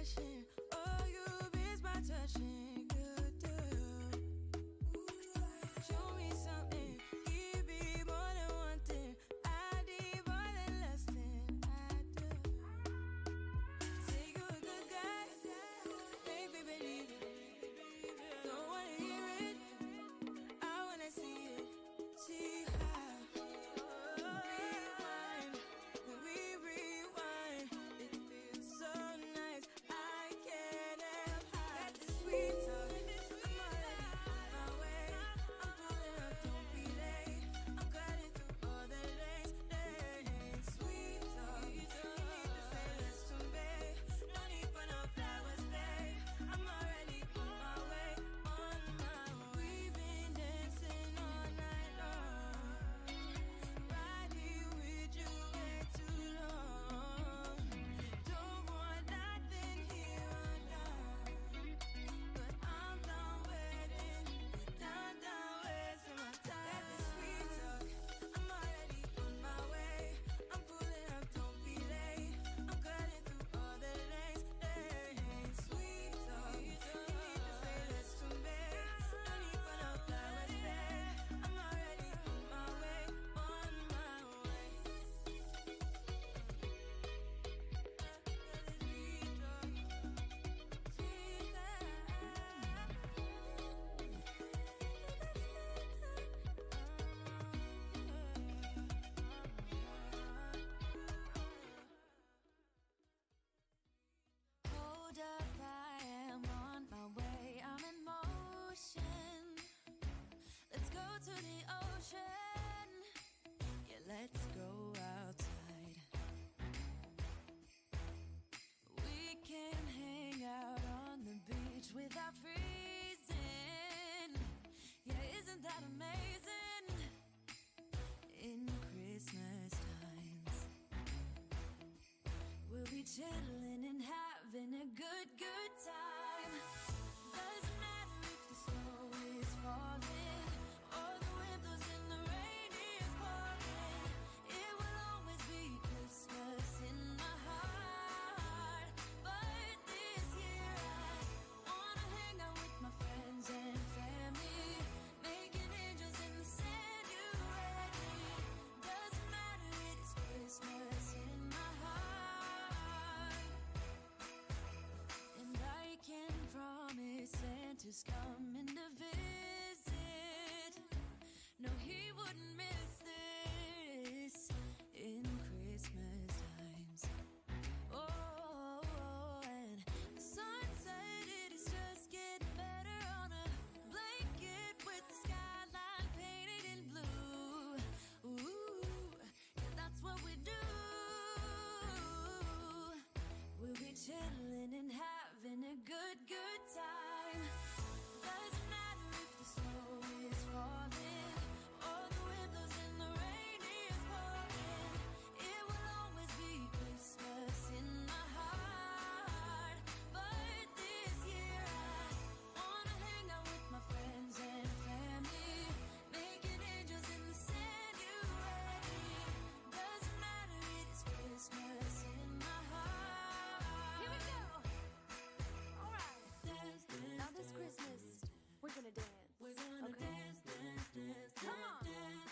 blushing. Oh, you miss my touching. You do. Show me something. Give me more than one thing. I need more than less than I do. Say you a good guy. Make me believe it. Don't wanna hear it. I wanna see it. See how. Rewind. When we rewind, it feels so nice. I can't help got this sweet talk. I'm already on my way. I'm pulling up, don't be late. I'm cutting through all the lanes. Sweet talk. You need to say less to me. No need for no flowers, babe. I'm already on my way. On my way. We've been dancing all night long. Right here with you way too long. Don't want nothing here or now. But I'm done waiting. Done wasting my time. Got this sweet talk. I'm already on my way. I'm pulling up, don't be late. I'm cutting through all the lanes. Sweet talk. You need to say less to me. No need for no flowers, babe. I'm already on my way. On my way. Hold up, I am on my way. I'm in motion. Let's go to the ocean. Yeah, let's go outside. We can hang out on the beach without freezing. Yeah, isn't that amazing? In Christmas times, we'll be chilling and having a good time. Doesn't matter if the snow is falling or the wind blows and the rain is pouring. It will always be Christmas in my heart. But this year I wanna hang out with my friends and family, making angels in the sand. You ready? Doesn't matter, it is Christmas in my heart. And I can promise Santa's coming to visit. No, he wouldn't miss this in Christmas times. Oh, and the sun said it is just getting better on a blanket with the skyline painted in blue. Ooh, yeah, that's what we do. We'll be chilling and having a good time. Doesn't matter if the snow is falling or the wind blows and the rain is pouring. It will always be Christmas in my heart. But this year I wanna hang out with my friends and family, making angels in the sand. You ready? Doesn't matter, it is Christmas in my heart. Here we go. All right. Dance, dance, now this Christmas, we're gonna dance. We're gonna dance, dance, dance, come on, dance.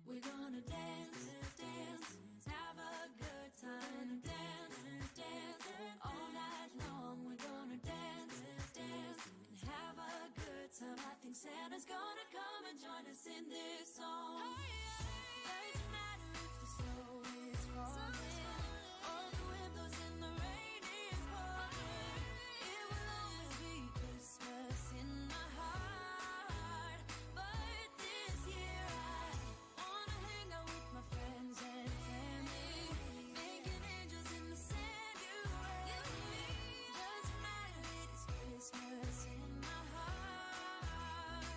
We're gonna dance, dance, have a good time. Dance, dance, all night long. We're gonna dance, dance, and have a good time. I think Santa's gonna come and join us in this song. Doesn't matter if the snow is falling or the wind blows and the rain is pouring. It will always be Christmas in my heart. But this year I wanna hang out with my friends and family, making angels in the sand. You ready? Doesn't matter, it is Christmas in my heart.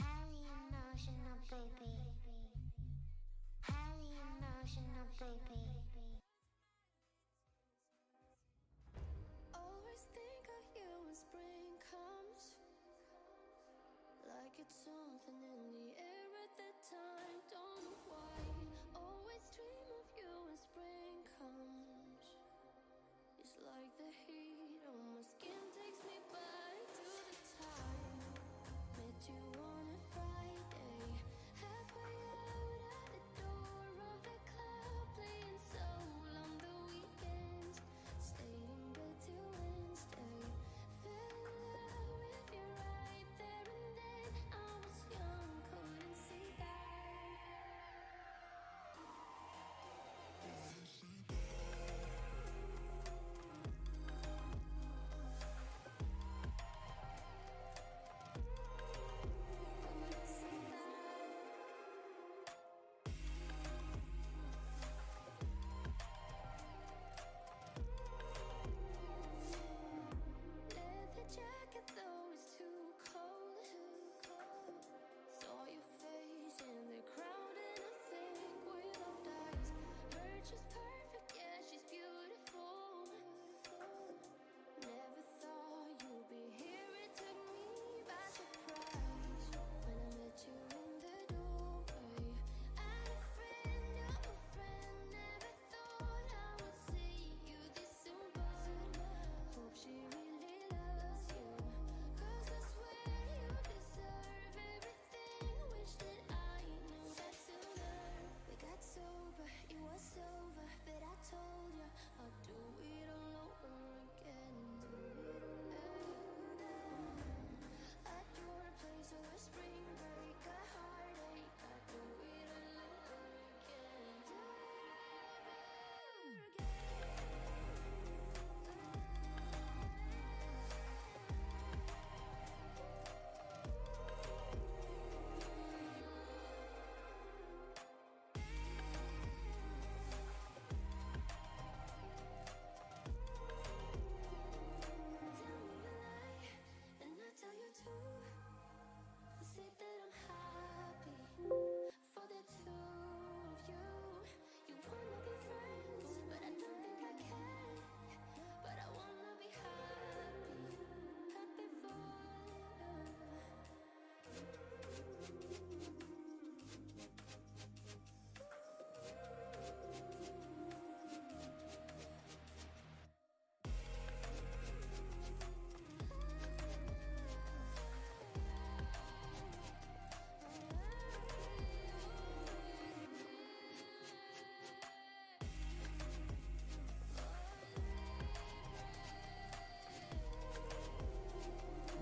Highly emotional, baby. Highly emotional, baby. Always think of you when spring comes, like it's something in the air at that time. Don't know why. Always dream of you when spring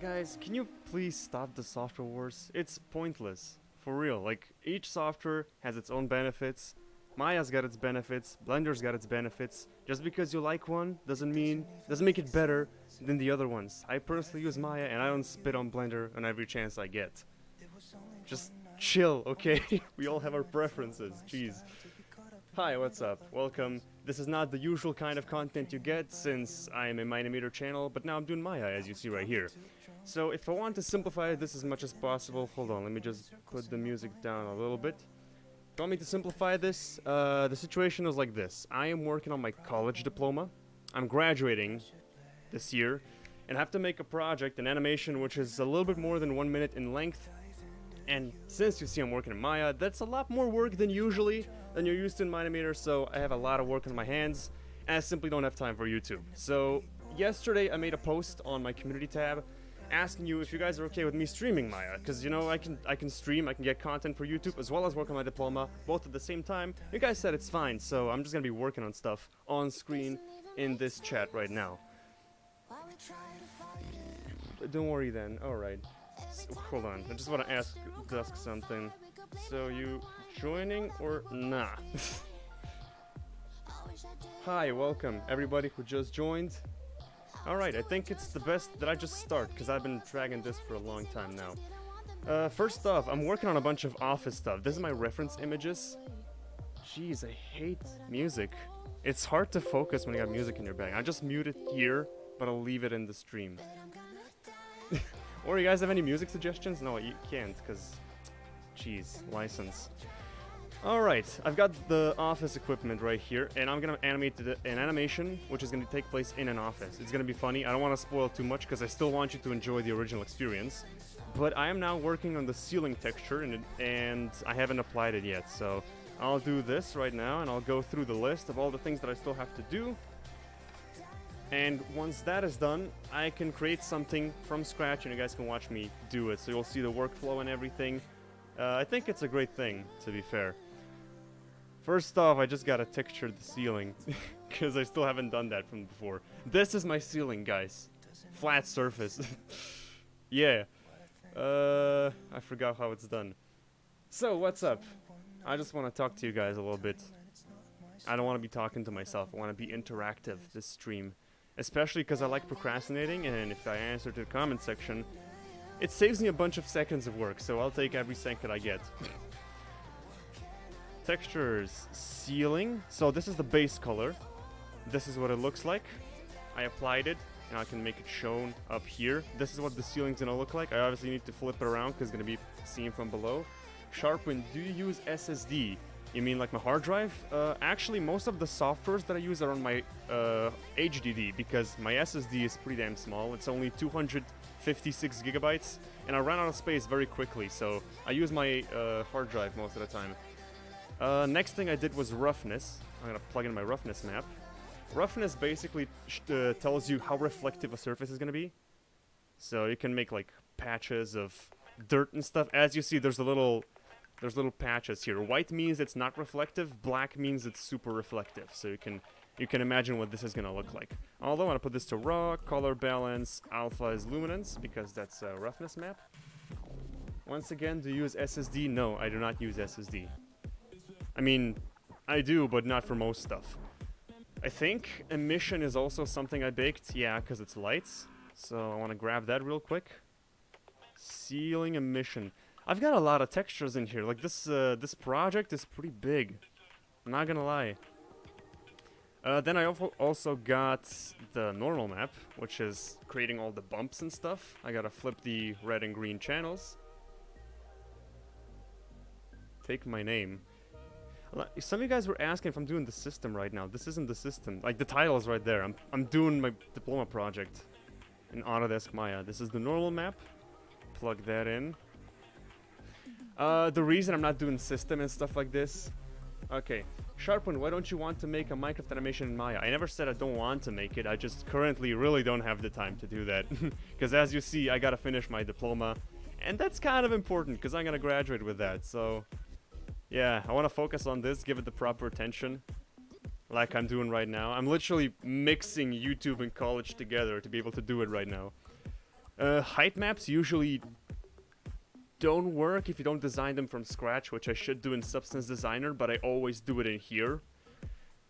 Guys, can you please stop the software wars? It's pointless. For real, like, each software has its own benefits. Maya's got its benefits, Blender's got its benefits. Just because you like one doesn't make it better than the other ones. I personally use Maya and I don't spit on Blender on every chance I get. Just chill, okay? We all have our preferences, jeez. Hi, what's up? Welcome. This is not the usual kind of content you get since I am a Minimeter channel, but now I'm doing Maya as you see right here. So if I want to simplify this as much as possible, hold on, let me just put the music down a little bit. If you want me to simplify this, the situation is like this. I am working on my college diploma. I'm graduating this year, and I have to make a project, an animation, which is a little bit more than 1 minute in length. And since you see I'm working in Maya, that's a lot more work than you're used to in Minimeter, so I have a lot of work on my hands, and I simply don't have time for YouTube. So yesterday I made a post on my community tab asking you if you guys are okay with me streaming Maya, because you know I can stream, I can get content for YouTube as well as work on my diploma both at the same time. You guys said it's fine, so I'm just gonna be working on stuff on screen in this chat right now. Don't worry then. All right. So, hold on. I just want to ask Dusk something. So you joining or nah? Hi, welcome everybody who just joined. Alright, I think it's the best that I just start, because I've been dragging this for a long time now. First off, I'm working on a bunch of office stuff. This is my reference images. Jeez, I hate music. It's hard to focus when you got music in your bag. I just mute it here, but I'll leave it in the stream. Or you guys have any music suggestions? No, you can't, because... Jeez, license. Alright, I've got the office equipment right here, and I'm gonna animate an animation which is gonna take place in an office. It's gonna be funny. I don't want to spoil too much because I still want you to enjoy the original experience. But I am now working on the ceiling texture, and I haven't applied it yet, so I'll do this right now, and I'll go through the list of all the things that I still have to do. And once that is done, I can create something from scratch, and you guys can watch me do it, so you'll see the workflow and everything. I think it's a great thing, to be fair. First off, I just gotta texture the ceiling, because I still haven't done that from before. This is my ceiling, guys. Flat surface. Yeah. I forgot how it's done. So, what's up? I just want to talk to you guys a little bit. I don't want to be talking to myself. I want to be interactive, this stream. Especially because I like procrastinating, and if I answer to the comment section, it saves me a bunch of seconds of work, so I'll take every second I get. Textures, ceiling. So this is the base color. This is what it looks like. I applied it, and I can make it shown up here. This is what the ceiling's gonna look like. I obviously need to flip it around because it's gonna be seen from below. Sharpwind, do you use SSD? You mean like my hard drive? Actually, most of the softwares that I use are on my HDD because my SSD is pretty damn small. It's only 256 gigabytes, and I run out of space very quickly, so I use my hard drive most of the time. Next thing I did was roughness. I'm gonna plug in my roughness map. Roughness basically tells you how reflective a surface is gonna be. So you can make like patches of dirt and stuff. As you see, there's little patches here. White means it's not reflective. Black means it's super reflective. So you can imagine what this is gonna look like. Although I'm gonna put this to raw, color balance, alpha is luminance because that's a roughness map. Once again, do you use SSD? No, I do not use SSD. I mean, I do, but not for most stuff. I think emission is also something I baked. Yeah, because it's lights. So I want to grab that real quick. Ceiling emission. I've got a lot of textures in here. Like this project is pretty big. I'm not gonna lie. Then I also got the normal map, which is creating all the bumps and stuff. I gotta flip the red and green channels. Take my name. Some of you guys were asking if I'm doing the system right now. This isn't the system. Like, the title is right there. I'm doing my diploma project in Autodesk Maya. This is the normal map. Plug that in. The reason I'm not doing system and stuff like this... Okay. Sharpwind, why don't you want to make a Minecraft animation in Maya? I never said I don't want to make it. I just currently really don't have the time to do that. Because as you see, I gotta finish my diploma. And that's kind of important, because I'm gonna graduate with that, so... Yeah, I want to focus on this, give it the proper attention, like I'm doing right now. I'm literally mixing YouTube and college together to be able to do it right now. Height maps usually don't work if you don't design them from scratch, which I should do in Substance Designer, but I always do it in here.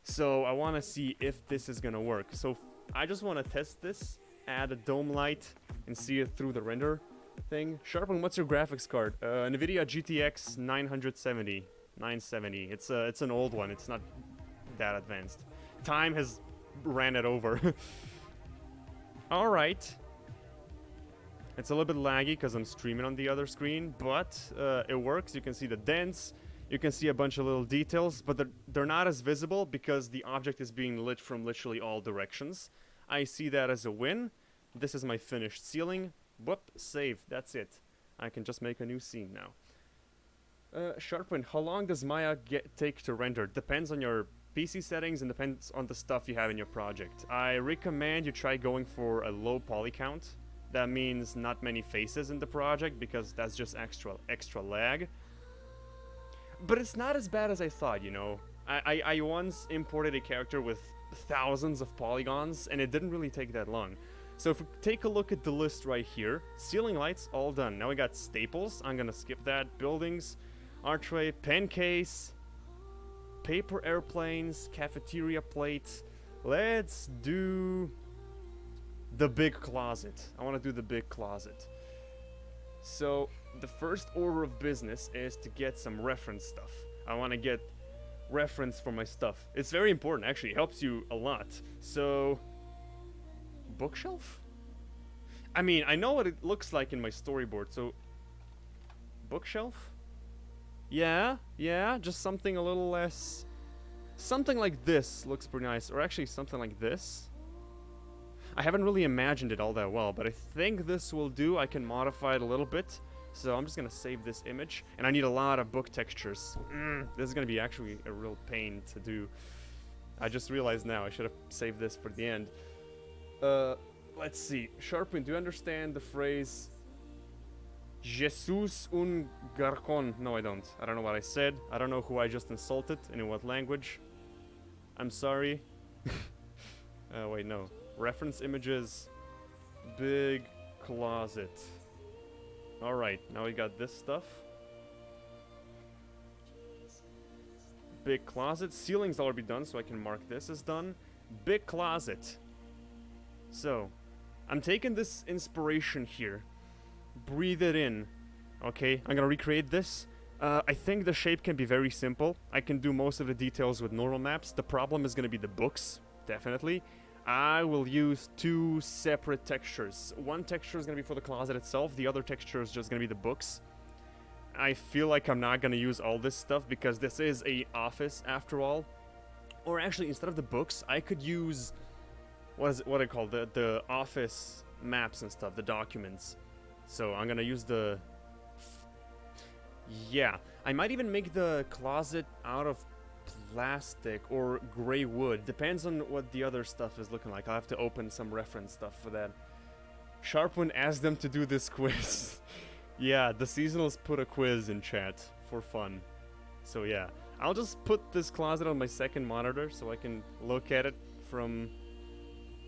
So I want to see if this is gonna work. So I just want to test this, add a dome light, and see it through the render thing. Sharpwind, what's your graphics card? NVIDIA GTX 970. It's an old one. It's not that advanced. Time has ran it over. All right. It's a little bit laggy because I'm streaming on the other screen, but it works. You can see the dents. You can see a bunch of little details, but they're not as visible because the object is being lit from literally all directions. I see that as a win. This is my finished ceiling. Whoop, save. That's it. I can just make a new scene now. Sharpwind, how long does Maya take to render? Depends on your PC settings and depends on the stuff you have in your project. I recommend you try going for a low poly count. That means not many faces in the project because that's just extra lag. But it's not as bad as I thought, you know. I once imported a character with thousands of polygons and it didn't really take that long. So if we take a look at the list right here, ceiling lights all done. Now we got staples, I'm gonna skip that. Buildings, archway, pen case, paper airplanes, cafeteria plates. Let's do the big closet. I want to do the big closet. So the first order of business is to get some reference stuff. I want to get reference for my stuff. It's very important, actually. It helps you a lot. So, bookshelf? I mean, I know what it looks like in my storyboard. So, bookshelf? Yeah, just something a little less. Something like this looks pretty nice. Or actually something like this. I haven't really imagined it all that well, but I think this will do. I can modify it a little bit. So I'm just going to save this image. And I need a lot of book textures. This is going to be actually a real pain to do. I just realized now I should have saved this for the end. Let's see. Sharpwind, do you understand the phrase Jesus un garcon? No, I don't. I don't know what I said. I don't know who I just insulted and in what language. I'm sorry. Wait, no. Reference images, big closet. Alright, now we got this stuff. Big closet. Ceiling's already done, so I can mark this as done. Big closet. So, I'm taking this inspiration here. Breathe it in. Okay, I'm gonna recreate this. I think the shape can be very simple. I can do most of the details with normal maps. The problem is gonna be the books, definitely. I will use two separate textures. One texture is going to be for the closet itself. The other texture is just going to be the books. I feel like I'm not going to use all this stuff because this is a office after all. Or actually, instead of the books, I could use what I call the office maps and stuff, the documents. So I'm going to use the... Yeah, I might even make the closet out of plastic or gray wood. Depends on what the other stuff is looking like. I'll have to open some reference stuff for that. Sharpwind asked them to do this quiz. Yeah, the seasonals put a quiz in chat for fun. So yeah, I'll just put this closet on my second monitor so I can look at it from...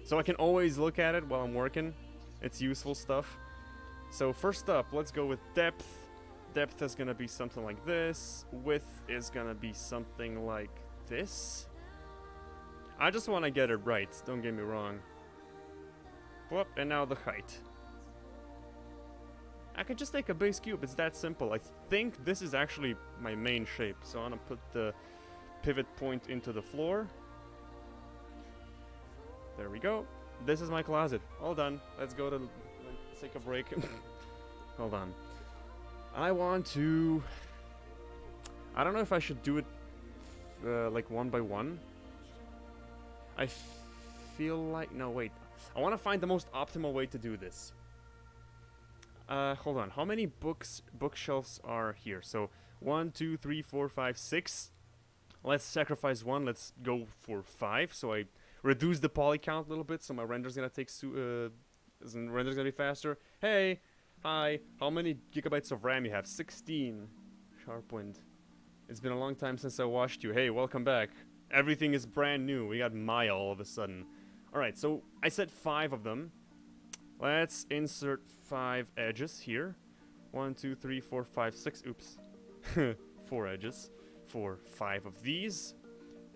So I can always look at it while I'm working. It's useful stuff. So first up, let's go with depth. Depth is gonna be something like this. Width is gonna be something like this. I just want to get it right, don't get me wrong. Whoop, and now the height. I could just take a base cube, it's that simple. I think this is actually my main shape, so I'm gonna put the pivot point into the floor. There we go. This is my closet. All done. Let's go to... Let's take a break. Hold on. I want to... I don't know if I should do it like one by one. I feel like... No, wait. I want to find the most optimal way to do this. Hold on. How many bookshelves are here? So, 1, 2, 3, 4, 5, 6. Let's sacrifice one. Let's go for 5. So I reduce the poly count a little bit. So my render's gonna take... render's gonna be faster. Hey! Hi, how many gigabytes of RAM you have? 16. Sharpwind. It's been a long time since I watched you. Hey, welcome back. Everything is brand new. We got Maya all of a sudden. Alright, so I said 5 of them. Let's insert 5 edges here. 1, 2, 3, 4, 5, 6. Oops. 4 edges for 5 of these.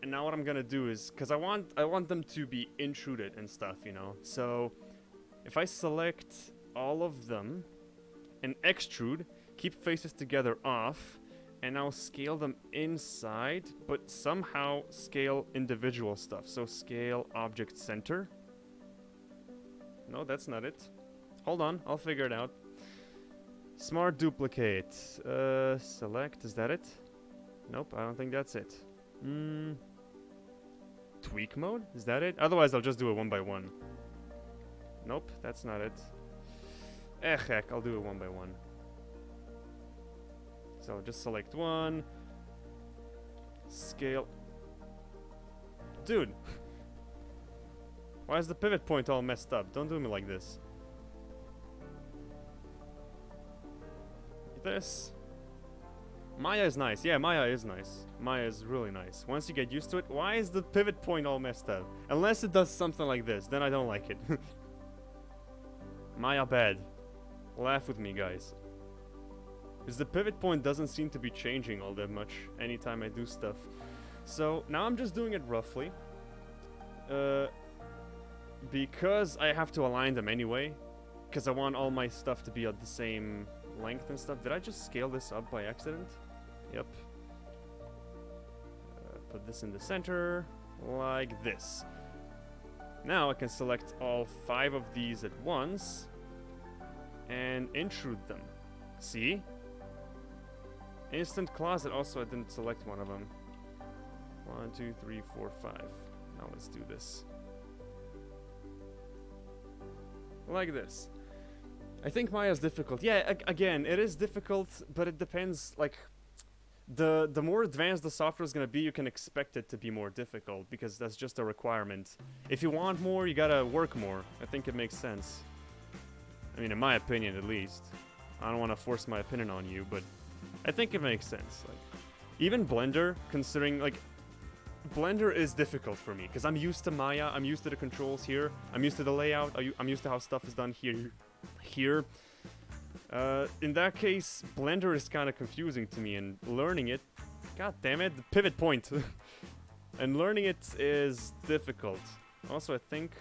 And now what I'm gonna do is, because I want them to be intruded and stuff, you know. So if I select all of them and extrude, keep faces together off, and now scale them inside, but somehow scale individual stuff. So scale object center. No, that's not it. Hold on, I'll figure it out. Smart duplicate. Select, is that it? Nope, I don't think that's it. Tweak mode? Is that it? Otherwise, I'll just do it one by one. Nope, that's not it. Heck, I'll do it one by one. So just select one. Scale. Dude! Why is the pivot point all messed up? Don't do me like this. This. Maya is nice. Yeah, Maya is nice. Maya is really nice. Once you get used to it, why is the pivot point all messed up? Unless it does something like this, then I don't like it. Maya bad. Laugh with me, guys. Because the pivot point doesn't seem to be changing all that much anytime I do stuff. So now I'm just doing it roughly. Because I have to align them anyway. Because I want all my stuff to be at the same length and stuff. Did I just scale this up by accident? Yep. Put this in the center, like this. Now I can select all 5 of these at once and intrude them. See? Instant closet. Also, I didn't select one of them. 1, 2, 3, 4, 5. Now let's do this. Like this. I think Maya's difficult. Yeah, again, it is difficult, but it depends, like, the more advanced the software is going to be, you can expect it to be more difficult, because that's just a requirement. If you want more, you gotta work more. I think it makes sense. I mean, in my opinion, at least. I don't want to force my opinion on you, but I think it makes sense. Like, even Blender, considering, like, Blender is difficult for me, because I'm used to Maya, I'm used to the controls here, I'm used to the layout, I'm used to how stuff is done here. In that case, Blender is kind of confusing to me, and learning it, god damn it, the pivot point. And learning it is difficult. Also, I think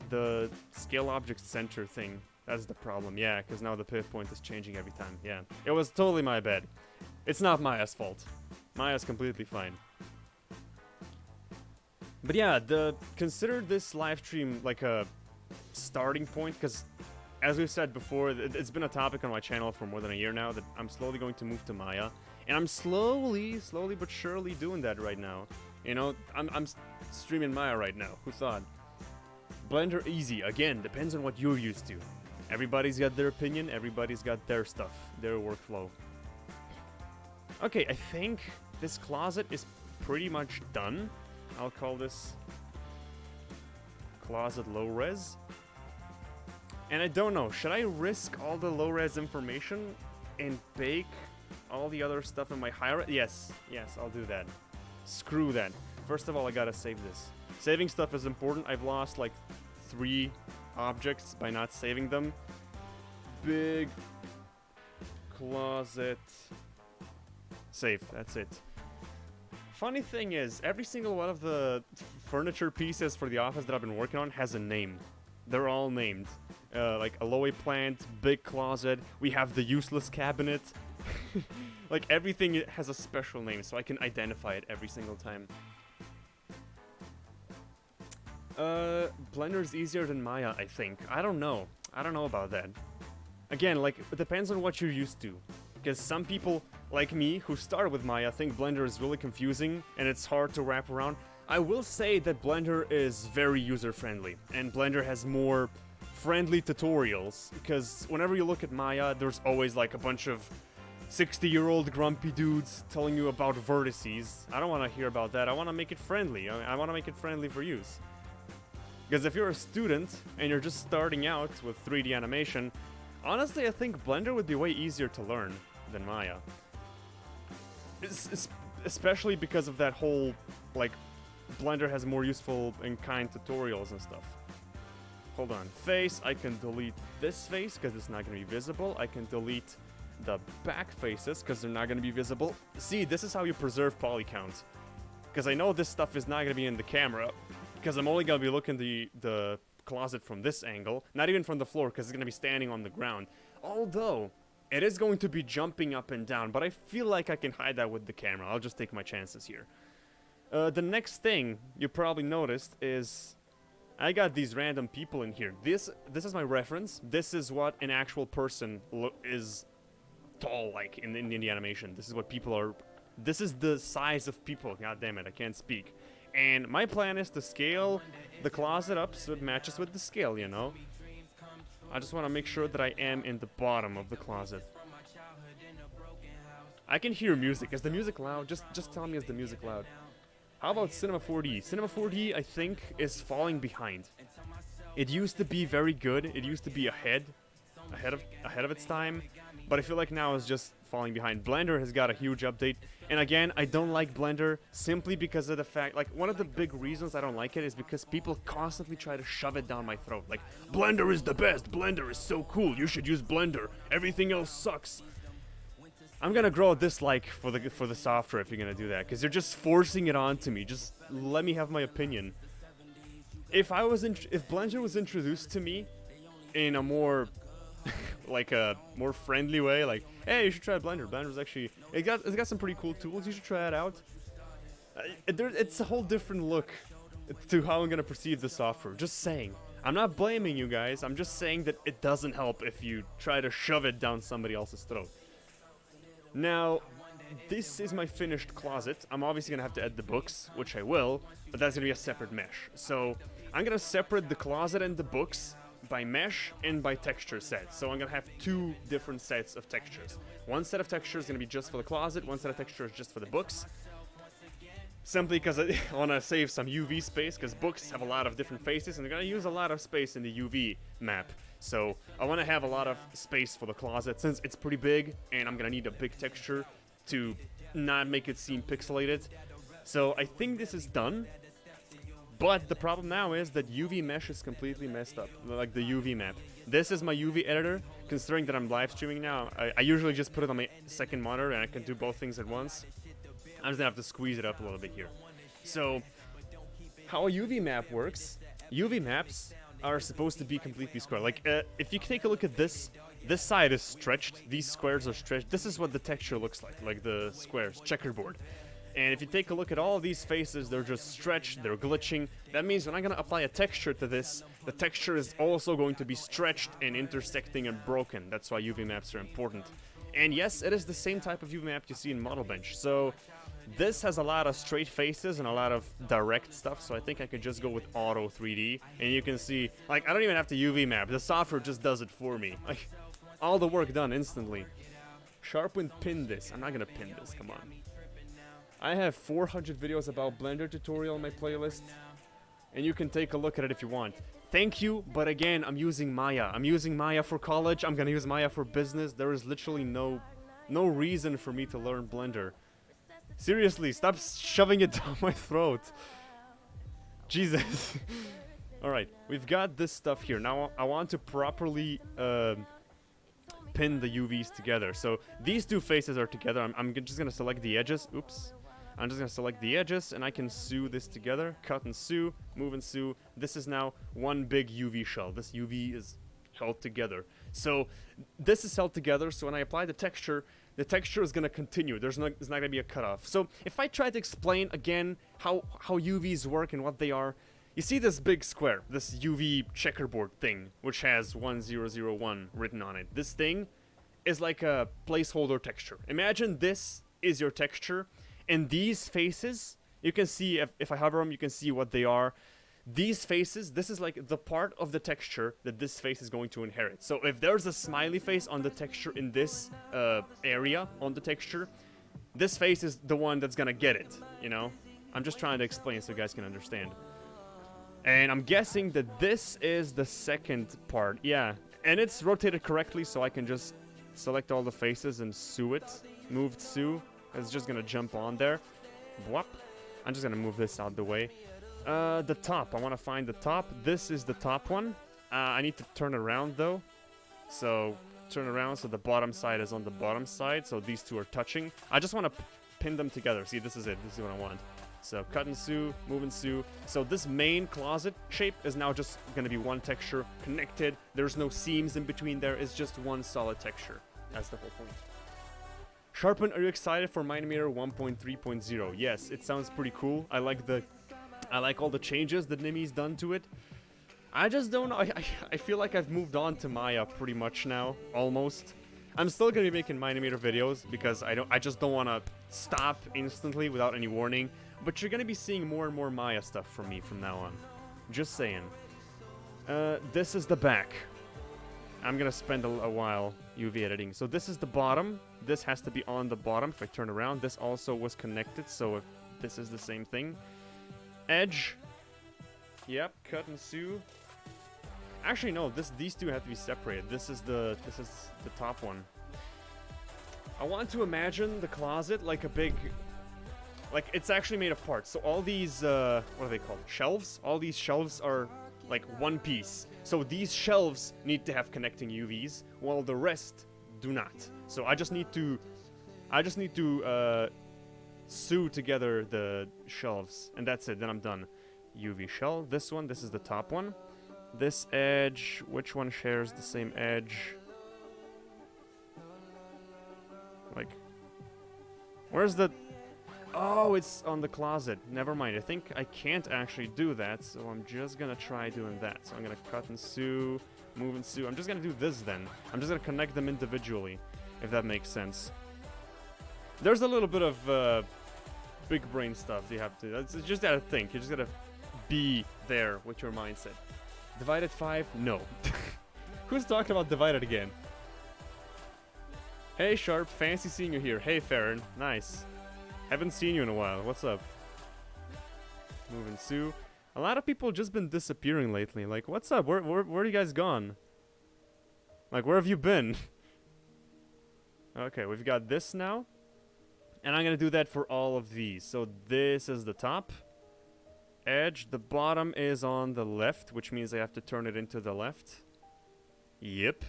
the scale object center thing, that's the problem. Yeah, because now the pivot point is changing every time. Yeah, it was totally my bad. It's not Maya's fault. Maya's completely fine. But yeah, consider this live stream like a starting point, because as we've said before, it's been a topic on my channel for more than a year now that I'm slowly going to move to Maya, and I'm slowly but surely doing that right now. You know, I'm streaming Maya right now. Who thought? Blender easy, again, depends on what you're used to. Everybody's got their opinion, everybody's got their stuff, their workflow. Okay, I think this closet is pretty much done. I'll call this closet low res. And I don't know, should I risk all the low res information and bake all the other stuff in my high res? Yes, I'll do that. Screw that. First of all, I gotta save this. Saving stuff is important. I've lost like 3 objects by not saving them. Big closet. Save, that's it. Funny thing is, every single one of the furniture pieces for the office that I've been working on has a name. They're all named. Like aloe plant, big closet, we have the useless cabinet. Like everything has a special name, so I can identify it every single time. Blender's easier than Maya, I think. I don't know about that. Again, like, it depends on what you're used to. Because some people, like me, who start with Maya, think Blender is really confusing and it's hard to wrap around. I will say that Blender is very user-friendly, and Blender has more friendly tutorials, because whenever you look at Maya, there's always like a bunch of 60-year-old grumpy dudes telling you about vertices. I don't want to hear about that. I want to make it friendly. I want to make it friendly for use. Because if you're a student and you're just starting out with 3D animation, honestly, I think Blender would be way easier to learn than Maya. Especially because of that whole, like, Blender has more useful and kind tutorials and stuff. hold on, face, I can delete this face because it's not going to be visible. I can delete the back faces because they're not going to be visible. See, this is how you preserve poly count. Because I know this stuff is not going to be in the camera, because I'm only going to be looking the closet from this angle, not even from the floor, because it's going to be standing on the ground. Although, it is going to be jumping up and down, but I feel like I can hide that with the camera. I'll just take my chances here. The next thing you probably noticed is I got these random people in here. This is my reference. This is what an actual person is tall like in the animation. This is what people are. This is the size of people. God damn it, I can't speak. And my plan is to scale the closet up so it matches with the scale, you know? I just want to make sure that I am in the bottom of the closet. I can hear music. Is the music loud? Just tell me, is the music loud? How about Cinema 4D? Cinema 4D, I think, is falling behind. It used to be very good. It used to be ahead of its time. But I feel like now it's just falling behind. Blender has got a huge update. And again, I don't like Blender simply because of the fact, like, one of the big reasons I don't like it is because people constantly try to shove it down my throat. Like, Blender is the best. Blender is so cool. You should use Blender. Everything else sucks. I'm gonna grow a dislike for the software if you're gonna do that, because you're just forcing it onto me. Just let me have my opinion. If Blender was introduced to me in a more like a more friendly way, like, hey, you should try Blender. Blender's actually it's got some pretty cool tools. You should try it out. It's a whole different look to how I'm gonna perceive the software. Just saying. I'm not blaming you guys. I'm just saying that it doesn't help if you try to shove it down somebody else's throat. Now, this is my finished closet. I'm obviously gonna have to add the books, which I will, but that's gonna be a separate mesh. So I'm gonna separate the closet and the books by mesh and by texture set. So I'm gonna have two different sets of textures. One set of textures is gonna be just for the closet, one set of textures just for the books. Simply because I wanna save some UV space, because books have a lot of different faces and they're gonna use a lot of space in the UV map. So I wanna have a lot of space for the closet since it's pretty big and I'm gonna need a big texture to not make it seem pixelated. So I think this is done. But the problem now is that UV mesh is completely messed up, like the UV map. This is my UV editor. Considering that I'm live streaming now, I usually just put it on my second monitor and I can do both things at once. I'm just gonna have to squeeze it up a little bit here. So, how a UV map works, UV maps are supposed to be completely square. Like, if you take a look at this side is stretched, these squares are stretched. This is what the texture looks like the squares, checkerboard. And if you take a look at all these faces, they're just stretched, they're glitching. That means when I'm gonna apply a texture to this, the texture is also going to be stretched and intersecting and broken. That's why UV maps are important. And yes, it is the same type of UV map you see in Model Bench. So this has a lot of straight faces and a lot of direct stuff, so I think I could just go with Auto 3D. And you can see, like, I don't even have to UV map. The software just does it for me. Like, all the work done instantly. Sharpwind pinned this. I'm not gonna pin this, come on. I have 400 videos about Blender tutorial on my playlist, and you can take a look at it if you want. Thank you, but again, I'm using Maya. I'm using Maya for college, I'm gonna use Maya for business. There is literally no reason for me to learn Blender. Seriously, stop shoving it down my throat. Jesus. Alright, we've got this stuff here. Now I want to properly pin the UVs together. So these two faces are together. I'm just gonna select the edges. Oops. I'm just gonna select the edges and I can sew this together. Cut and sew, move and sew. This is now one big UV shell. This UV is held together. So this is held together, so when I apply the texture is gonna continue. There's not gonna be a cutoff. So if I try to explain again how UVs work and what they are, you see this big square, this UV checkerboard thing, which has 1001 written on it. This thing is like a placeholder texture. Imagine this is your texture, and these faces, you can see, if I hover them, you can see what they are. These faces, this is like the part of the texture that this face is going to inherit. So if there's a smiley face on the texture in this area on the texture, this face is the one that's gonna get it, you know? I'm just trying to explain so you guys can understand. And I'm guessing that this is the second part. Yeah, and it's rotated correctly, so I can just select all the faces and sew it. Moved sew. It's just gonna jump on there. Whoop. I'm just gonna move this out the way. The top. I want to find the top. This is the top one. I need to turn around though. So turn around so the bottom side is on the bottom side. So these two are touching. I just want to pin them together. See, this is it. This is what I want. So cut and sew, move and sew. So this main closet shape is now just going to be one texture connected. There's no seams in between there. It's just one solid texture. That's the whole point. Sharpen, are you excited for Minimeter 1.3.0? Yes, it sounds pretty cool. I like all the changes that Nimi's done to it. I just don't know. I feel like I've moved on to Maya pretty much now, almost. I'm still gonna be making Minimeter videos because I just don't want to stop instantly without any warning. But you're gonna be seeing more and more Maya stuff from me from now on. Just saying. This is the back. I'm gonna spend a while UV editing. So this is the bottom. This has to be on the bottom. If I turn around, this also was connected. So if this is the same thing. Edge. Yep, cut and sew. Actually, no. These two have to be separated. This is the top one. I want to imagine the closet like a big, like it's actually made of parts. So all these, what are they called? Shelves. All these shelves are like one piece. So these shelves need to have connecting UVs, while the rest do not. So I just need to sew together the shelves, and that's it. Then I'm done. UV shell. This one. This is the top one. This edge. Which one shares the same edge? Like, where's the... Oh, it's on the closet. Never mind. I think I can't actually do that, so I'm just gonna try doing that. So I'm gonna cut and sew, move and sew. I'm just gonna do this then. I'm just gonna connect them individually, if that makes sense. There's a little bit of big brain stuff you have to... You just gotta think. You just gotta be there with your mindset. Divided 5? No. Who's talking about divided again? Hey Sharp, fancy seeing you here. Hey Farron, nice. Haven't seen you in a while. What's up? Move and sew. A lot of people just been disappearing lately. Like, what's up? Where are you guys gone? Like, where have you been? Okay, we've got this now. And I'm gonna do that for all of these. So this is the top edge. The bottom is on the left, which means I have to turn it into the left. Yep.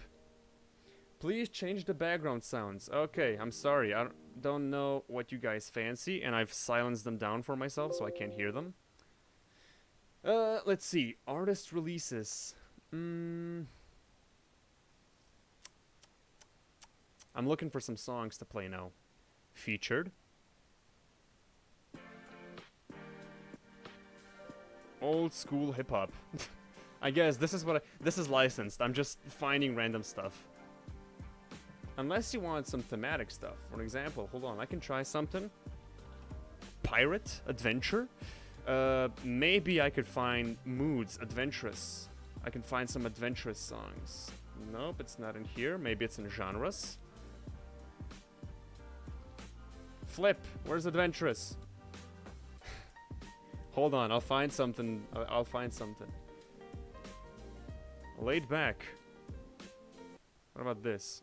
Please change the background sounds. Okay, I'm sorry. I don't know what you guys fancy, and I've silenced them down for myself so I can't hear them. Let's see. Artist releases. I'm looking for some songs to play now. Featured. Old school hip hop. I guess this is this is licensed. I'm just finding random stuff. Unless you want some thematic stuff. For example, hold on, I can try something. Pirate, adventure. Maybe I could find moods, adventurous. I can find some adventurous songs. Nope, it's not in here. Maybe it's in genres. Flip, where's adventurous? Hold on, I'll find something. I'll find something. Laid back. What about this?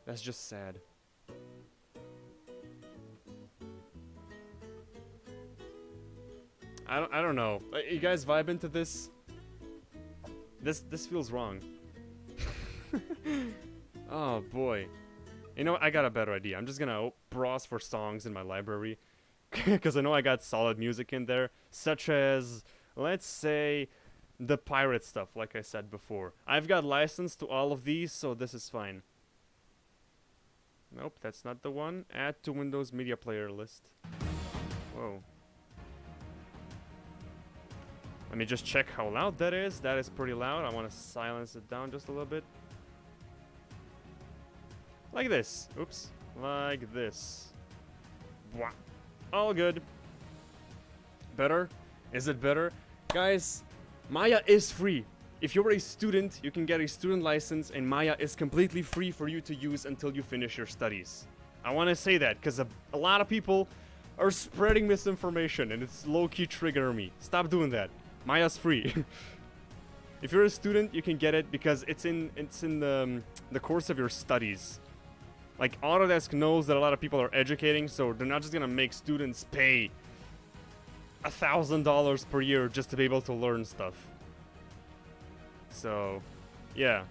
That's just sad. I don't know. You guys vibe into this? This feels wrong. Oh boy. You know, I got a better idea. I'm just gonna browse for songs in my library. Because I know I got solid music in there. Such as, let's say, the pirate stuff, like I said before. I've got license to all of these, so this is fine. Nope, that's not the one. Add to Windows Media Player list. Whoa. Let me just check how loud that is. That is pretty loud. I want to silence it down just a little bit. Like this. Oops. Like this. Bwah. All good. Better? Is it better? Guys, Maya is free. If you're a student, you can get a student license, and Maya is completely free for you to use until you finish your studies. I want to say that because a lot of people are spreading misinformation, and it's low-key triggering me. Stop doing that. Maya's free. If you're a student, you can get it because it's in the course of your studies. Like, Autodesk knows that a lot of people are educating, so they're not just gonna make students pay $1,000 per year just to be able to learn stuff. So, yeah.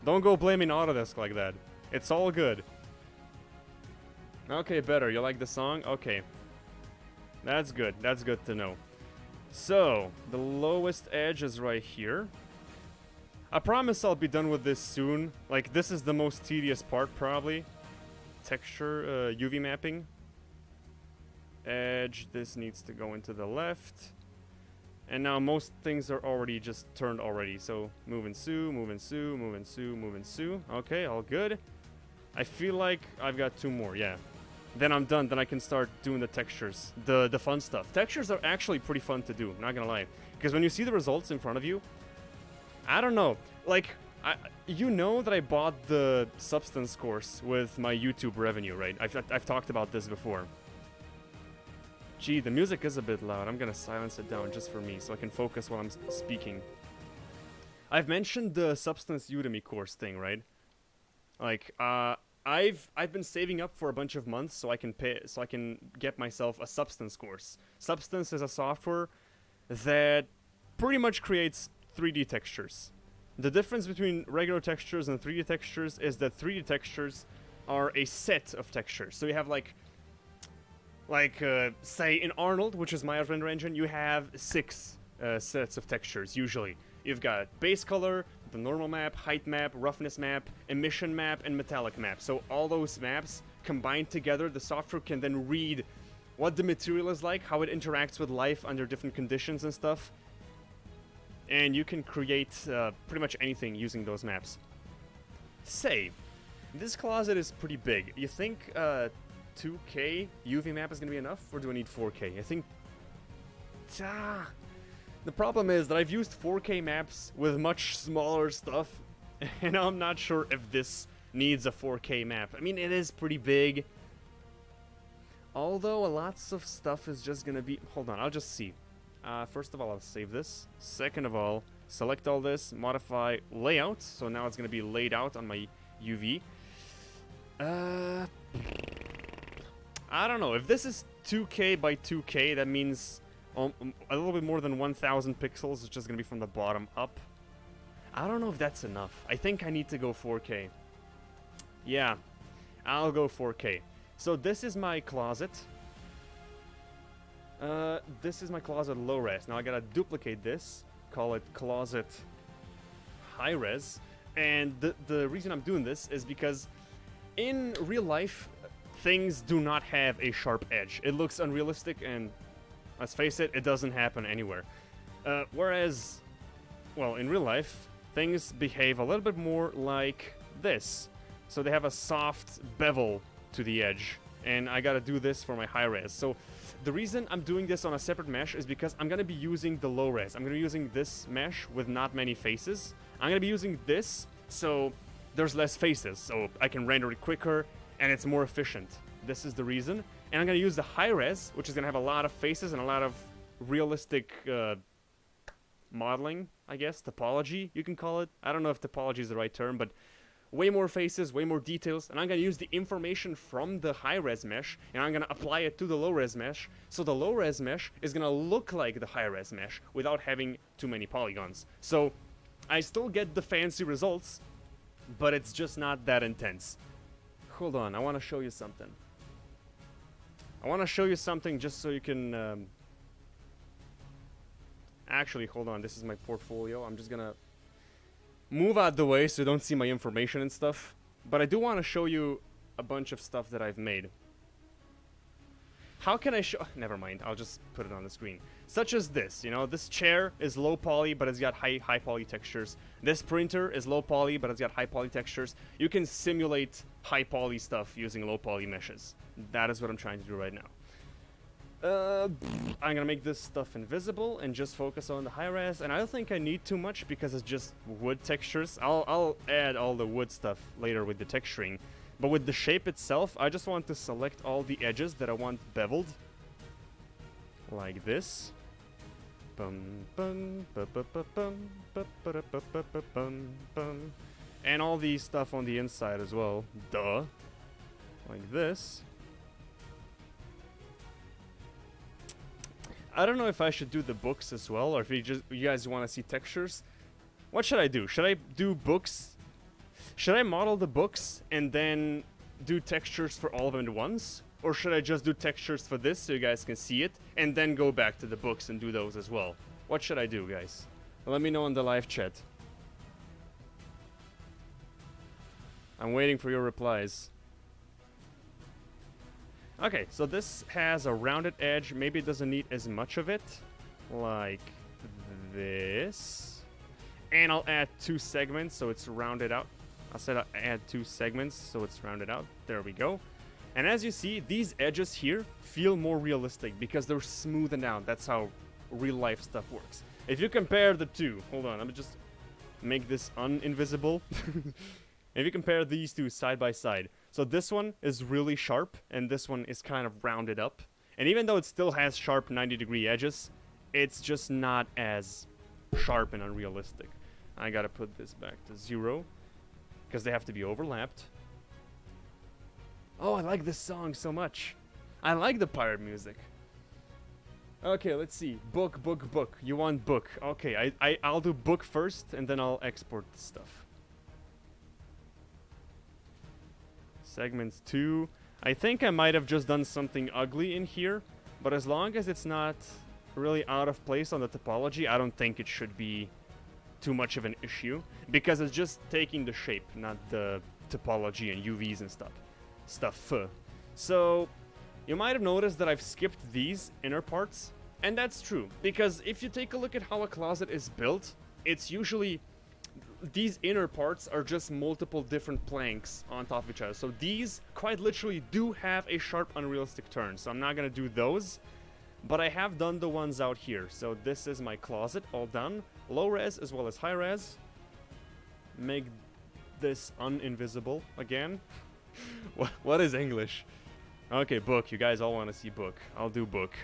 Don't go blaming Autodesk like that. It's all good. Okay, better. You like the song? Okay. That's good. That's good to know. So, the lowest edge is right here. I promise I'll be done with this soon. Like, this is the most tedious part, probably. Texture, UV mapping. Edge, this needs to go into the left. And now most things are already just turned already. So, move and sue, move and sue, move and sue, move and sue. Okay, all good. I feel like I've got 2 more, yeah. Then I'm done, then I can start doing the textures. The fun stuff. Textures are actually pretty fun to do, not gonna lie. Because when you see the results in front of you, I don't know. Like, you know that I bought the Substance course with my YouTube revenue, right? I've talked about this before. Gee, the music is a bit loud. I'm gonna silence it down just for me so I can focus while I'm speaking. I've mentioned the Substance Udemy course thing, right? Like, I've been saving up for a bunch of months so I can get myself a Substance course. Substance is a software that pretty much creates 3D textures. The difference between regular textures and 3D textures is that 3D textures are a set of textures. So you have like say in Arnold, which is my render engine, you have 6 sets of textures usually. You've got base color, the normal map, height map, roughness map, emission map, and metallic map. So all those maps combined together, the software can then read what the material is like, how it interacts with life under different conditions and stuff. And you can create pretty much anything using those maps. Say, this closet is pretty big. You think 2K UV map is going to be enough, or do I need 4K? I think... The problem is that I've used 4K maps with much smaller stuff, and I'm not sure if this needs a 4K map. I mean, it is pretty big. Although, lots of stuff is just gonna be... Hold on, I'll just see. First of all, I'll save this. Second of all, select all this, modify layout. So now it's gonna be laid out on my UV. I don't know. If this is 2K by 2K, that means... a little bit more than 1,000 pixels is just going to be from the bottom up. I don't know if that's enough. I think I need to go 4K. Yeah, I'll go 4K. So this is my closet. This is my closet low res. Now I gotta duplicate this, call it closet high res. And the reason I'm doing this is because in real life, things do not have a sharp edge. It looks unrealistic, and let's face it, it doesn't happen anywhere. Whereas, well, in real life, things behave a little bit more like this. So they have a soft bevel to the edge, and I gotta do this for my high res. So the reason I'm doing this on a separate mesh is because I'm gonna be using the low res. I'm gonna be using this mesh with not many faces. I'm gonna be using this so there's less faces, so I can render it quicker and it's more efficient. This is the reason. And I'm going to use the high res, which is going to have a lot of faces and a lot of realistic modeling, I guess, topology, you can call it. I don't know if topology is the right term, but way more faces, way more details. And I'm going to use the information from the high res mesh, and I'm going to apply it to the low res mesh. So the low res mesh is going to look like the high res mesh without having too many polygons. So I still get the fancy results, but it's just not that intense. Hold on, I want to show you something. I want to show you something just so you can... Actually, hold on, this is my portfolio. I'm just gonna move out the way so you don't see my information and stuff. But I do want to show you a bunch of stuff that I've made. How can I show... Never mind, I'll just put it on the screen. Such as this, you know, this chair is low poly, but it's got high poly textures. This printer is low poly, but it's got high poly textures. You can simulate high poly stuff using low poly meshes. That is what I'm trying to do right now. I'm gonna make this stuff invisible and just focus on the high res, and I don't think I need too much because it's just wood textures. I'll add all the wood stuff later with the texturing, but with the shape itself, I just want to select all the edges that I want beveled, like this. And all the stuff on the inside as well, duh, like this. I don't know if I should do the books as well, or if you guys want to see textures. What should I do? Should I do books? Should I model the books and then do textures for all of them at once? Or should I just do textures for this so you guys can see it, and then go back to the books and do those as well? What should I do, guys? Let me know in the live chat. I'm waiting for your replies. Okay, so this has a rounded edge. Maybe it doesn't need as much of it. Like this. And I'll add 2 segments so it's rounded out. I said I'll add 2 segments so it's rounded out. There we go. And as you see, these edges here feel more realistic because they're smoothened out. That's how real life stuff works. If you compare the two, hold on, let me just make this uninvisible. If you compare these two side by side, so this one is really sharp and this one is kind of rounded up. And even though it still has sharp 90-degree edges, it's just not as sharp and unrealistic. I gotta put this back to 0 because they have to be overlapped. Oh, I like this song so much. I like the pirate music. Okay, let's see. Book. You want book. Okay, I'll do book first, and then I'll export the stuff. Segments 2. I think I might have just done something ugly in here, but as long as it's not really out of place on the topology, I don't think it should be too much of an issue, because it's just taking the shape, not the topology and UVs and stuff. So you might have noticed that I've skipped these inner parts, and that's true, because if you take a look at how a closet is built, it's usually these inner parts are just multiple different planks on top of each other. So these quite literally do have a sharp unrealistic turn, so I'm not gonna do those, but I have done the ones out here. So this is my closet all done, low res as well as high res. Make this uninvisible again. What is English? Okay, book. You guys all want to see book. I'll do book.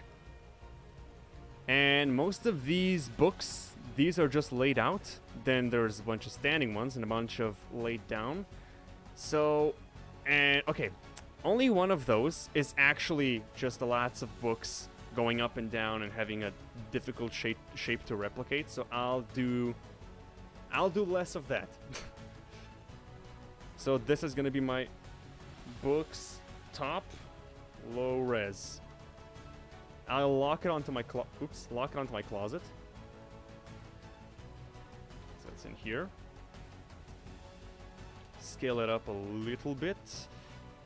And most of these books, these are just laid out. Then there's a bunch of standing ones and a bunch of laid down. So, and okay, only one of those is actually just lots of books going up and down and having a difficult shape to replicate. So I'll do less of that. So this is gonna be my books top, low res. I'll lock it onto my closet. So it's in here. Scale it up a little bit.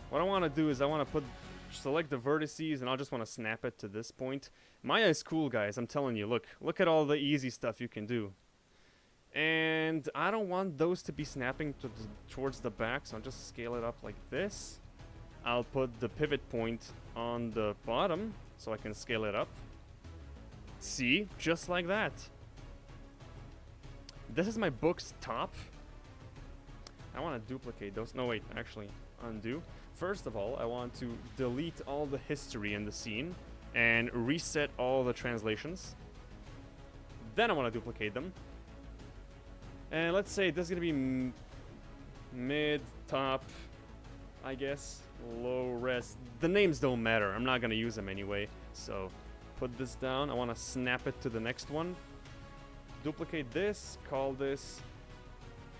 What I want to do is I want to select the vertices, and I'll just want to snap it to this point. Maya is cool, guys. I'm telling you. Look at all the easy stuff you can do. And I don't want those to be snapping towards the back, so I'll just scale it up like this. I'll put the pivot point on the bottom so I can scale it up. See? Just like that. This is my book's top. I want to duplicate those. No, wait. Actually, undo. First of all, I want to delete all the history in the scene and reset all the translations. Then I want to duplicate them. And let's say this is going to be mid, top, I guess, low res. The names don't matter. I'm not going to use them anyway. So put this down. I want to snap it to the next one. Duplicate this. Call this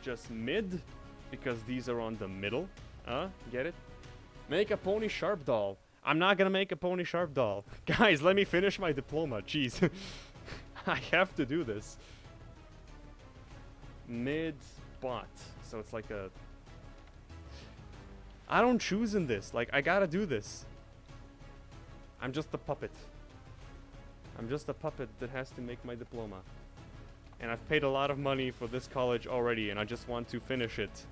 just mid, because these are on the middle. Get it? Make a pony sharp doll. I'm not going to make a pony sharp doll. Guys, let me finish my diploma. Jeez. I have to do this. Mid bot. So it's like a... I don't choose in this. Like, I gotta do this. I'm just a puppet. I'm just a puppet that has to make my diploma. And I've paid a lot of money for this college already, and I just want to finish it.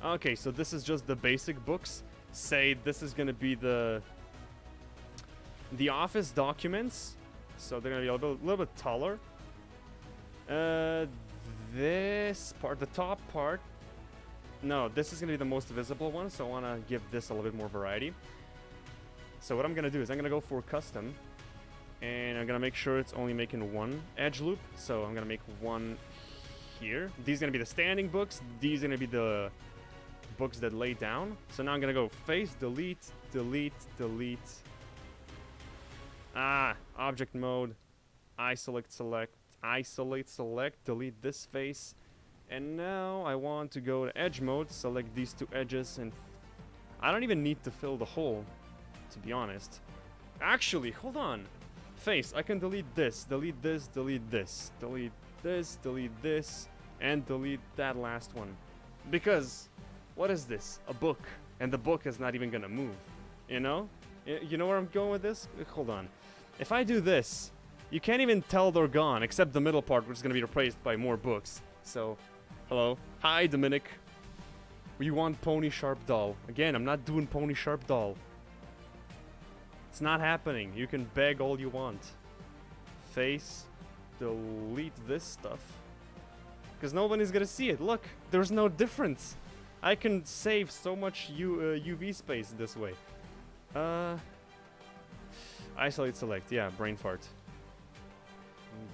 Okay, so this is just the basic books. Say this is gonna be the office documents. So they're gonna be a little bit taller. This part, the top part. No, this is gonna be the most visible one, so I wanna give this a little bit more variety. So what I'm gonna do is I'm gonna go for custom, and I'm gonna make sure it's only making one edge loop. So I'm gonna make one here. These are gonna be the standing books. These are gonna be the books that lay down. So now I'm gonna go face, delete, delete, delete. Object mode, isolate select, delete this face. And now I want to go to edge mode, select these two edges, and I don't even need to fill the hole, to be honest. Actually, hold on. Face, I can delete this, delete this, delete this, delete this, delete this, and delete that last one. Because, what is this? A book. And the book is not even gonna move. You know? You know where I'm going with this? Hold on. If I do this, you can't even tell they're gone, except the middle part, which is gonna be replaced by more books. So, hello. Hi, Dominic. We want Pony Sharp doll. Again, I'm not doing Pony Sharp doll. It's not happening. You can beg all you want. Face. Delete this stuff. Because nobody's gonna see it. Look, there's no difference. I can save so much UV space this way. Isolate select. Yeah, brain fart.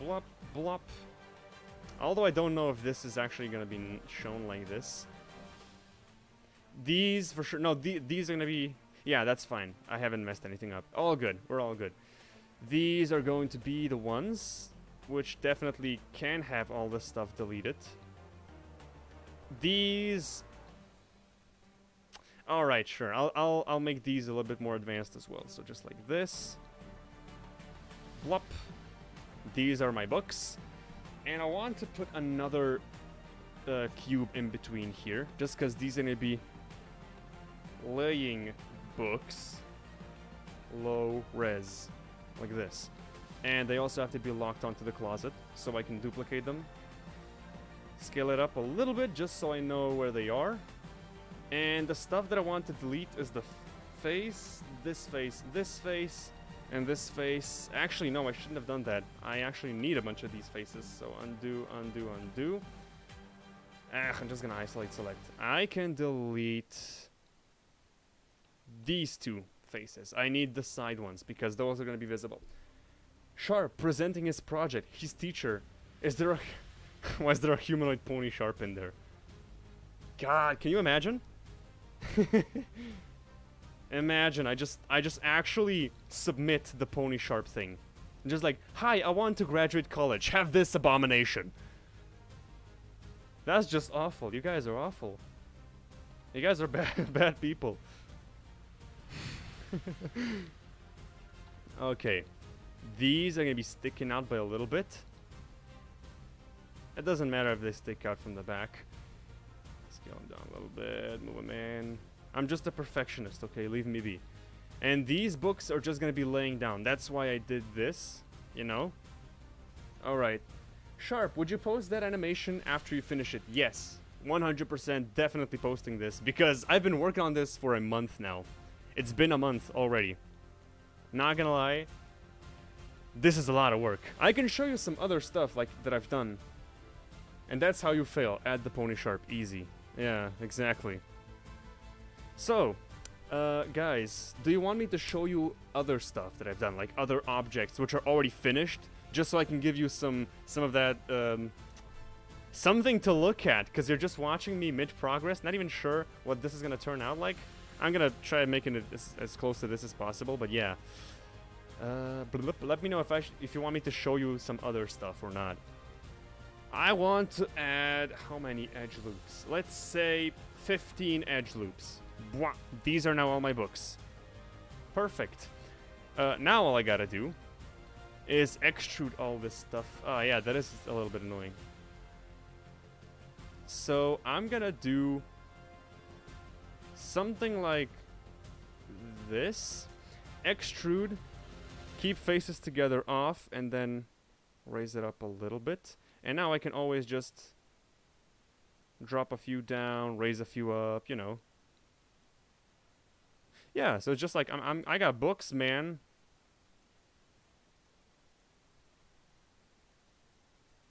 Blop, blop. Although I don't know if this is actually gonna be shown like this. These for sure. No, these are gonna be. Yeah, that's fine. I haven't messed anything up. All good. We're all good. These are going to be the ones which definitely can have all this stuff deleted. These. All right, sure. I'll make these a little bit more advanced as well. So just like this. Blop. These are my books, and I want to put another cube in between here, just because these are gonna be laying books, low res, like this. And they also have to be locked onto the closet, so I can duplicate them. Scale it up a little bit, just so I know where they are. And the stuff that I want to delete is the face, this face, this face, and this face. Actually, no, I shouldn't have done that. I actually need a bunch of these faces, so undo, undo, undo. I'm just gonna isolate select. I can delete these two faces. I need the side ones because those are going to be visible. Sharp presenting his project, his teacher. Is there a why is there a humanoid pony Sharp in there? God, can you imagine? Imagine I just actually submit the pony Sharp thing. And just like, hi, I want to graduate college. Have this abomination. That's just awful. You guys are awful. You guys are bad people. Okay, these are gonna be sticking out by a little bit. It doesn't matter if they stick out from the back. Scale them down a little bit, move them in. I'm just a perfectionist, okay? Leave me be. And these books are just gonna be laying down. That's why I did this, you know? Alright. Sharp, would you post that animation after you finish it? Yes, 100% definitely posting this, because I've been working on this for a month now. It's been a month already. Not gonna lie, this is a lot of work. I can show you some other stuff like that I've done. And that's how you fail. Add the pony Sharp. Easy. Yeah, exactly. So, guys, do you want me to show you other stuff that I've done? Like other objects which are already finished? Just so I can give you some of that, something to look at. Because you're just watching me mid-progress. Not even sure what this is gonna turn out like. I'm gonna try making it as close to this as possible, but yeah. Let me know if you want me to show you some other stuff or not. I want to add how many edge loops? Let's say 15 edge loops. Bwah. These are now all my books. Perfect. Now all I gotta do is extrude all this stuff. Oh yeah, that is a little bit annoying. So I'm gonna do something like this. Extrude, keep faces together off, and then raise it up a little bit. And now I can always just drop a few down, raise a few up, you know. Yeah, so it's just like I got books, man.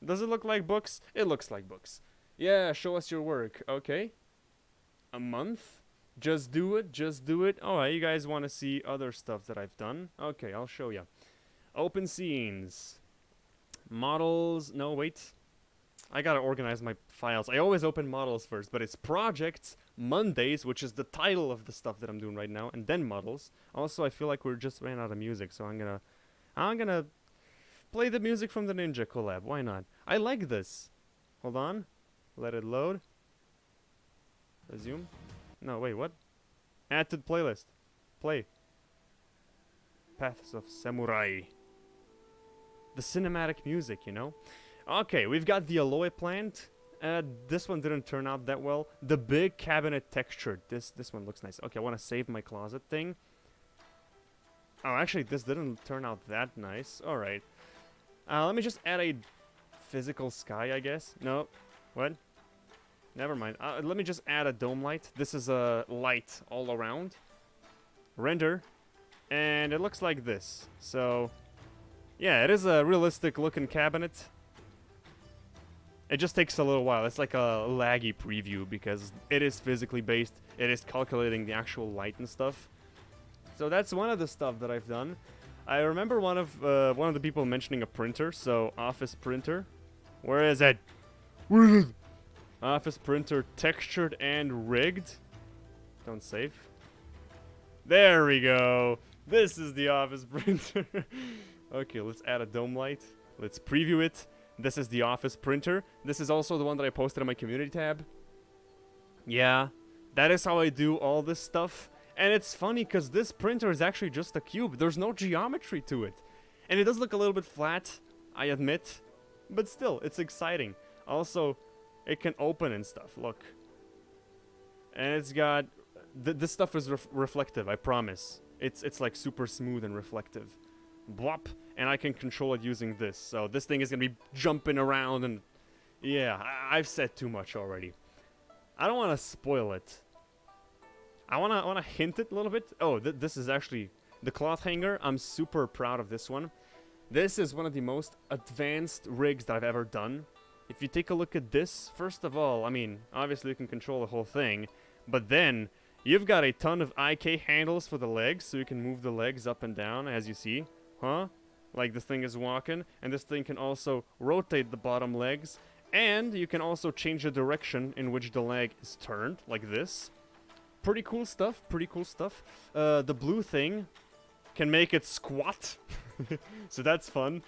Does it look like books? It looks like books. Yeah, show us your work. Okay. A month? Just do it, just do it. Alright, you guys want to see other stuff that I've done? Okay, I'll show you. Open scenes. Models. No, wait. I gotta organize my files. I always open models first, but it's projects, Mondays, which is the title of the stuff that I'm doing right now, and then models. Also, I feel like we just ran out of music, so I'm I'm gonna play the music from the Ninja collab. Why not? I like this. Hold on. Let it load. Resume. No, wait, what? Add to the playlist. Play. Paths of Samurai. The cinematic music, you know? Okay, we've got the aloe plant. This one didn't turn out that well. The big cabinet textured. This one looks nice. Okay, I want to save my closet thing. Oh, actually, this didn't turn out that nice. Alright. Let me just add a physical sky, I guess. No. What? Never mind. Let me just add a dome light. This is a light all around. Render. And it looks like this. So, yeah, it is a realistic looking cabinet. It just takes a little while. It's like a laggy preview because it is physically based. It is calculating the actual light and stuff. So that's one of the stuff that I've done. I remember one of the people mentioning a printer. So office printer. Where is it? Where is it? Office printer textured and rigged. Don't save. There we go. This is the office printer. Okay, let's add a dome light. Let's preview it. This is the office printer. This is also the one that I posted on my community tab. Yeah, that is how I do all this stuff. And it's funny because this printer is actually just a cube. There's no geometry to it. And it does look a little bit flat, I admit. But still, it's exciting. Also, it can open and stuff, look. And it's got... this stuff is reflective, I promise. It's like super smooth and reflective. Blop. And I can control it using this. So this thing is going to be jumping around and... yeah, I've said too much already. I don't want to spoil it. I want to hint it a little bit. Oh, this is actually the cloth hanger. I'm super proud of this one. This is one of the most advanced rigs that I've ever done. If you take a look at this, first of all, I mean, obviously you can control the whole thing. But then, you've got a ton of IK handles for the legs, so you can move the legs up and down, as you see. Huh? Like this thing is walking, and this thing can also rotate the bottom legs, and you can also change the direction in which the leg is turned, like this. Pretty cool stuff, pretty cool stuff. The blue thing can make it squat, so that's fun.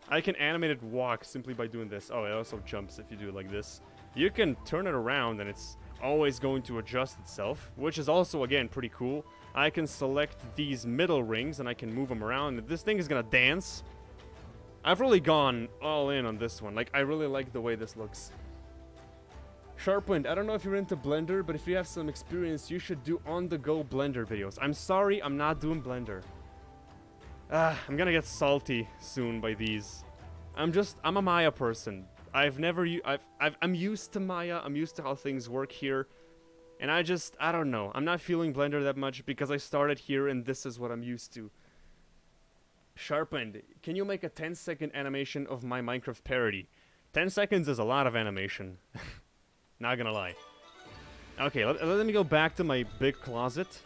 I can animate it walk simply by doing this. Oh, it also jumps if you do it like this. You can turn it around, and it's always going to adjust itself, which is also, again, pretty cool. I can select these middle rings and I can move them around. This thing is gonna dance. I've really gone all in on this one. Like, I really like the way this looks. Sharpwind, I don't know if you're into Blender, but if you have some experience, you should do on-the-go Blender videos. I'm sorry, I'm not doing Blender. I'm gonna get salty soon by these. I'm a Maya person. I'm used to Maya. I'm used to how things work here. And I don't know. I'm not feeling Blender that much because I started here and this is what I'm used to. Sharpened, can you make a 10-second animation of my Minecraft parody? 10 seconds is a lot of animation. Not gonna lie. Okay, let me go back to my big closet.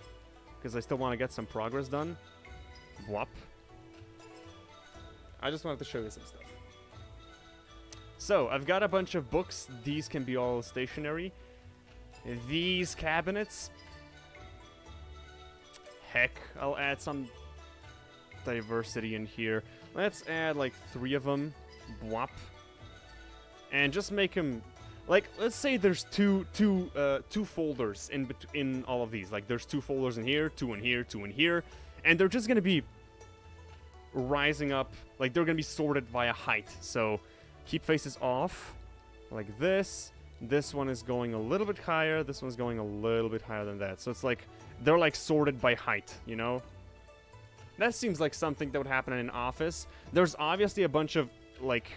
Because I still want to get some progress done. Whop. I just wanted to show you some stuff. So, I've got a bunch of books. These can be all stationary. These cabinets. Heck, I'll add some diversity in here. Let's add like 3 of them. Bwop. And just make them... like, let's say there's two folders in all of these. Like, there's 2 folders in here, 2 in here, 2 in here. And they're just gonna be rising up. Like, they're gonna be sorted via height. So, keep faces off. Like this. This one is going a little bit higher. This one's going a little bit higher than that. So it's like, they're like sorted by height, you know? That seems like something that would happen in an office. There's obviously a bunch of, like,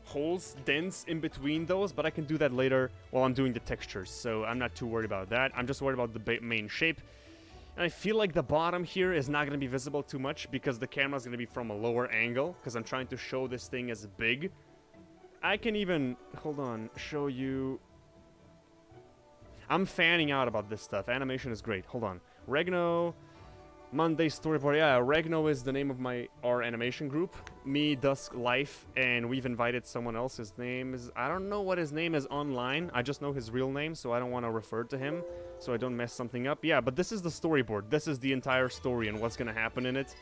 holes, dents in between those, but I can do that later while I'm doing the textures. So I'm not too worried about that. I'm just worried about the main shape. And I feel like the bottom here is not going to be visible too much because the camera's going to be from a lower angle because I'm trying to show this thing as big. I can even, hold on, show you. I'm fanning out about this stuff. Animation is great. Hold on. Regno, Monday Storyboard. Yeah, Regno is the name of our animation group. Me, Dusk, Life, and we've invited someone else. His name is, I don't know what his name is online. I just know his real name, so I don't want to refer to him, so I don't mess something up. Yeah, but this is the storyboard. This is the entire story and what's going to happen in it.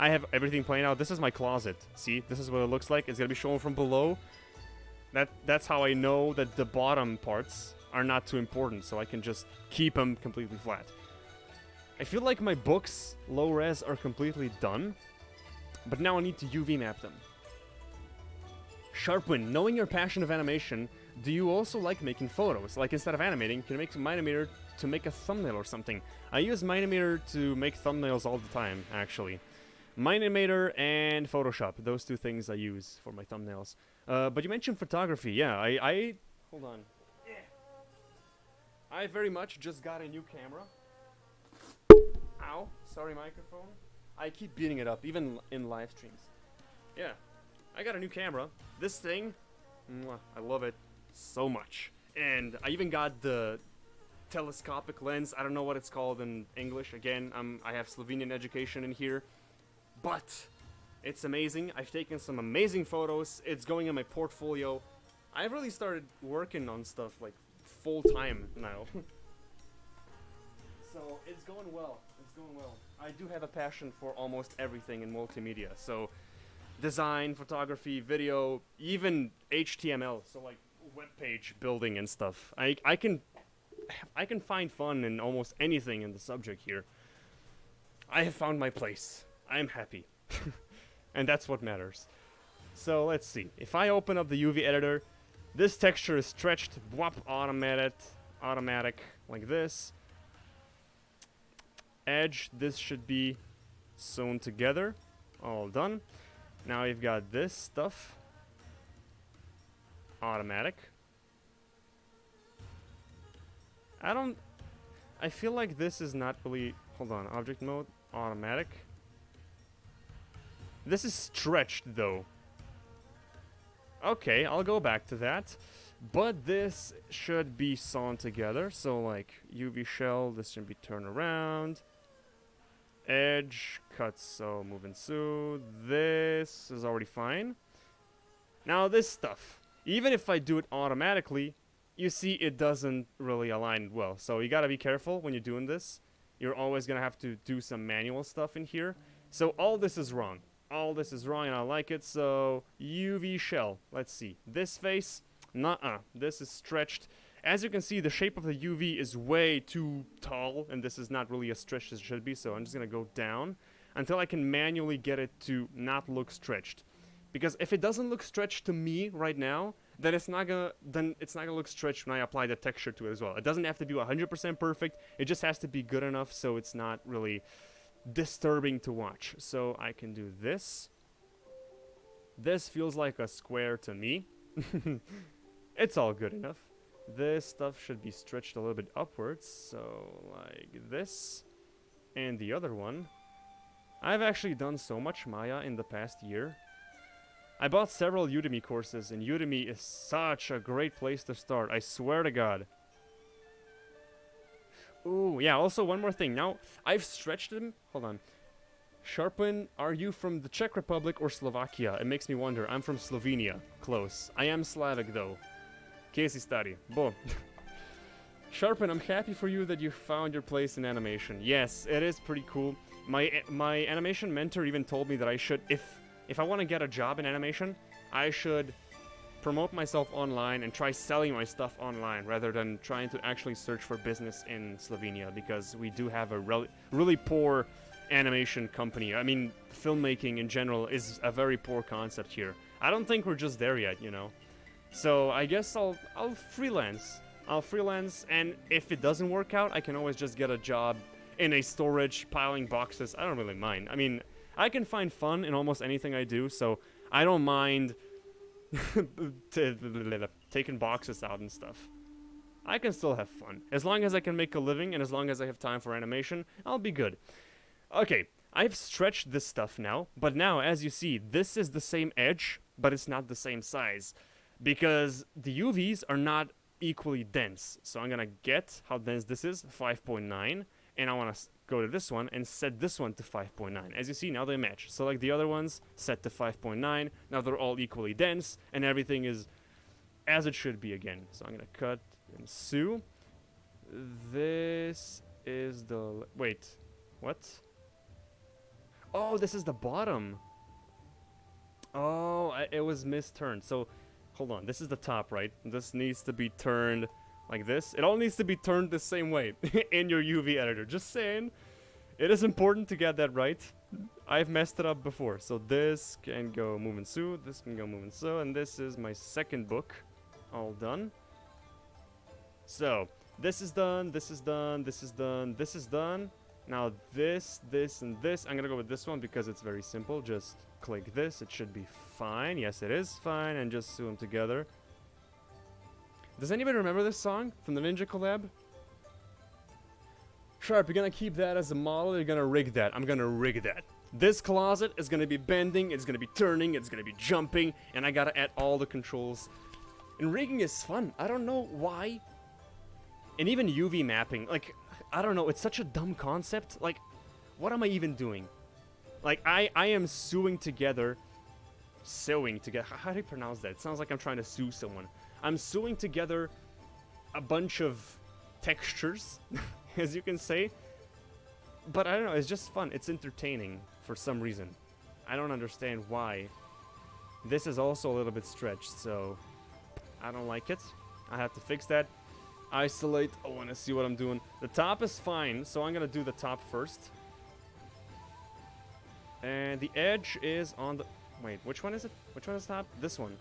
I have everything playing out. This is my closet. See, this is what it looks like. It's gonna be shown from below. That's how I know that the bottom parts are not too important, so I can just keep them completely flat. I feel like my books, low res, are completely done, but now I need to UV map them. Sharpwind, knowing your passion of animation, do you also like making photos? Like, instead of animating, can you make Minimator to make a thumbnail or something? I use Minimator to make thumbnails all the time, actually. Minimator and Photoshop, those two things I use for my thumbnails. But you mentioned photography, yeah, I hold on. Yeah. I very much just got a new camera. Ow, sorry microphone. I keep beating it up, even in live streams. Yeah, I got a new camera. This thing, I love it so much. And I even got the telescopic lens. I don't know what it's called in English. Again, I have Slovenian education in here. But it's amazing. I've taken some amazing photos. It's going in my portfolio. I've really started working on stuff like full time now. So it's going well. It's going well. I do have a passion for almost everything in multimedia. So design, photography, video, even HTML. So like web page building and stuff. I can find fun in almost anything in the subject here. I have found my place. I'm happy. And that's what matters. So let's see. If I open up the UV editor, this texture is stretched, whop, automatic, like this. Edge, this should be sewn together. All done. Now you've got this stuff. Automatic. I feel like this is not really, hold on, object mode, automatic. This is stretched though. Okay, I'll go back to that. But this should be sewn together. So like UV shell, this should be turned around. Edge, cut, so move and sew. This is already fine. Now this stuff, even if I do it automatically, you see it doesn't really align well. So you gotta be careful when you're doing this. You're always gonna have to do some manual stuff in here. So all this is wrong. All this is wrong and I like it. So UV shell, let's see. This face, nuh-uh. This is stretched. As you can see, the shape of the UV is way too tall, and this is not really as stretched as it should be, so I'm just gonna go down until I can manually get it to not look stretched. Because if it doesn't look stretched to me right now, then it's not gonna look stretched when I apply the texture to it as well. It doesn't have to be 100% perfect, it just has to be good enough so it's not really disturbing to watch. So I can do this. This feels like a square to me. It's all good enough. This stuff should be stretched a little bit upwards, so like this. And the other one. I've actually done so much Maya in the past year. I bought several Udemy courses, and Udemy is such a great place to start, I swear to God. Ooh, yeah, also one more thing. Now, I've stretched them. Hold on. Sharpwind, are you from the Czech Republic or Slovakia? It makes me wonder. I'm from Slovenia. Close. I am Slavic, though. Casey study. Bo. Sharpwind, I'm happy for you that you found your place in animation. Yes, it is pretty cool. My animation mentor even told me that I should, if I want to get a job in animation, I should promote myself online and try selling my stuff online rather than trying to actually search for business in Slovenia, because we do have a really poor animation company. I mean, filmmaking in general is a very poor concept here. I don't think we're just there yet, you know. So I guess I'll freelance. I'll freelance, and if it doesn't work out, I can always just get a job in a storage piling boxes. I don't really mind. I mean, I can find fun in almost anything I do, so I don't mind taking boxes out and stuff. I can still have fun. As long as I can make a living and as long as I have time for animation, I'll be good. Okay, I've stretched this stuff now, but now, as you see, this is the same edge, but it's not the same size, because the UVs are not equally dense. So I'm gonna get how dense this is, 5.9, and I want to go to this one and set this one to 5.9. As you see, now they match. So like the other ones, set to 5.9. Now they're all equally dense, and everything is as it should be again. So I'm gonna cut and sew. This is the... Wait, what? Oh, this is the bottom. Oh, it was misturned. So, hold on. This is the top, right? This needs to be turned like this. It all needs to be turned the same way in your UV editor. Just saying. It is important to get that right. I've messed it up before. So this can go moving so, this can go moving so, and this is my second book. All done. So, this is done, this is done, this is done, this is done. Now this, and this. I'm gonna go with this one because it's very simple. Just click this, it should be fine. Yes, it is fine, and just sew them together. Does anybody remember this song from the Ninja collab? Sharp, you're gonna keep that as a model, you're gonna rig that. I'm gonna rig that. This closet is gonna be bending, it's gonna be turning, it's gonna be jumping, and I gotta add all the controls. And rigging is fun. I don't know why. And even UV mapping, like, I don't know, it's such a dumb concept. Like, what am I even doing? Like, I am sewing together, how do you pronounce that? It sounds like I'm trying to sue someone. I'm sewing together a bunch of textures, as you can say. But I don't know, it's just fun. It's entertaining for some reason. I don't understand why. This is also a little bit stretched, so I don't like it. I have to fix that. Isolate. I want to see what I'm doing. The top is fine, so I'm going to do the top first. And the edge is on the... Wait, which one is it? Which one is top? This one.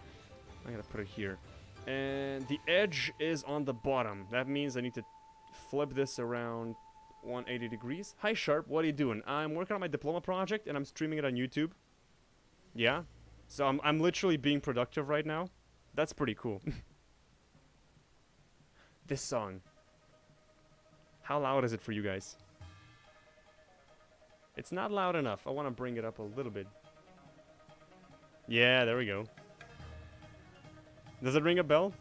I'm going to put it here. And the edge is on the bottom. That means I need to flip this around 180 degrees. Hi, Sharp. What are you doing? I'm working on my diploma project, and I'm streaming it on YouTube. Yeah? So I'm literally being productive right now. That's pretty cool. This song. How loud is it for you guys? It's not loud enough. I want to bring it up a little bit. Yeah, there we go. Does it ring a bell?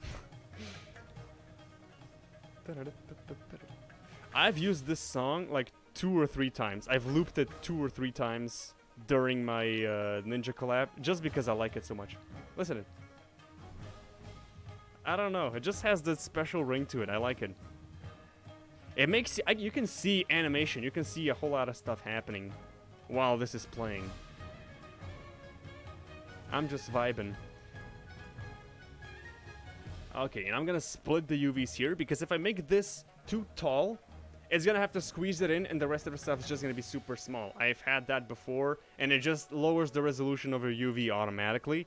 I've used this song like 2 or 3 times. I've looped it 2 or 3 times during my Ninja collab just because I like it so much. Listen to it. I don't know. It just has this special ring to it. I like it. It makes... you can see animation. You can see a whole lot of stuff happening while this is playing. I'm just vibing. Okay, and I'm gonna split the UVs here because if I make this too tall, it's gonna have to squeeze it in and the rest of the stuff is just gonna be super small. I've had that before and it just lowers the resolution of your UV automatically.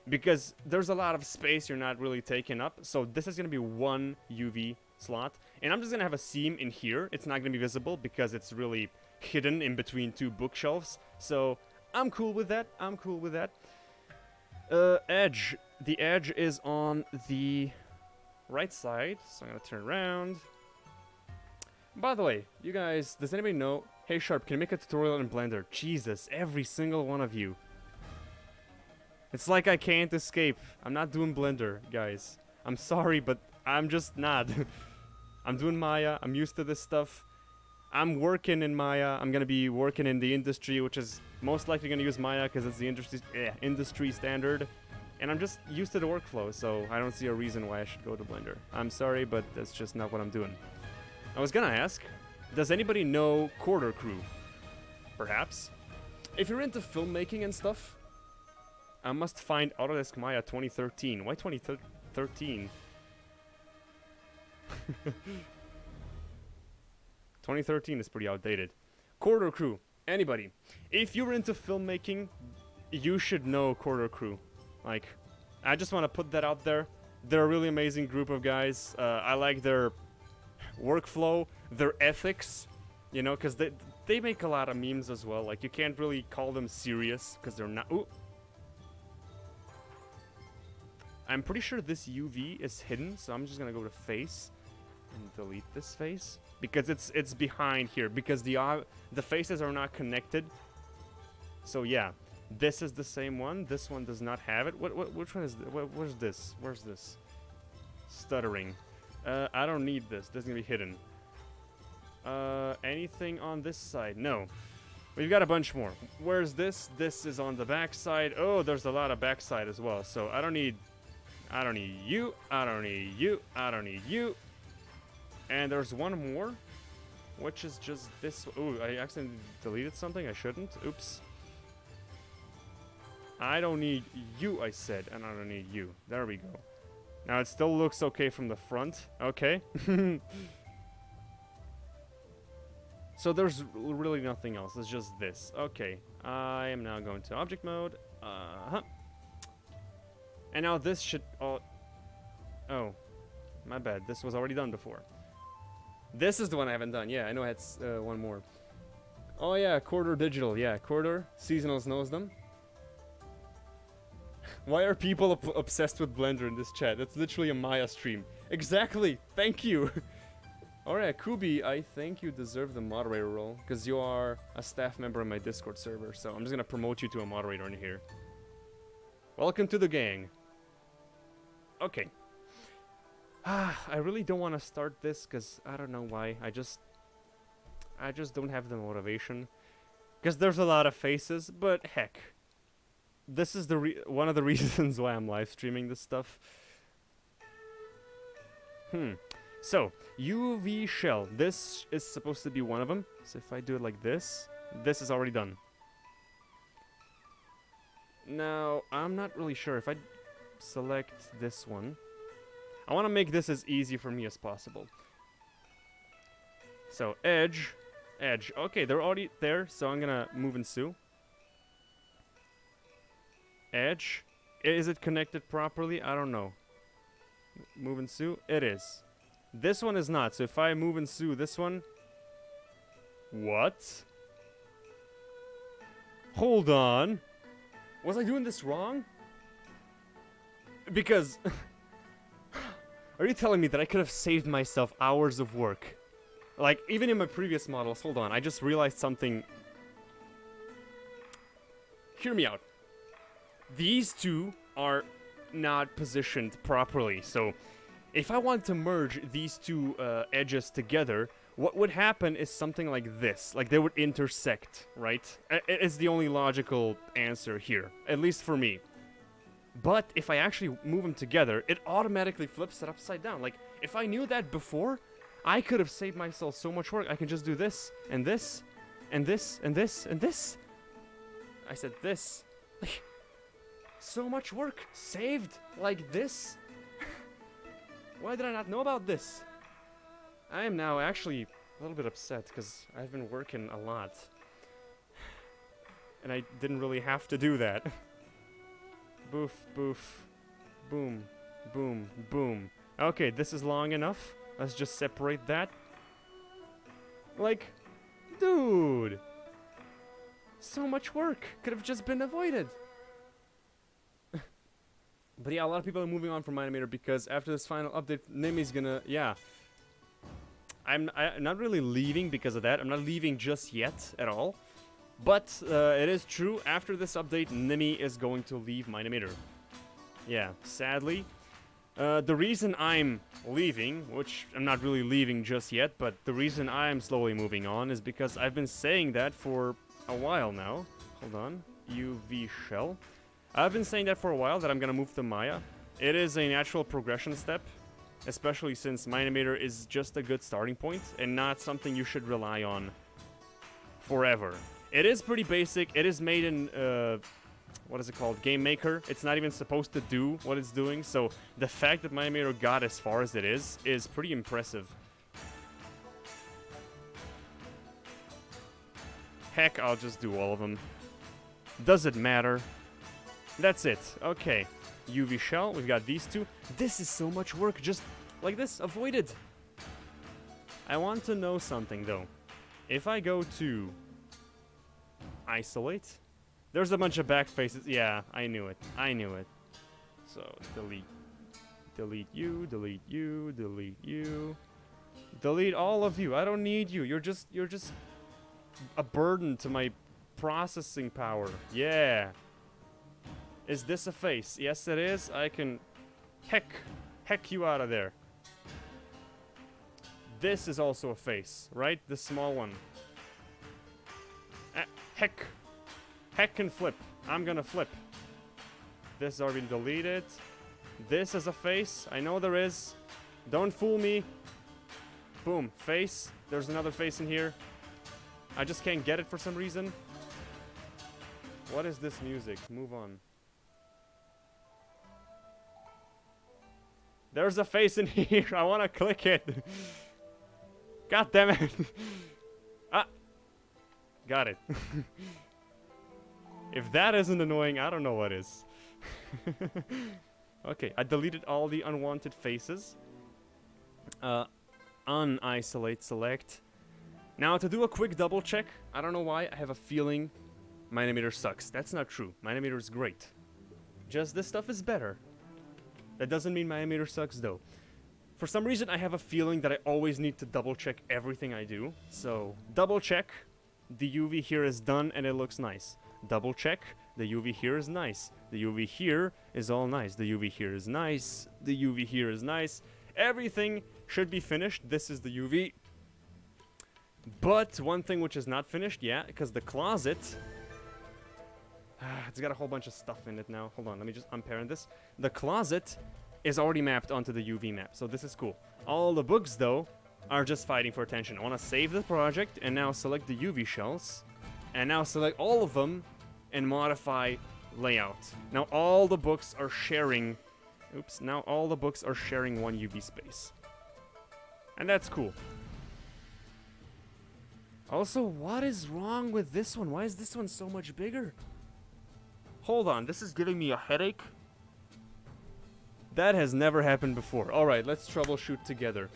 Because there's a lot of space you're not really taking up. So this is going to be one UV slot. And I'm just going to have a seam in here. It's not going to be visible because it's really hidden in between 2 bookshelves. So I'm cool with that. I'm cool with that. Edge. The edge is on the right side. So I'm going to turn around. By the way, you guys, does anybody know? Hey Sharp, can you make a tutorial in Blender? Jesus, every single one of you. It's like I can't escape. I'm not doing Blender, guys. I'm sorry, but I'm just not. I'm doing Maya. I'm used to this stuff. I'm working in Maya. I'm gonna be working in the industry, which is most likely gonna use Maya because it's the industry standard. And I'm just used to the workflow, so I don't see a reason why I should go to Blender. I'm sorry, but that's just not what I'm doing. I was gonna ask, does anybody know Quarter Crew? Perhaps? If you're into filmmaking and stuff, I must find Autodesk Maya 2013. Why 2013? 2013 is pretty outdated. Quarter Crew. Anybody. If you're into filmmaking, you should know Quarter Crew. Like, I just want to put that out there. They're a really amazing group of guys. I like their workflow, their ethics, you know, because they make a lot of memes as well. Like, you can't really call them serious because they're not... Ooh. I'm pretty sure this UV is hidden, so I'm just gonna go to face and delete this face because it's behind here because the faces are not connected. So yeah, this is the same one. This one does not have it. Which one is where's this? Where's this? Stuttering. I don't need this. This is gonna be hidden. Anything on this side? No. We've got a bunch more. Where's this? This is on the back side. Oh, there's a lot of back side as well. So I don't need you. I don't need you. I don't need you. And there's one more. which is just this. Ooh, I accidentally deleted something. I shouldn't. Oops. I don't need you, I said, and I don't need you. There we go. Now it still looks okay from the front. Okay. So there's really nothing else. It's just this. Okay. I am now going to object mode. And now this should... Oh. My bad. This was already done before. This is the one I haven't done. Yeah, I know I had one more. Oh yeah, quarter digital. Yeah, quarter. Seasonals knows them. Why are people obsessed with Blender in this chat? That's literally a Maya stream. Exactly. Thank you. Alright, Kubi, I think you deserve the moderator role, because you are a staff member in my Discord server, so I'm just gonna promote you to a moderator in here. Welcome to the gang. Okay. I really don't want to start this, because I don't know why. I just don't have the motivation. Because there's a lot of faces, but heck. This is one of the reasons why I'm live streaming this stuff. So, UV shell. This is supposed to be one of them. So if I do it like this is already done. Now, I'm not really sure. If I select this one, I want to make this as easy for me as possible. So, edge. Okay, they're already there, so I'm gonna move and sew. Edge. Is it connected properly? I don't know. Move and sew. It is. This one is not. So if I move and sew this one... What? Hold on. Was I doing this wrong? Because... Are you telling me that I could have saved myself hours of work? Like, even in my previous models... Hold on, I just realized something... Hear me out. These two are not positioned properly, so... If I want to merge these two edges together, what would happen is something like this. Like, they would intersect, right? It's the only logical answer here, at least for me. But if I actually move them together, it automatically flips it upside down. Like, if I knew that before, I could have saved myself so much work. I can just do this, and this, and this, and this, and this. I said this. Like, so much work saved like this. Why did I not know about this? I am now actually a little bit upset because I've been working a lot. And I didn't really have to do that. Boof, boof, boom, boom, boom. Okay, this is long enough. Let's just separate that. Like, dude! So much work could have just been avoided. But yeah, a lot of people are moving on from Minimator because after this final update, Nimi's gonna, yeah. I'm not really leaving because of that. I'm not leaving just yet at all. But it is true, after this update, Nimi is going to leave Minimator. Yeah, sadly. The reason I'm leaving, which I'm not really leaving just yet, but the reason I'm slowly moving on is because I've been saying that for a while now. Hold on. UV shell. I've been saying that for a while, that I'm gonna move to Maya. It is a natural progression step, especially since Minimator is just a good starting point and not something you should rely on forever. It is pretty basic. It is made in, what is it called? Game Maker. It's not even supposed to do what it's doing, so the fact that Minimator got as far as it is pretty impressive. Heck, I'll just do all of them. Does it matter? That's it. Okay. UV shell. We've got these two. This is so much work. Just like this. Avoided. I want to know something, though. If I go to isolate, there's a bunch of back faces. Yeah, I knew it. I knew it. So, delete. Delete you. Delete you. Delete you. Delete all of you. I don't need you. You're just a burden to my processing power. Yeah. Is this a face? Yes, it is. I can heck you out of there. This is also a face, right? The small one. Heck can flip. I'm gonna flip. This has already been deleted. This is a face. I know there is. Don't fool me. Boom, face. There's another face in here. I just can't get it for some reason. What is this music? Move on. There's a face in here. I want to click it. God damn it. Ah. Got it. If that isn't annoying, I don't know what is. Okay, I deleted all the unwanted faces. Unisolate select. Now to do a quick double check, I don't know why, I have a feeling my animator sucks. That's not true. My animator is great. Just this stuff is better. That doesn't mean my animator sucks though. For some reason I have a feeling that I always need to double check everything I do. So double check, the UV here is done and it looks nice. Double check, the UV here is nice. The UV here is all nice. The UV here is nice. The UV here is nice. Everything should be finished. This is the UV. But one thing which is not finished yet, because the closet... it's got a whole bunch of stuff in it now. Hold on, let me just unparent this. The closet is already mapped onto the UV map, so this is cool. All the books, though, are just fighting for attention. I want to save the project and now select the UV shells. And now select all of them and modify layout. Now all the books are sharing... Oops, now all the books are sharing one UV space. And that's cool. Also, what is wrong with this one? Why is this one so much bigger? Hold on, this is giving me a headache. That has never happened before. Alright, let's troubleshoot together.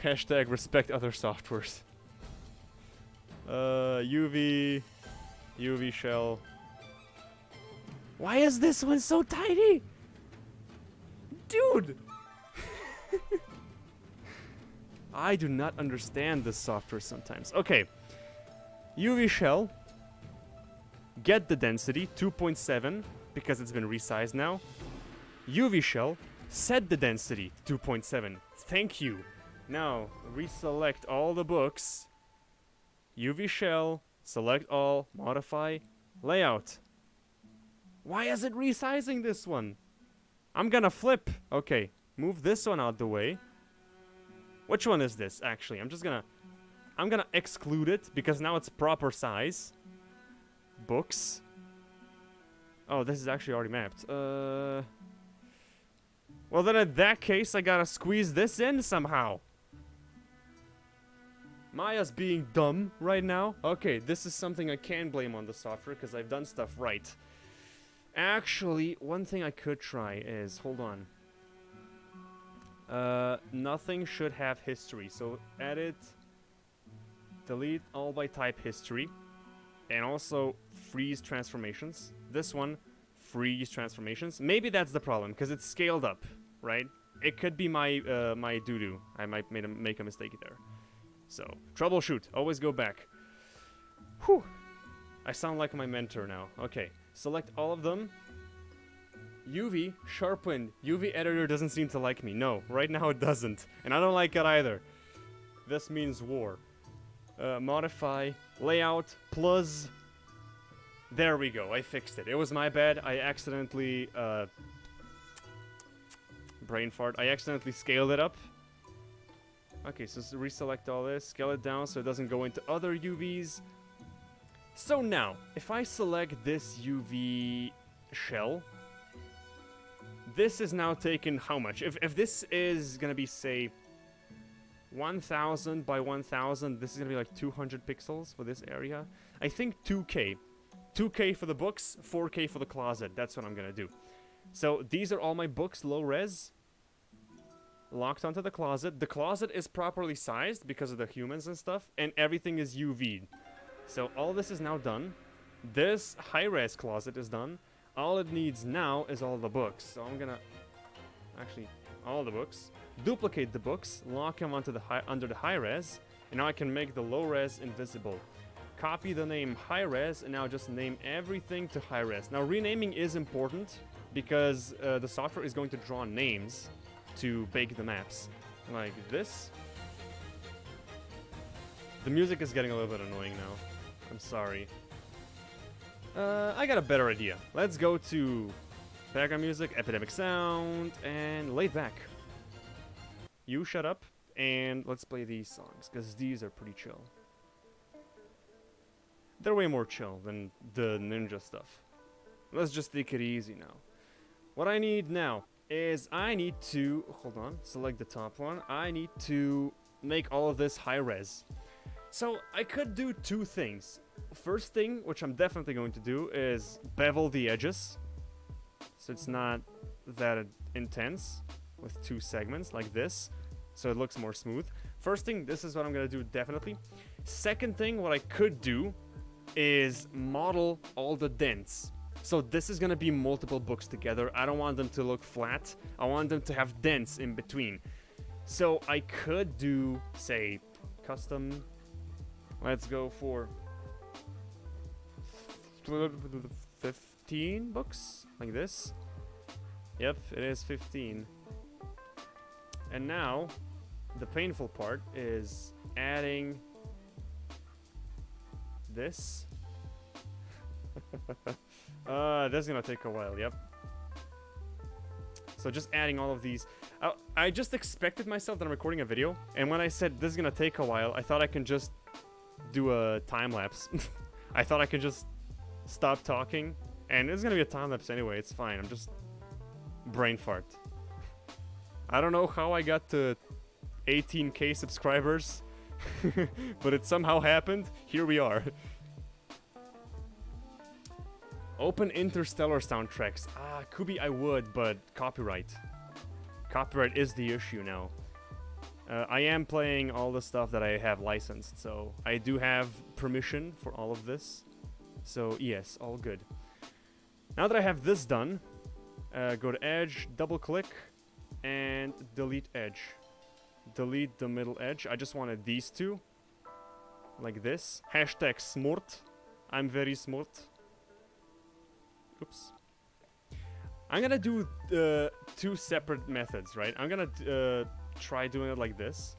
Hashtag respect other softwares. UV shell. Why is this one so tiny? Dude! I do not understand this software sometimes. Okay. UV shell. Get the density, 2.7, because it's been resized now. UV shell. Set the density, 2.7. Thank you. Now, reselect all the books. UV shell. Select all. Modify. Layout. Why is it resizing this one? I'm gonna flip. Okay. Move this one out the way. Which one is this, actually? I'm gonna exclude it, because now it's proper size. Books. Oh, this is actually already mapped. Well, then in that case, I gotta squeeze this in somehow. Maya's being dumb right now. Okay, this is something I can blame on the software, because I've done stuff right. Actually, one thing I could try is... Hold on. Nothing should have history. So edit, delete all by type history, and also freeze transformations. This one, freeze transformations. Maybe that's the problem because it's scaled up, right? It could be my my doo-doo. I might make a mistake there. So troubleshoot. Always go back. Whew. I sound like my mentor now. Okay, select all of them. UV, sharpwind. UV editor doesn't seem to like me. No, right now it doesn't. And I don't like it either. This means war. Modify, layout, plus. There we go, I fixed it. It was my bad. I accidentally, brain fart. I accidentally scaled it up. Okay, so reselect all this, scale it down so it doesn't go into other UVs. So now, if I select this UV shell, this is now taken how much? If this is gonna be, say, 1000 by 1000, this is gonna be like 200 pixels for this area. I think 2K. 2K for the books, 4K for the closet. That's what I'm gonna do. So these are all my books, low res. Locked onto the closet. The closet is properly sized because of the humans and stuff, and everything is UV'd. So all this is now done. This high-res closet is done. All it needs now is all the books. So I'm gonna... Actually, all the books. Duplicate the books. Lock them onto the under the high-res. And now I can make the low-res invisible. Copy the name high-res, and now just name everything to high-res. Now, renaming is important, because the software is going to draw names to bake the maps. Like this. The music is getting a little bit annoying now. I'm sorry. I got a better idea. Let's go to background music, epidemic sound, and laid back. You shut up. and let's play these songs, because these are pretty chill. They're way more chill than the ninja stuff. Let's just take it easy now. What I need now is I need to, hold on, select the top one. I need to make all of this high res. So I could do two things. First thing, which I'm definitely going to do, is bevel the edges. So it's not that intense with two segments like this. So it looks more smooth. First thing, this is what I'm gonna do definitely. Second thing, what I could do is model all the dents. So this is gonna be multiple books together. I don't want them to look flat. I want them to have dents in between. So I could do, say, custom. Let's go for 15 books, like this. Yep, it is 15. And now, the painful part is adding this. That's gonna take a while, yep. So just adding all of these. I just expected myself that I'm recording a video, and when I said this is gonna take a while, I thought I can just do a time lapse. I thought I could just stop talking, and it's gonna be a time lapse anyway, it's fine. I'm just brain fart. I don't know how I got to 18k subscribers, but it somehow happened. Here we are. Open Interstellar soundtracks. Kubi, I would, but copyright. Copyright is the issue now. I am playing all the stuff that I have licensed, so I do have permission for all of this. So yes, all good. Now that I have this done, go to Edge, double click, and delete Edge. Delete the middle edge. I just wanted these two, like this. Hashtag smart. I'm very smart. Oops. I'm gonna do two separate methods, right? I'm gonna try doing it like this.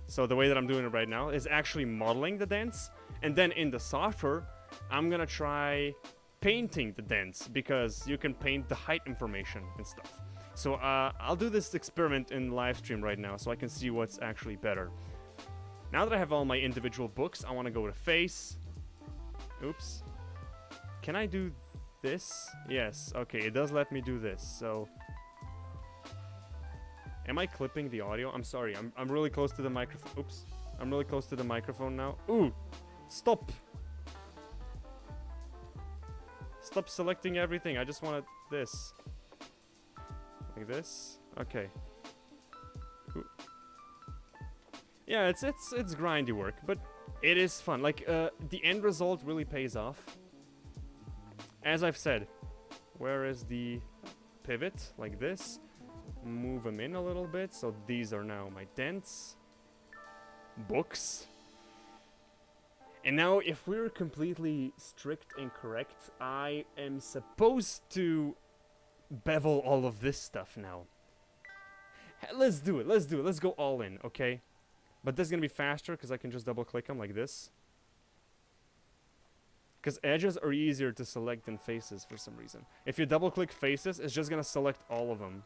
So the way that I'm doing it right now is actually modeling the dents, and then in the software, I'm gonna try painting the dents, because you can paint the height information and stuff. So I'll do this experiment in live stream right now, so I can see what's actually better. Now that I have all my individual books, I want to go to face. Oops. Can I do this? Yes. Okay, it does let me do this. So, am I clipping the audio? I'm sorry. I'm really close to the microphone. Oops. I'm really close to the microphone now. Ooh. Stop. Stop selecting everything. I just wanted this. Like this. Okay. Ooh. Yeah, it's grindy work, but it is fun. Like the end result really pays off. As I've said, where is the pivot? Like this. Move them in a little bit. So these are now my dents. Books. And now, if we're completely strict and correct, I am supposed to bevel all of this stuff now. Let's do it. Let's do it. Let's go all in, okay? But this is going to be faster because I can just double click them like this. Because edges are easier to select than faces for some reason. If you double click faces, it's just going to select all of them.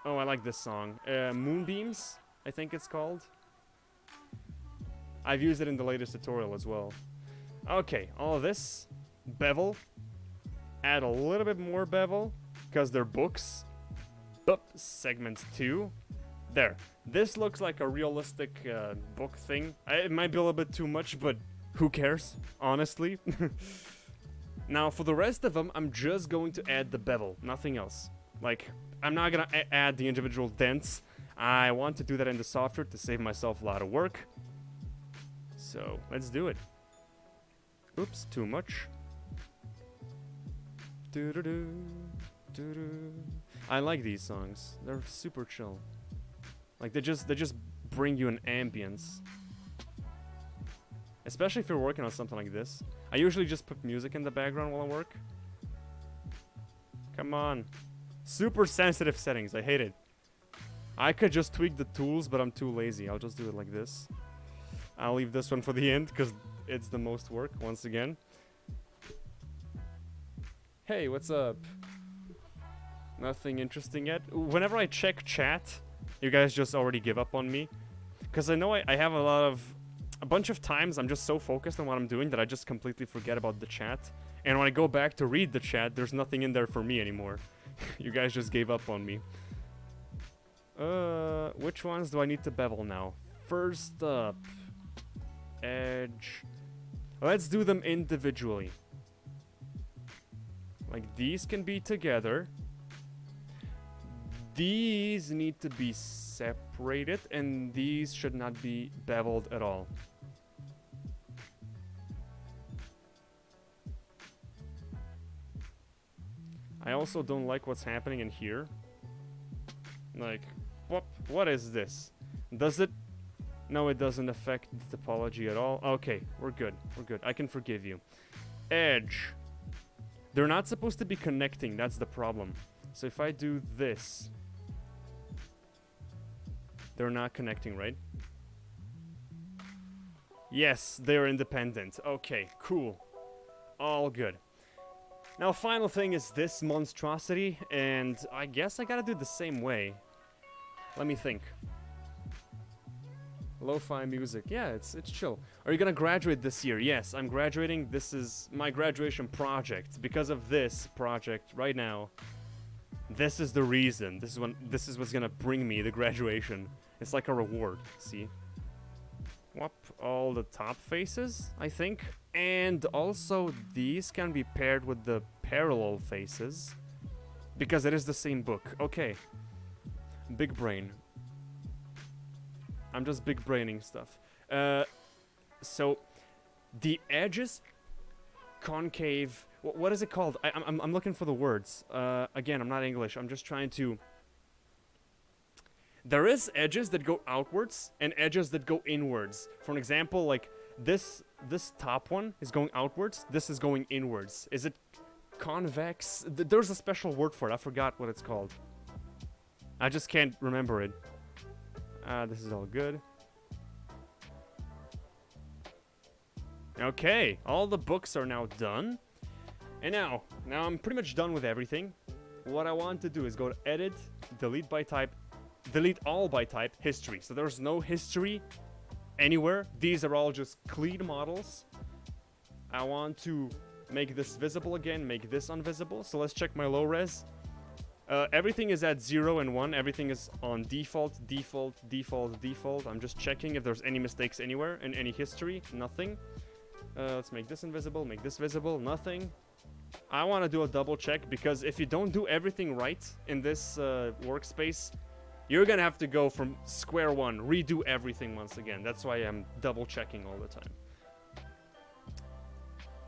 Oh, I like this song. Moonbeams, I think it's called. I've used it in the latest tutorial as well. Okay, all of this. Bevel. Add a little bit more bevel, because they're books. Boop, segments 2. There. This looks like a realistic book thing. It might be a little bit too much, but who cares, honestly. Now, for the rest of them, I'm just going to add the bevel, nothing else. Like, I'm not going to add the individual dents. I want to do that in the software to save myself a lot of work. So, let's do it. Oops, too much. Doo-doo-doo, doo-doo. I like these songs. They're super chill. Like they just bring you an ambience. Especially if you're working on something like this. I usually just put music in the background while I work. Come on. Super sensitive settings. I hate it. I could just tweak the tools, but I'm too lazy. I'll just do it like this. I'll leave this one for the end because it's the most work once again. Hey, what's up? Nothing interesting yet. Whenever I check chat, You guys just already give up on me. Because I know I have a bunch of times I'm just so focused on what I'm doing that I just completely forget about the chat. And when I go back to read the chat, there's nothing in there for me anymore. You guys just gave up on me. Which ones do I need to bevel now? First up, edge. Let's do them individually. Like, these can be together. These need to be separated, and these should not be beveled at all. I also don't like what's happening in here. Like, what is this? Does it? No, it doesn't affect the topology at all. Okay, we're good. We're good. I can forgive you. Edge. They're not supposed to be connecting. That's the problem. So if I do this, they're not connecting, right? Yes, they're independent. Okay, cool. All good. Now, final thing is this monstrosity, and I guess I gotta do it the same way. Let me think. Lo-fi music. Yeah, it's chill. Are you gonna graduate this year? Yes, I'm graduating. This is my graduation project. Because of this project right now, this is the reason. This is what's gonna bring me the graduation. It's like a reward, see? Whoop, all the top faces, I think. And also, these can be paired with the parallel faces. Because it is the same book. Okay. Big brain. I'm just big braining stuff. So, the edges, concave. What is it called? I'm looking for the words. Again, I'm not English. I'm just trying to. There is edges that go outwards and edges that go inwards. For an example, like this top one is going outwards. This is going inwards. Is it convex? There's a special word for it. I forgot what it's called. I just can't remember it. This is all good. Okay, all the books are now done. And now I'm pretty much done with everything. What I want to do is go to edit, delete by type, delete all by type, history. So there's no history anywhere. These are all just clean models. I want to make this visible again, make this invisible. So let's check my low res. Everything is at 0 and 1. Everything is on default, default, default, default. I'm just checking if there's any mistakes anywhere in any history. Nothing. Let's make this invisible, make this visible. Nothing. I want to do a double check because if you don't do everything right in this workspace, you're going to have to go from square one, redo everything once again. That's why I'm double checking all the time.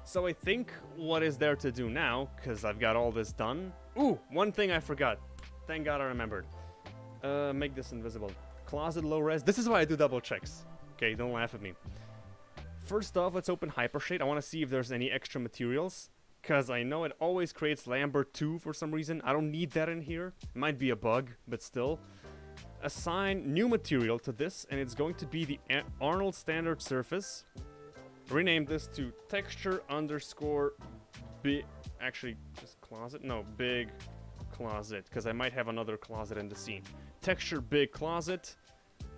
So I think what is there to do now, because I've got all this done. Ooh, one thing I forgot. Thank God I remembered. Make this invisible. Closet low res. This is why I do double checks. Okay, don't laugh at me. First off, let's open Hypershade. I want to see if there's any extra materials. Because I know it always creates Lambert 2 for some reason. I don't need that in here. It might be a bug, but still. Assign new material to this, and it's going to be the Arnold Standard Surface. Rename this to texture underscore big. Actually, just closet? No, big closet. Because I might have another closet in the scene. Texture big closet.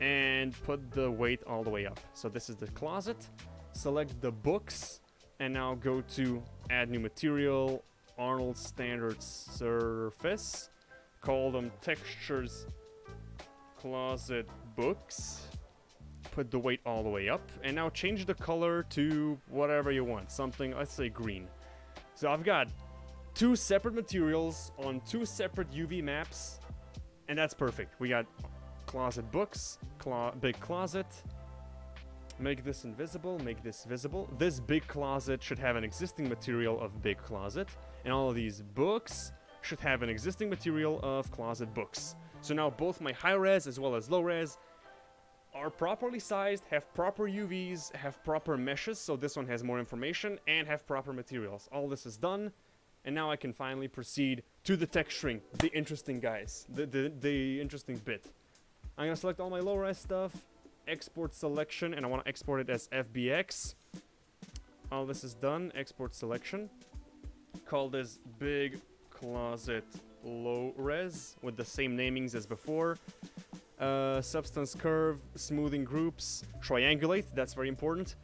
And put the weight all the way up. So this is the closet. Select the books. And now go to add new material. Arnold Standard Surface. Call them textures closet books. Put the weight all the way up. And now change the color to whatever you want. Something, let's say green. So I've got two separate materials on two separate UV maps. And that's perfect. We got closet books, big closet. Make this invisible, make this visible. This big closet should have an existing material of big closet. And all of these books should have an existing material of closet books. So now both my high res as well as low res are properly sized, have proper UVs, have proper meshes, so this one has more information, and have proper materials. All this is done, and now I can finally proceed to the texturing, the interesting guys, the interesting bit. I'm gonna select all my low-res stuff, export selection, and I want to export it as FBX. All this is done, export selection. Call this big closet low res with the same namings as before. Substance curve, smoothing groups, triangulate, that's very important.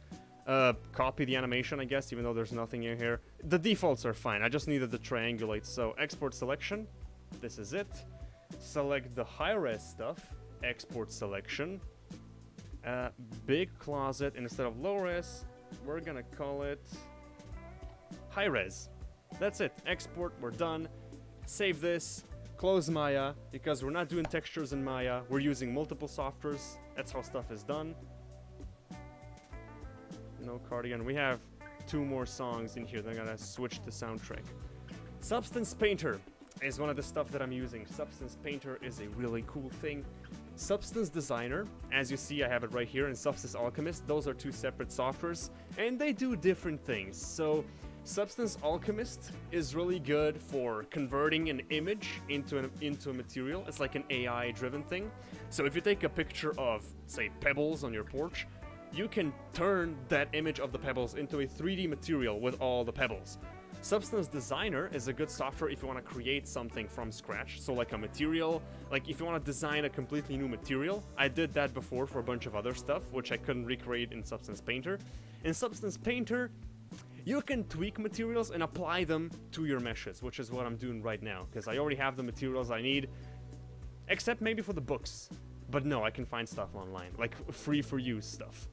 Copy the animation, I guess, even though there's nothing in here. The defaults are fine, I just needed the triangulate. So export selection, this is it. Select the high-res stuff, export selection. Big closet, instead of low-res, we're gonna call it high-res. That's it, export, we're done. Save this, close Maya, because we're not doing textures in Maya, we're using multiple softwares, that's how stuff is done. No cardigan, we have 2 more songs in here, then I'm gonna switch the soundtrack. Substance Painter is one of the stuff that I'm using. Substance Painter is a really cool thing. Substance Designer, as you see I have it right here, and Substance Alchemist, those are 2 separate softwares, and they do different things. So Substance Alchemist is really good for converting an image into a material. It's like an AI driven thing. So if you take a picture of, say, pebbles on your porch, you can turn that image of the pebbles into a 3D material with all the pebbles. Substance Designer is a good software if you want to create something from scratch. So like a material, like if you want to design a completely new material. I did that before for a bunch of other stuff, which I couldn't recreate in Substance Painter. In Substance Painter, you can tweak materials and apply them to your meshes, which is what I'm doing right now, because I already have the materials I need, except maybe for the books. But no, I can find stuff online, like free for use stuff.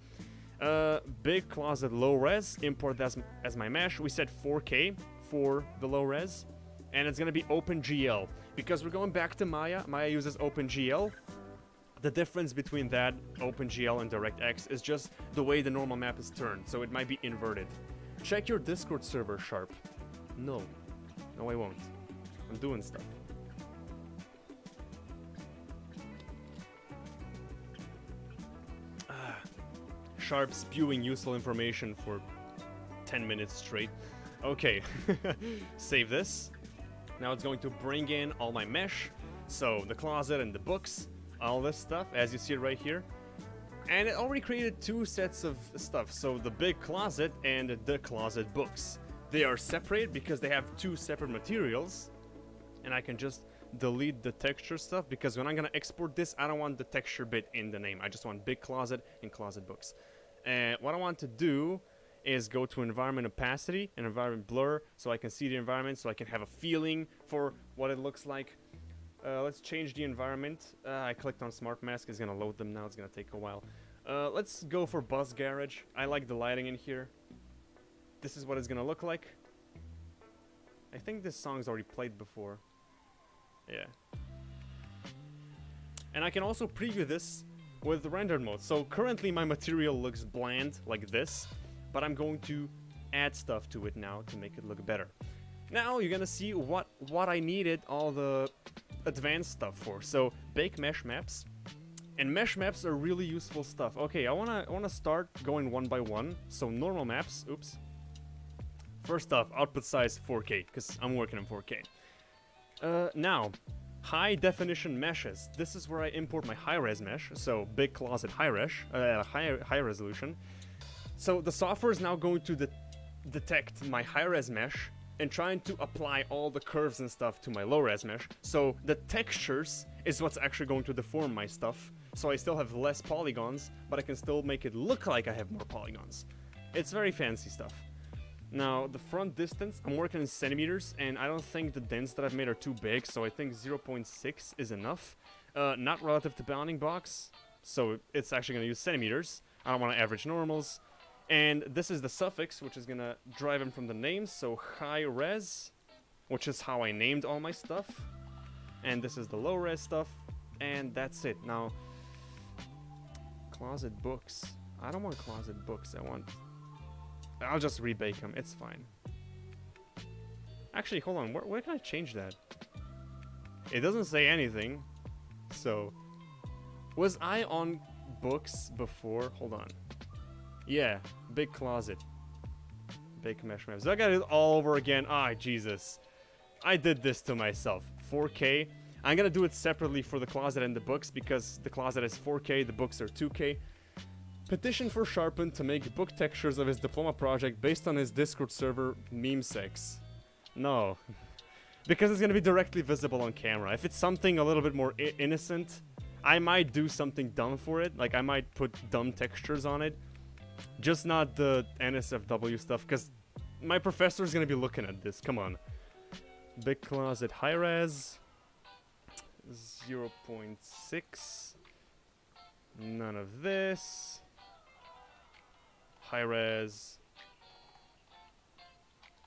Big closet low res, import as my mesh. We said 4K for the low res, and it's gonna be OpenGL because we're going back to Maya. Maya uses OpenGL. The difference between that, OpenGL, and DirectX is just the way the normal map is turned, so it might be inverted. Check your Discord server, Sharp. No, I won't. I'm doing stuff. Sharp spewing useful information for 10 minutes straight. Okay, save this. Now it's going to bring in all my mesh, so the closet and the books, all this stuff, as you see it right here. And it already created 2 sets of stuff, so the big closet and the closet books. They are separate because they have 2 separate materials, and I can just delete the texture stuff because when I'm gonna export this, I don't want the texture bit in the name. I just want big closet and closet books. And what I want to do is go to environment opacity and environment blur so I can see the environment, so I can have a feeling for what it looks like. Let's change the environment. I clicked on Smart Mask, it's gonna load them now, it's gonna take a while. Let's go for Bus Garage. I like the lighting in here. This is what it's gonna look like. I think this song's already played before. Yeah. And I can also preview this with the rendered mode. So currently my material looks bland like this, but I'm going to add stuff to it now to make it look better. Now you're gonna see what I needed all the advanced stuff for. So bake mesh maps, and mesh maps are really useful stuff. Okay, I wanna start going one by one. So normal maps. Oops. First off, output size 4K because I'm working in 4K. Now, high definition meshes. This is where I import my high res mesh. So big closet high resolution. So the software is now going to detect my high res mesh and trying to apply all the curves and stuff to my low res mesh. So the textures is what's actually going to deform my stuff. So I still have less polygons, but I can still make it look like I have more polygons. It's very fancy stuff. Now, the front distance, I'm working in centimeters, and I don't think the dents that I've made are too big, so I think 0.6 is enough. Not relative to bounding box, so it's actually going to use centimeters. I don't want to average normals. And this is the suffix, which is going to drive in from the names, so high res, which is how I named all my stuff. And this is the low res stuff, and that's it. Now, closet books. I don't want closet books, I'll just rebake them, it's fine. Actually, hold on, where can I change that? It doesn't say anything, so... Was I on books before? Hold on. Yeah, big closet. Big mesh maps. I got it all over again. Ah, Jesus. I did this to myself. 4K. I'm gonna do it separately for the closet and the books because the closet is 4K, the books are 2K. Petition for Sharpen to make book textures of his diploma project based on his Discord server meme sex. No. Because it's gonna be directly visible on camera. If it's something a little bit more innocent, I might do something dumb for it. Like, I might put dumb textures on it. Just not the NSFW stuff, because my professor's gonna be looking at this. Come on. Big closet high res. 0.6. None of this. High res.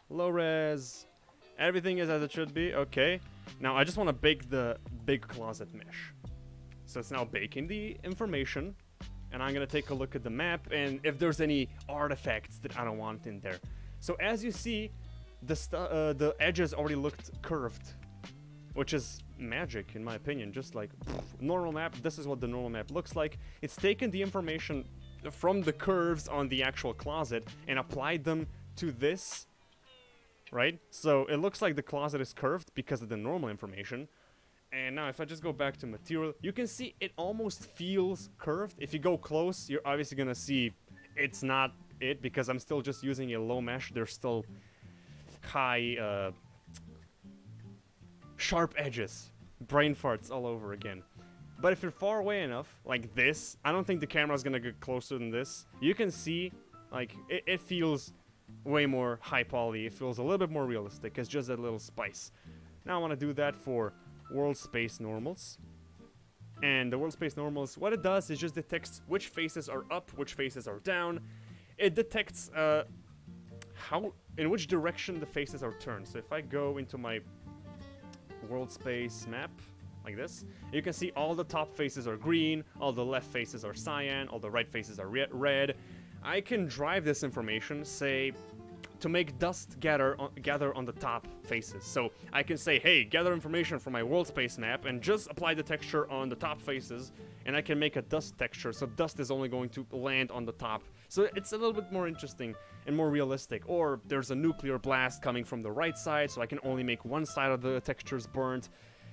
Low res. Everything is as it should be. Okay. Now I just want to bake the big closet mesh. So it's now baking the information. And I'm going to take a look at the map and if there's any artifacts that I don't want in there. So as you see, the edges already looked curved. Which is magic in my opinion. Just like normal map. This is what the normal map looks like. It's taken the information from the curves on the actual closet and applied them to this. Right? So it looks like the closet is curved because of the normal information. And now if I just go back to material, you can see it almost feels curved. If you go close, you're obviously gonna see it's not it because I'm still just using a low mesh. There's still high sharp edges. Brain farts all over again. But if you're far away enough, like this, I don't think the camera's gonna get closer than this. You can see, like, it feels way more high poly. It feels a little bit more realistic. It's just that little spice. Now I want to do that for world space normals. And the world space normals, what it does is just detects which faces are up, which faces are down. It detects in which direction the faces are turned. So if I go into my world space map like this, you can see all the top faces are green, all the left faces are cyan, all the right faces are red. I can drive this information, say, to make dust gather on the top faces. So I can say, hey, gather information from my world space map and just apply the texture on the top faces, and I can make a dust texture, so dust is only going to land on the top. So it's a little bit more interesting and more realistic. Or there's a nuclear blast coming from the right side, so I can only make one side of the textures burnt.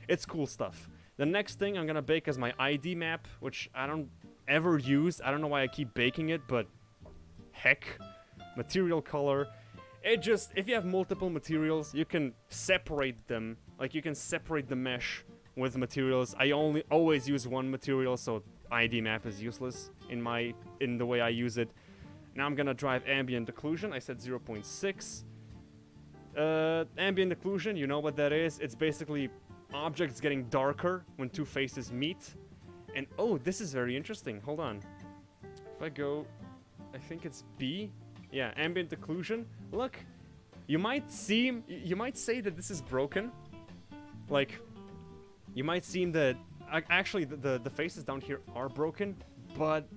It's cool stuff. The next thing I'm gonna bake is my ID map, which I don't ever use. I don't know why I keep baking it, but heck. Material color. It just, if you have multiple materials, you can separate them. Like, you can separate the mesh with materials. I always use one material, so ID map is useless in the way I use it. Now I'm gonna drive ambient occlusion. I said 0.6. Ambient occlusion, you know what that is. It's basically objects getting darker when two faces meet. And oh, this is very interesting. Hold on. If I go, I think it's B. Yeah, ambient occlusion. Look, you might say that this is broken. Like, you might seem that actually the faces down here are broken, but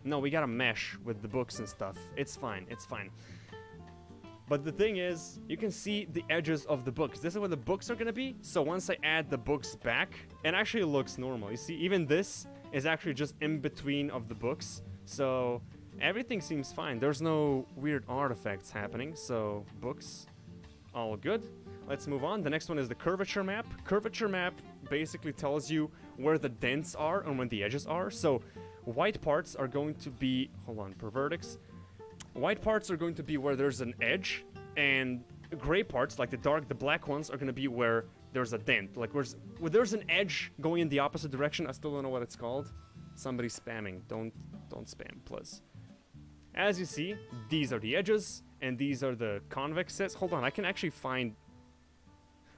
no, we got a mesh with the books and stuff. It's fine. It's fine. But the thing is, you can see the edges of the books. This is where the books are gonna be. So once I add the books back, it actually looks normal. You see, even this is actually just in between of the books. So everything seems fine. There's no weird artifacts happening. So books, all good. Let's move on. The next one is the curvature map. Curvature map basically tells you where the dents are and when the edges are. So white parts are going to be, hold on, per vertex. White parts are going to be where there's an edge, and gray parts, like the black ones, are going to be where there's a dent. Like where there's an edge going in the opposite direction. I still don't know what it's called. Somebody's spamming. Don't spam, please. As you see, these are the edges, and these are the convexes. Hold on, I can actually find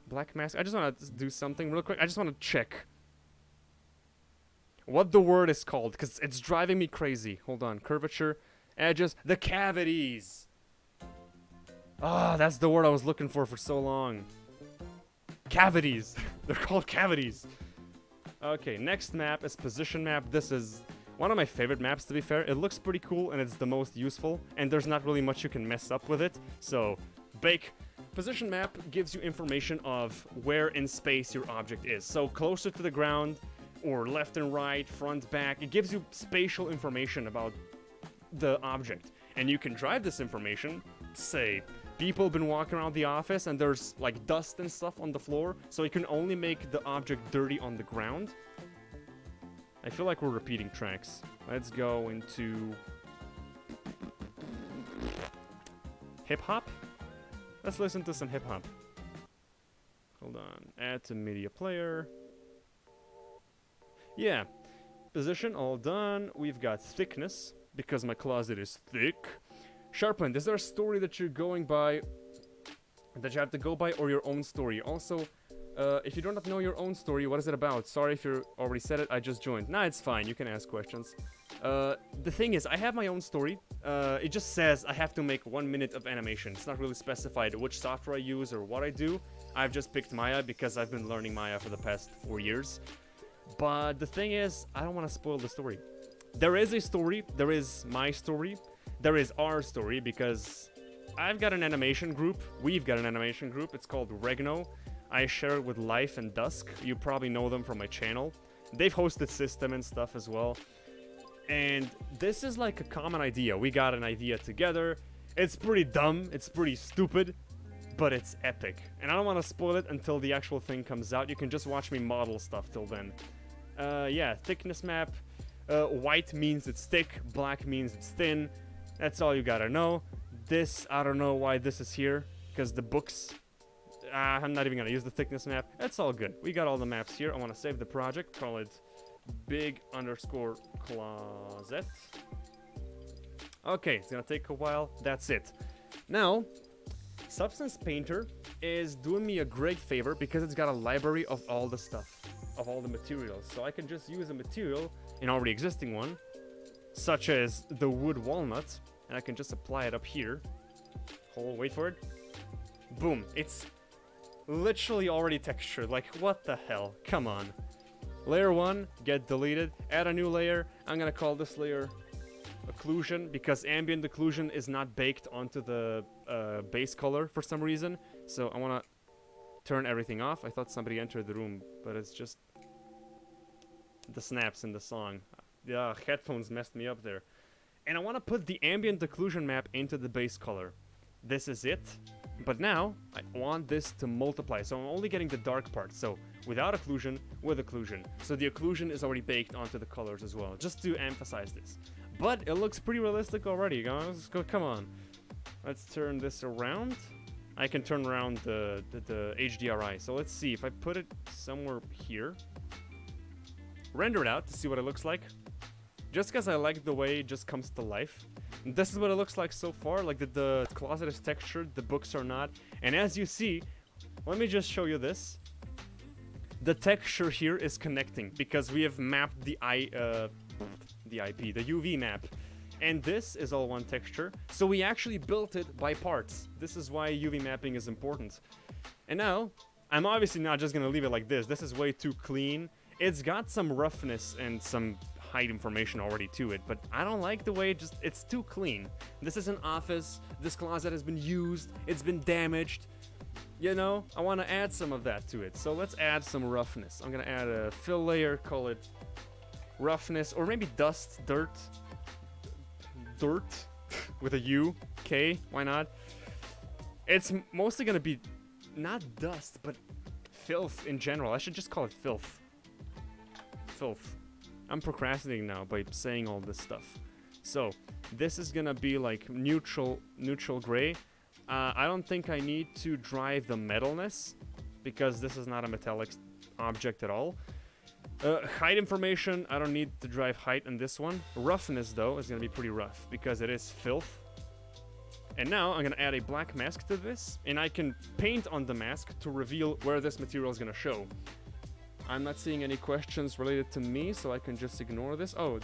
black mask. I just want to do something real quick. I just want to check what the word is called, because it's driving me crazy. Hold on, curvature, edges, the cavities. Ah, that's the word I was looking for so long. Cavities. They're called cavities. Okay, next map is position map. This is one of my favorite maps, to be fair. It looks pretty cool, and it's the most useful, and there's not really much you can mess up with it. So, bake. Position map gives you information of where in space your object is. So, closer to the ground, or left and right, front, back. It gives you spatial information about the object. And you can drive this information. Say, people have been walking around the office, and there's, like, dust and stuff on the floor. So, you can only make the object dirty on the ground. I feel like we're repeating tracks. Let's go into hip-hop. Let's listen to some hip-hop. Hold on. Add to media player. Yeah, position all done. We've got thickness because my closet is thick. Sharpwind, is there a story that you're going by, that you have to go by, or your own story? Also, if you do not know your own story, what is it about? Sorry if you already said it, I just joined. Nah, it's fine, you can ask questions. The thing is, I have my own story. It just says I have to make 1 minute of animation. It's not really specified which software I use or what I do. I've just picked Maya because I've been learning Maya for the past 4 years. But the thing is, I don't want to spoil the story. There is a story, there is my story, there is our story, because I've got an animation group, we've got an animation group, it's called Regno. I share it with Life and Dusk, you probably know them from my channel. They've hosted System and stuff as well. And this is like a common idea, we got an idea together. It's pretty dumb, it's pretty stupid, but it's epic. And I don't want to spoil it until the actual thing comes out, you can just watch me model stuff till then. Yeah, thickness map. White means it's thick, black means it's thin. That's all you gotta know. This, I don't know why this is here, because the books, I'm not even gonna use the thickness map. It's all good. We got all the maps here. I want to save the project, call it big_closet. Okay, it's gonna take a while. That's it. Now, Substance Painter is doing me a great favor because it's got a library of all the stuff, of all the materials. So I can just use a material, an already existing one, such as the wood walnut, and I can just apply it up here. Hold, wait for it. Boom, it's literally already textured. Like, what the hell? Come on. Layer 1, get deleted. Add a new layer. I'm gonna call this layer occlusion because ambient occlusion is not baked onto the base color for some reason. So I wanna turn everything off. I thought somebody entered the room, but it's just the snaps in the song. Yeah, headphones messed me up there. And I want to put the ambient occlusion map into the base color. This is it. But now, I want this to multiply. So I'm only getting the dark part. So without occlusion, with occlusion. So the occlusion is already baked onto the colors as well. Just to emphasize this. But it looks pretty realistic already, guys. Come on. Let's turn this around. I can turn around the HDRI. So let's see if I put it somewhere here. Render it out to see what it looks like. Just because I like the way it just comes to life. And this is what it looks like so far. Like the closet is textured, the books are not. And as you see, let me just show you this. The texture here is connecting because we have mapped the UV map. And this is all one texture. So we actually built it by parts. This is why UV mapping is important. And now, I'm obviously not just gonna leave it like this. This is way too clean. It's got some roughness and some height information already to it, but I don't like the way it's too clean. This is an office, this closet has been used, it's been damaged. You know, I want to add some of that to it, so let's add some roughness. I'm gonna add a fill layer, call it roughness, or maybe dust, dirt with a U, K, why not? It's mostly gonna be not dust, but filth in general. I should just call it filth. Filth. I'm procrastinating now by saying all this stuff. So this is gonna be like neutral gray. I don't think I need to drive the metalness because this is not a metallic object at all. Height information, I don't need to drive height in this one. Roughness though is gonna be pretty rough because it is filth. And now I'm gonna add a black mask to this, and I can paint on the mask to reveal where this material is gonna show. I'm not seeing any questions related to me, so I can just ignore this. Oh,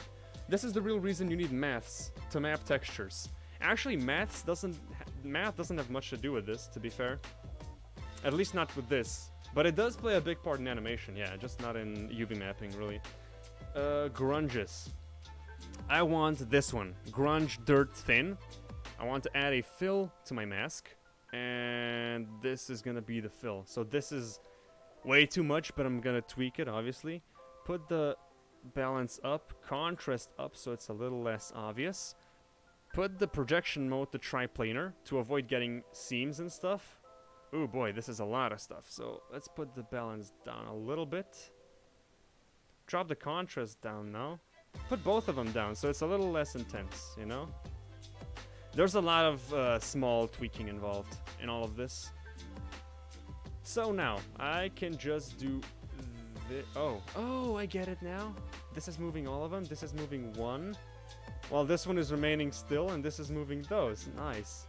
this is the real reason you need maths to map textures. Actually, math doesn't have much to do with this, to be fair. At least not with this. But it does play a big part in animation, yeah, just not in UV mapping, really. Grunges. I want this one. Grunge Dirt Thin. I want to add a fill to my mask. And this is gonna be the fill. So this is way too much, but I'm gonna tweak it, obviously. Put the balance up, contrast up so it's a little less obvious. Put the projection mode to triplanar to avoid getting seams and stuff. Oh boy, this is a lot of stuff. So let's put the balance down a little bit. Drop the contrast down now. Put both of them down so it's a little less intense, you know? There's a lot of small tweaking involved in all of this. So now, I can just do Oh, I get it now. This is moving all of them. This is moving one. While this one is remaining still, and this is moving those. Nice.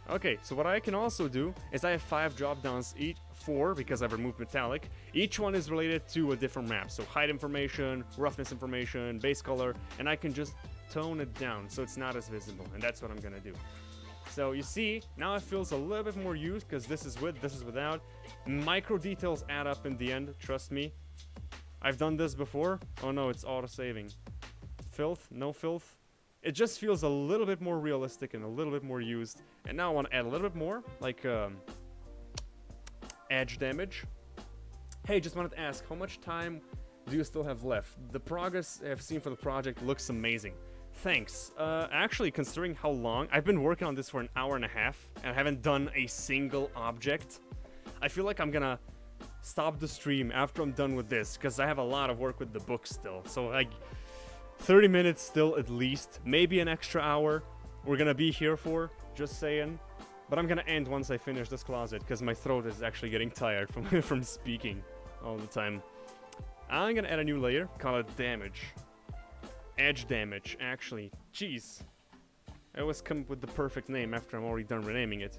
Okay, so what I can also do is I have 5 drop downs, each 4 because I've removed metallic. Each one is related to a different map. So height information, roughness information, base color, and I can just tone it down so it's not as visible. And that's what I'm gonna do. So you see, now it feels a little bit more used because this is with, this is without. Micro details add up in the end, trust me. I've done this before. Oh no, it's auto-saving. Filth, no filth. It just feels a little bit more realistic and a little bit more used. And now I want to add a little bit more, like edge damage. Hey, just wanted to ask, how much time do you still have left? The progress I've seen for the project looks amazing. Thanks. Actually, considering how long, I've been working on this for an hour and a half, and I haven't done a single object. I feel like I'm gonna stop the stream after I'm done with this, because I have a lot of work with the book still. So, like, 30 minutes still at least, maybe an extra hour we're gonna be here for, just saying. But I'm gonna end once I finish this closet, because my throat is actually getting tired from speaking all the time. I'm gonna add a new layer, call it damage. Edge damage, actually. Jeez. I always come up with the perfect name after I'm already done renaming it.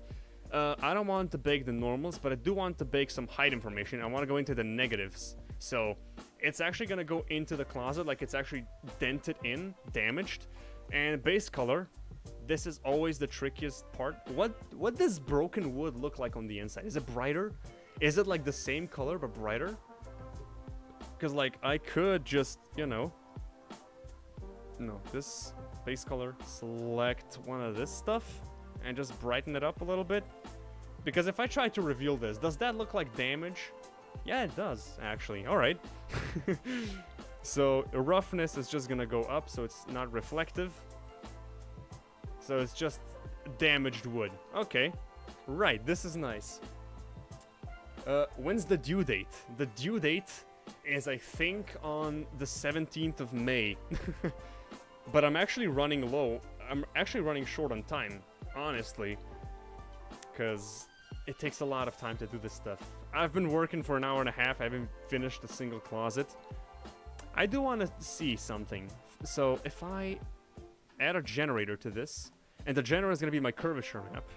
I don't want to bake the normals, but I do want to bake some height information. I want to go into the negatives. So, it's actually going to go into the closet, like it's actually dented in, damaged. And base color, this is always the trickiest part. What does broken wood look like on the inside? Is it brighter? Is it like the same color but brighter? Because, like, I could just, you know... No, this base color, select one of this stuff and just brighten it up a little bit. Because if I try to reveal this, does that look like damage? Yeah, it does, actually. Alright. So, roughness is just gonna go up, so it's not reflective. So it's just damaged wood. Okay. Right, this is nice. When's the due date? The due date is, I think, on the 17th of May. But I'm actually running low. I'm actually running short on time, honestly. Because it takes a lot of time to do this stuff. I've been working for an hour and a half. I haven't finished a single closet. I do want to see something. So if I add a generator to this, and the generator is going to be my curvature map.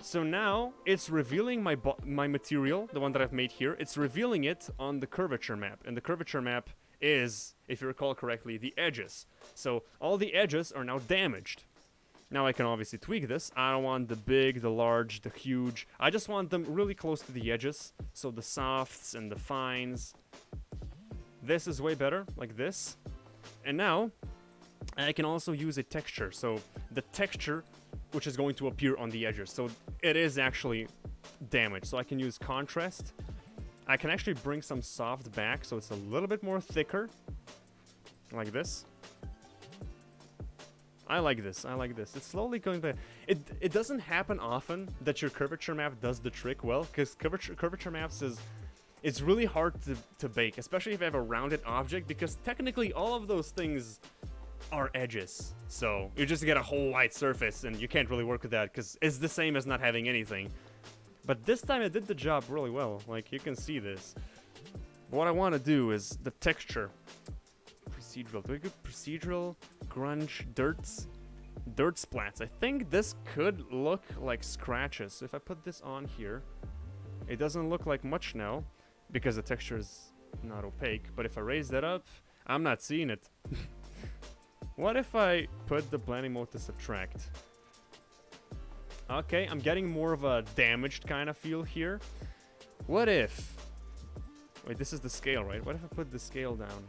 So now it's revealing my material, the one that I've made here. It's revealing it on the curvature map. And the curvature map is, if you recall correctly, the edges. So all the edges are now damaged. Now I can obviously tweak this. I don't want the big, the large, the huge. I just want them really close to the edges. So the softs and the fines. This is way better, like this. And now I can also use a texture. So the texture which is going to appear on the edges. So it is actually damaged. So I can use contrast. I can actually bring some soft back so it's a little bit more thicker. Like this. I like this. I like this. It's slowly going back. It doesn't happen often that your curvature map does the trick well, because curvature maps it's really hard to bake, especially if you have a rounded object, because technically all of those things are edges. So you just get a whole white surface and you can't really work with that because it's the same as not having anything. But this time it did the job really well. Like, you can see this. What I want to do is the texture. Procedural. Do we go procedural? Grunge. Dirts. Dirt splats. I think this could look like scratches. So if I put this on here, it doesn't look like much now because the texture is not opaque. But if I raise that up, I'm not seeing it. What if I put the blending mode to subtract? Okay, I'm getting more of a damaged kind of feel here. What if... Wait, this is the scale, right? What if I put the scale down?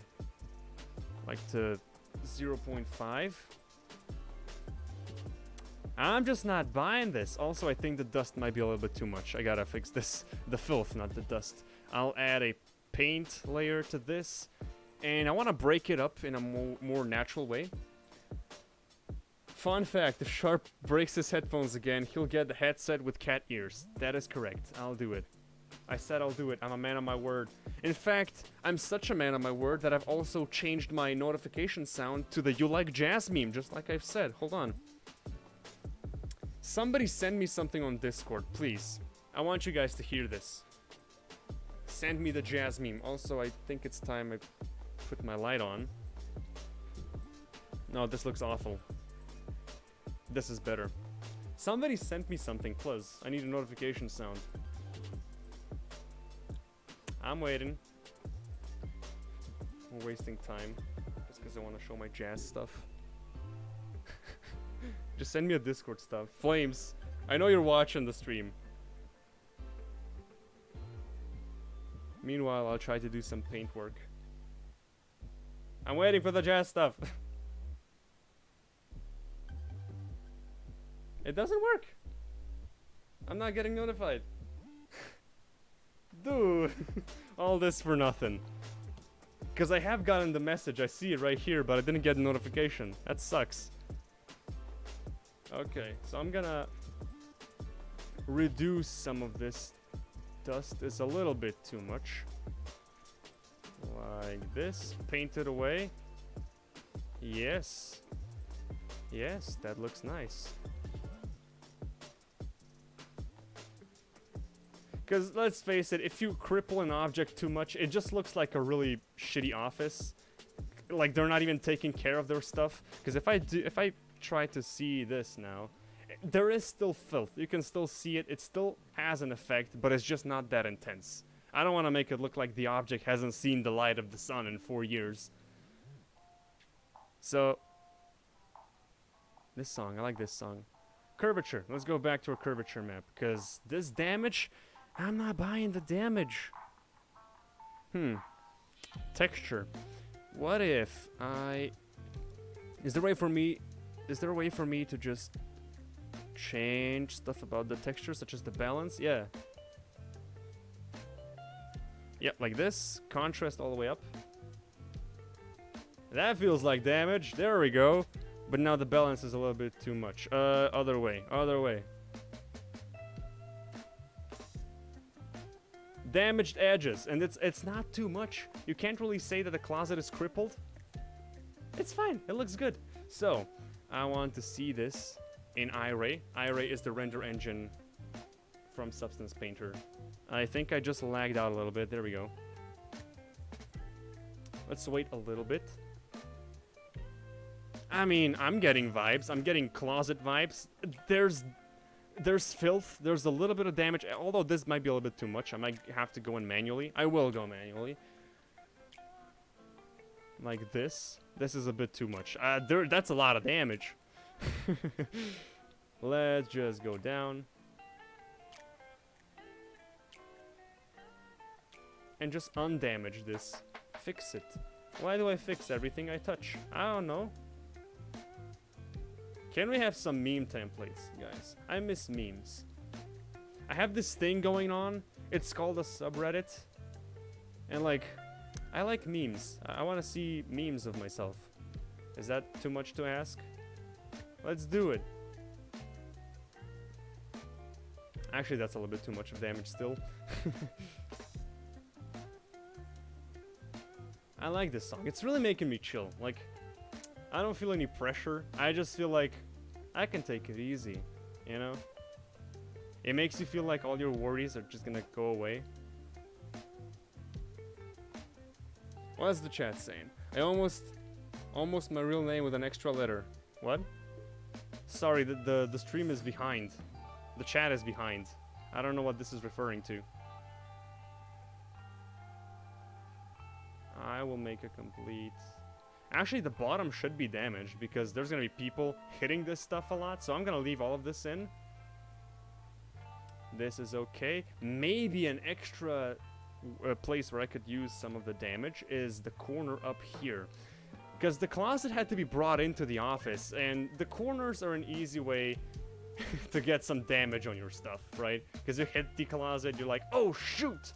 Like to 0.5? I'm just not buying this. Also, I think the dust might be a little bit too much. I gotta fix this. The filth, not the dust. I'll add a paint layer to this. And I want to break it up in a more natural way. Fun fact, if Sharp breaks his headphones again, he'll get the headset with cat ears. That is correct. I'll do it. I said I'll do it. I'm a man of my word. In fact, I'm such a man of my word that I've also changed my notification sound to the "You Like Jazz" meme, just like I've said. Hold on. Somebody send me something on Discord, please. I want you guys to hear this. Send me the jazz meme. Also, I think it's time I put my light on. No, this looks awful. This is better. Somebody sent me something, plus. I need a notification sound. I'm waiting. I'm wasting time. Just because I want to show my jazz stuff. Just send me a Discord stuff. Flames, I know you're watching the stream. Meanwhile, I'll try to do some paint work. I'm waiting for the jazz stuff. It doesn't work. I'm not getting notified. Dude, all this for nothing. Because I have gotten the message, I see it right here, but I didn't get a notification. That sucks. Okay, so I'm gonna reduce some of this dust. It's a little bit too much. Like this. Paint it away. Yes. Yes, that looks nice. Because let's face it, if you cripple an object too much, it just looks like a really shitty office. Like they're not even taking care of their stuff. Because if I try to see this now, there is still filth. You can still see it. It still has an effect, but it's just not that intense. I don't want to make it look like the object hasn't seen the light of the sun in 4 years. So, this song, I like this song. Curvature. Let's go back to our curvature map, because this damage, I'm not buying the damage. Texture. What if I... Is there a way for me to just change stuff about the texture, such as the balance? Yeah. Yep, like this. Contrast all the way up. That feels like damage. There we go. But now the balance is a little bit too much. Other way. Other way. Damaged edges. And it's not too much. You can't really say that the closet is crippled. It's fine. It looks good. So, I want to see this in iRay. iRay is the render engine from Substance Painter. I think I just lagged out a little bit. There we go. Let's wait a little bit. I mean, I'm getting vibes. I'm getting closet vibes. There's filth. There's a little bit of damage. Although this might be a little bit too much. I might have to go in manually. I will go manually. Like this. This is a bit too much. That's a lot of damage. Let's just go down. And just undamage this. Fix it. Why do I fix everything I touch? I don't know. Can we have some meme templates, guys? I miss memes. I have this thing going on. It's called a subreddit. And like, I like memes. I want to see memes of myself. Is that too much to ask? Let's do it. Actually, that's a little bit too much of damage still. I like this song. It's really making me chill. Like, I don't feel any pressure. I just feel like I can take it easy, you know? It makes you feel like all your worries are just gonna go away. What's the chat saying? I almost my real name with an extra letter. What? Sorry, the stream is behind. The chat is behind. I don't know what this is referring to. I will make a complete... Actually, the bottom should be damaged because there's going to be people hitting this stuff a lot. So I'm going to leave all of this in. This is okay. Maybe an extra place where I could use some of the damage is the corner up here. Because the closet had to be brought into the office. And the corners are an easy way to get some damage on your stuff, right? Because you hit the closet, you're like, oh, shoot!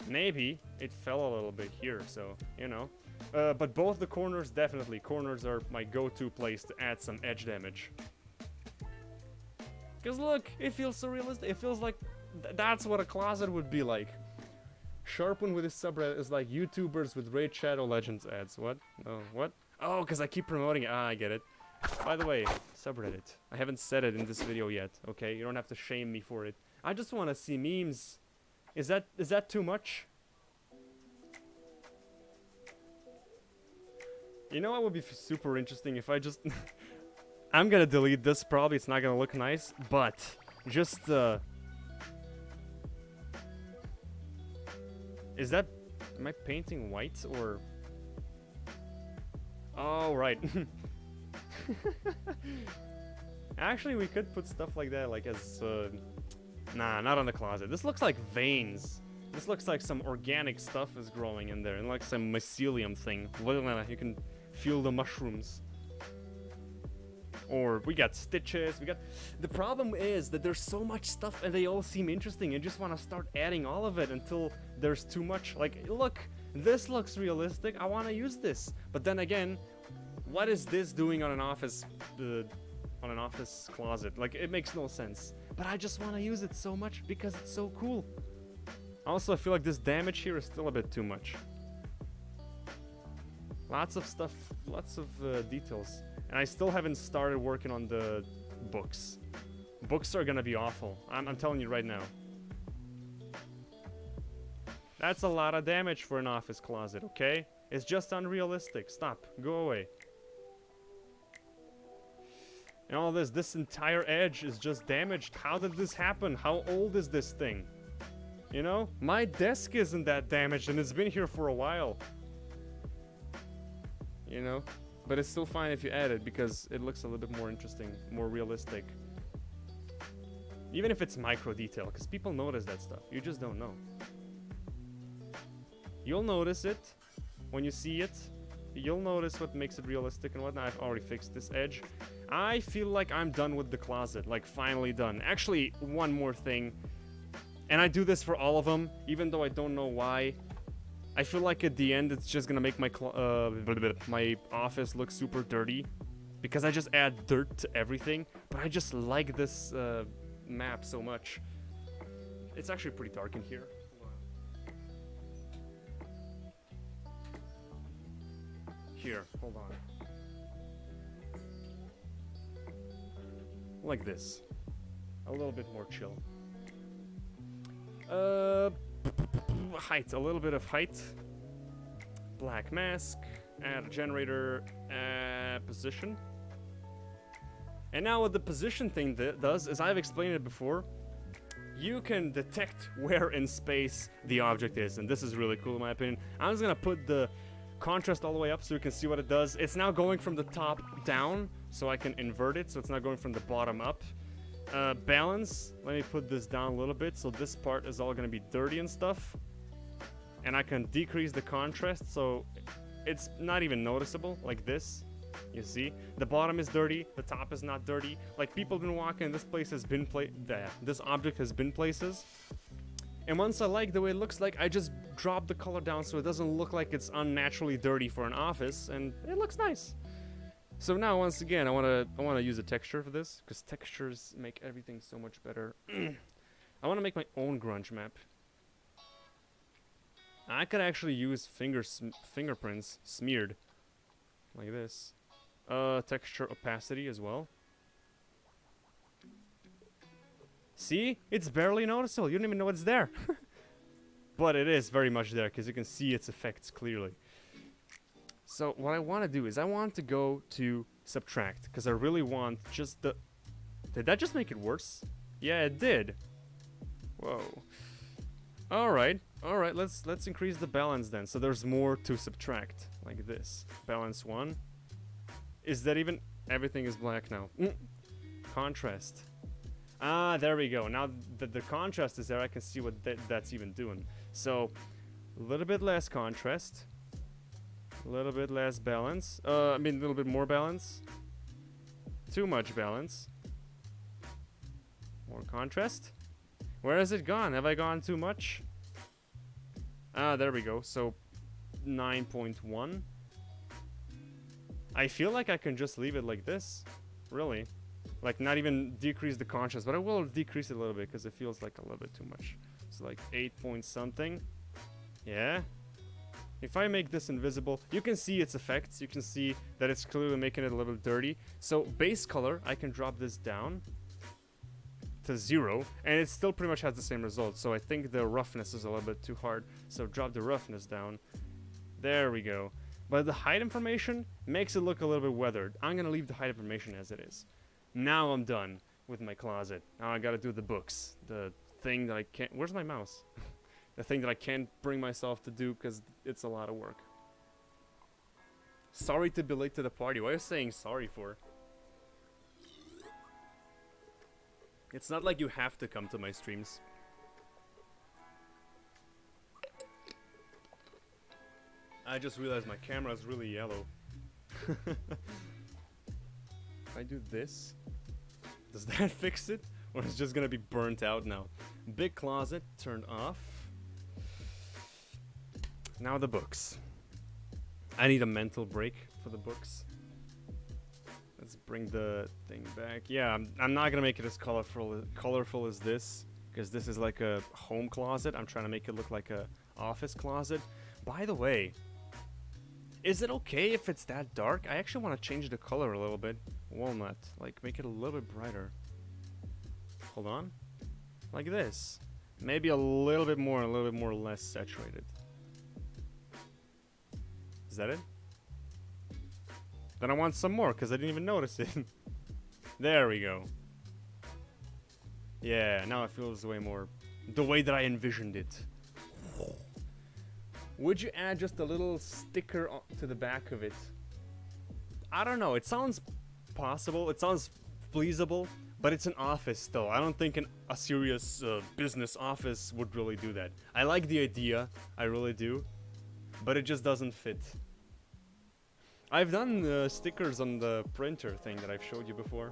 Maybe it fell a little bit here, so, you know. But both the corners, definitely. Corners are my go-to place to add some edge damage. Because look, it feels so realistic. It feels like that's what a closet would be like. Sharpwind with his subreddit is like YouTubers with Raid Shadow Legends ads. What? Oh, what? Oh, because I keep promoting it. Ah, I get it. By the way, subreddit. I haven't said it in this video yet, okay? You don't have to shame me for it. I just want to see memes. Is that too much? You know what would be super interesting if I just... I'm gonna delete this probably, it's not gonna look nice, but just is that... Am I painting white or... Oh, right. Actually, we could put stuff like that, like as... Nah, not on the closet. This looks like veins. This looks like some organic stuff is growing in there, and like some mycelium thing. You can feel the mushrooms. Or we got stitches, we got... The problem is that there's so much stuff and they all seem interesting. You just want to start adding all of it until there's too much. Like, look, this looks realistic. I want to use this. But then again, what is this doing on an office closet? Like, it makes no sense. But I just want to use it so much because it's so cool. Also, I feel like this damage here is still a bit too much. Lots of stuff, lots of details. And I still haven't started working on the books. Books are gonna be awful. I'm telling you right now. That's a lot of damage for an office closet, okay? It's just unrealistic. Stop. Go away. And all this entire edge is just damaged. How did this happen? How old is this thing? You know? My desk isn't that damaged and it's been here for a while. You know? But it's still fine if you add it because it looks a little bit more interesting, more realistic. Even if it's micro detail, because people notice that stuff. You just don't know. You'll notice it when you see it. You'll notice what makes it realistic and whatnot. I've already fixed this edge. I feel like I'm done with the closet, like finally done. Actually, one more thing. And I do this for all of them, even though I don't know why. I feel like at the end it's just gonna make my my office look super dirty because I just add dirt to everything. But I just like this map so much. It's actually pretty dark in here. Here, hold on. Like this. A little bit more chill. Height, a little bit of height. Black mask, add a generator, position. And now what the position thing does, is I've explained it before, you can detect where in space the object is, and this is really cool in my opinion. I'm just gonna put the contrast all the way up so you can see what it does. It's now going from the top down, so I can invert it, so it's not going from the bottom up. Balance, let me put this down a little bit, so this part is all gonna be dirty and stuff. And I can decrease the contrast, so it's not even noticeable, like this. You see? The bottom is dirty, the top is not dirty. Like, people have been walking, this place has been this object has been places. And once I like the way it looks like, I just drop the color down so it doesn't look like it's unnaturally dirty for an office, and it looks nice. So now, once again, I wanna use a texture for this, because textures make everything so much better. I wanna make my own grunge map. I could actually use fingerprints smeared, like this. Texture opacity as well. See? It's barely noticeable. You don't even know it's there. But it is very much there, because you can see its effects clearly. So what I want to do is I want to go to subtract, because I really want just the... Did that just make it worse? Yeah, it did. Whoa. Alright, let's increase the balance then, so there's more to subtract, like this. Balance 1. Is that even... Everything is black now. Contrast. Ah, there we go. Now that the contrast is there, I can see what that's even doing. So, a little bit less contrast. A little bit less balance. I mean, a little bit more balance. Too much balance. More contrast. Where has it gone? Have I gone too much? Ah, there we go. So, 9.1. I feel like I can just leave it like this. Really. Like, not even decrease the contrast. But I will decrease it a little bit because it feels like a little bit too much. So, like 8 point something. Yeah. If I make this invisible, you can see its effects. You can see that it's clearly making it a little dirty. So, base color, I can drop this down. to 0, and it still pretty much has the same result. So I think the roughness is a little bit too hard. So drop the roughness down. There we go. But the height information makes it look a little bit weathered. I'm gonna leave the height information as it is. Now I'm done with my closet. Now I gotta do the books. The thing that I can't... Where's my mouse? The thing that I can't bring myself to do because it's a lot of work. Sorry to be late to the party. What are you saying sorry for? It's not like you have to come to my streams. I just realized my camera is really yellow. If I do this, does that fix it? Or it's just gonna be burnt out now? Big closet, turned off. Now the books. I need a mental break for the books. Let's bring the thing back. Yeah, I'm not gonna make it as colorful as this, because this is like a home closet. I'm trying to make it look like a office closet. By the way, is it okay if it's that dark? I actually want to change the color a little bit. Walnut, like make it a little bit brighter. Hold on, like this. Maybe a little bit more less saturated. Is that it? Then I want some more because I didn't even notice it. There we go. Yeah, now it feels way more the way that I envisioned it. Would you add just a little sticker to the back of it? I don't know. It sounds possible. It sounds feasible, but it's an office still. I don't think a serious business office would really do that. I like the idea. I really do. But it just doesn't fit. I've done stickers on the printer thing that I've showed you before.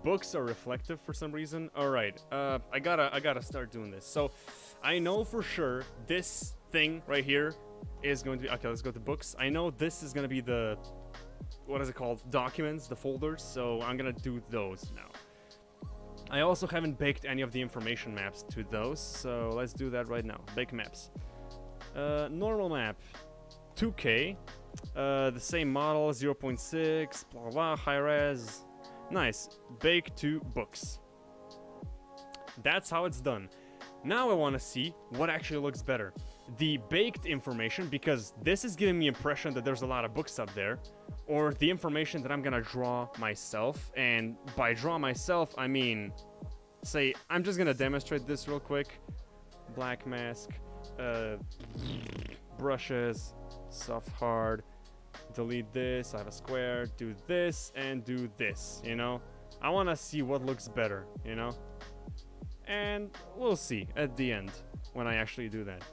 Books are reflective for some reason. Alright, I gotta start doing this. So, I know for sure this thing right here is going to be... Okay, let's go to books. I know this is gonna be the... What is it called? Documents, the folders. So, I'm gonna do those now. I also haven't baked any of the information maps to those. So, let's do that right now. Bake maps. Normal map. 2K. The same model, 0.6. Blah, blah, blah. High res. Nice. Bake to books. That's how it's done. Now I want to see what actually looks better. The baked information, because this is giving me impression that there's a lot of books up there, or the information that I'm gonna draw myself. And by draw myself, I mean, say, I'm just gonna demonstrate this real quick. Black mask, brushes, soft hard, delete this, I have a square, do this, and do this, you know? I want to see what looks better, you know? And we'll see at the end when I actually do that.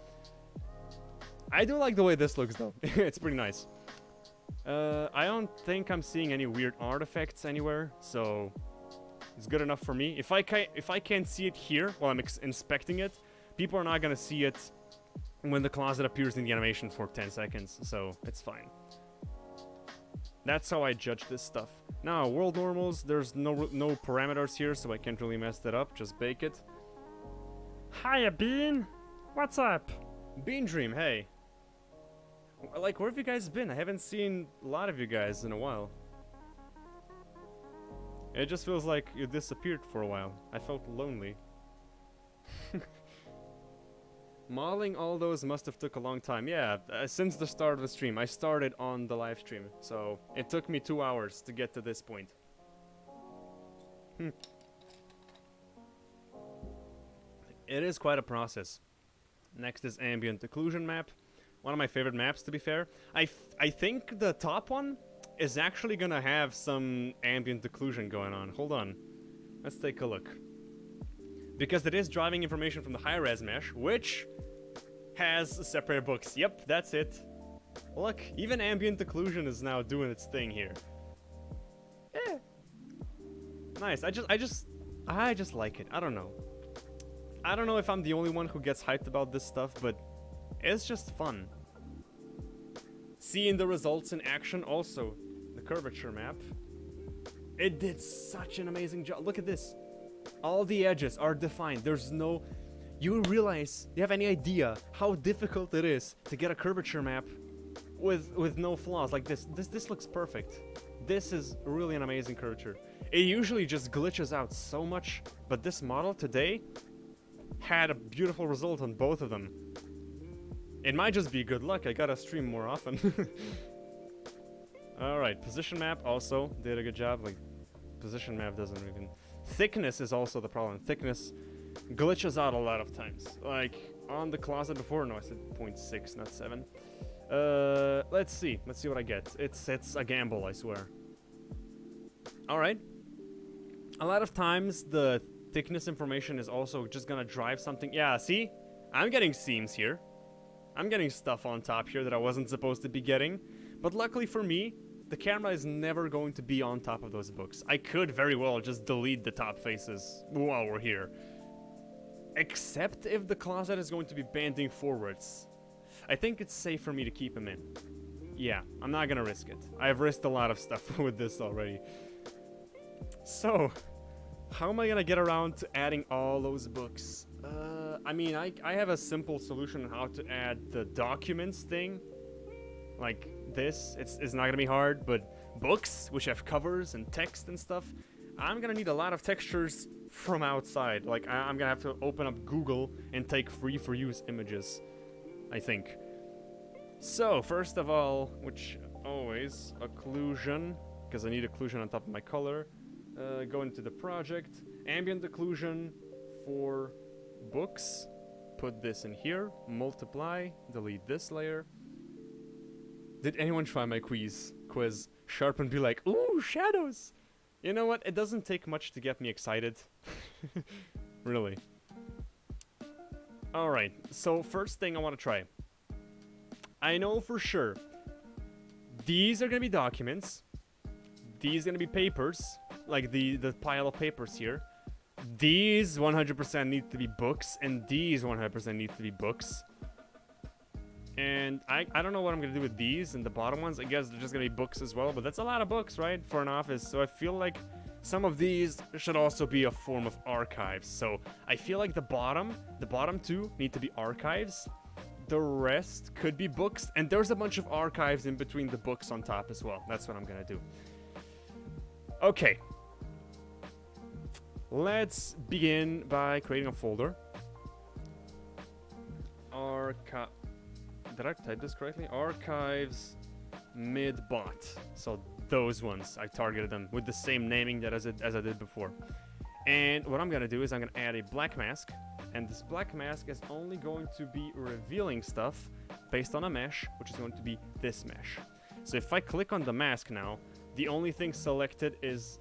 I do like the way this looks though. It's pretty nice. I don't think I'm seeing any weird artifacts anywhere, so it's good enough for me. If I can't see it here while I'm inspecting it, people are not gonna see it when the closet appears in the animation for 10 seconds, so it's fine. That's how I judge this stuff. Now, world normals, there's no parameters here, so I can't really mess that up. Just bake it. Hiya, Bean! What's up? Bean Dream, hey. Like, where have you guys been? I haven't seen a lot of you guys in a while. It just feels like you disappeared for a while. I felt lonely. Modeling all those must have took a long time. Yeah, since the start of the stream. I started on the live stream, so it took me 2 hours to get to this point. It is quite a process. Next is ambient occlusion map. One of my favorite maps, to be fair. I think the top one is actually gonna have some ambient occlusion going on. Hold on. Let's take a look. Because it is driving information from the high-res mesh, which has separated books. Yep, that's it. Look, even ambient occlusion is now doing its thing here. Eh. Nice. I just like it. I don't know. I don't know if I'm the only one who gets hyped about this stuff, but it's just fun. Seeing the results in action also. The curvature map. It did such an amazing job. Look at this. All the edges are defined. There's no... You have any idea how difficult it is to get a curvature map with no flaws like this? This looks perfect. This is really an amazing curvature. It usually just glitches out so much, but this model today had a beautiful result on both of them. It might just be good luck, I gotta stream more often. Alright, position map also did a good job. Like, position map doesn't even... Thickness is also the problem. Thickness glitches out a lot of times. Like, on the closet before, no, I said 0.6, not 7. Let's see what I get. It's a gamble, I swear. Alright. A lot of times, the thickness information is also just gonna drive something. Yeah, see? I'm getting seams here. I'm getting stuff on top here that I wasn't supposed to be getting. But luckily for me, the camera is never going to be on top of those books. I could very well just delete the top faces while we're here. Except if the closet is going to be bending forwards. I think it's safe for me to keep him in. Yeah, I'm not gonna risk it. I've risked a lot of stuff with this already. So, how am I gonna get around to adding all those books? I mean, I have a simple solution on how to add the documents thing. Like this, it's not gonna be hard, but books, which have covers and text and stuff, I'm gonna need a lot of textures from outside. Like, I'm gonna have to open up Google and take free-for-use images, I think. So, first of all, which always, occlusion, because I need occlusion on top of my color. Go into the project, ambient occlusion for books, put this in here, multiply, delete this layer. Did anyone try my quiz? Sharp and be like, ooh, shadows! You know what, it doesn't take much to get me excited. Really. Alright, so first thing I want to try. I know for sure, these are gonna be documents, these are gonna be papers, like the pile of papers here. These 100% need to be books, and these 100% need to be books. And I don't know what I'm gonna do with these and the bottom ones. I guess they're just gonna be books as well, but that's a lot of books, right, for an office. So I feel like some of these should also be a form of archives. So I feel like the bottom two need to be archives. The rest could be books, and there's a bunch of archives in between the books on top as well. That's what I'm gonna do. Okay. Let's begin by creating a folder. Did I type this correctly? Archives mid-bot. So those ones, I targeted them with the same naming that as I did before. And what I'm gonna do is I'm gonna add a black mask, and this black mask is only going to be revealing stuff based on a mesh, which is going to be this mesh. So if I click on the mask now, the only thing selected is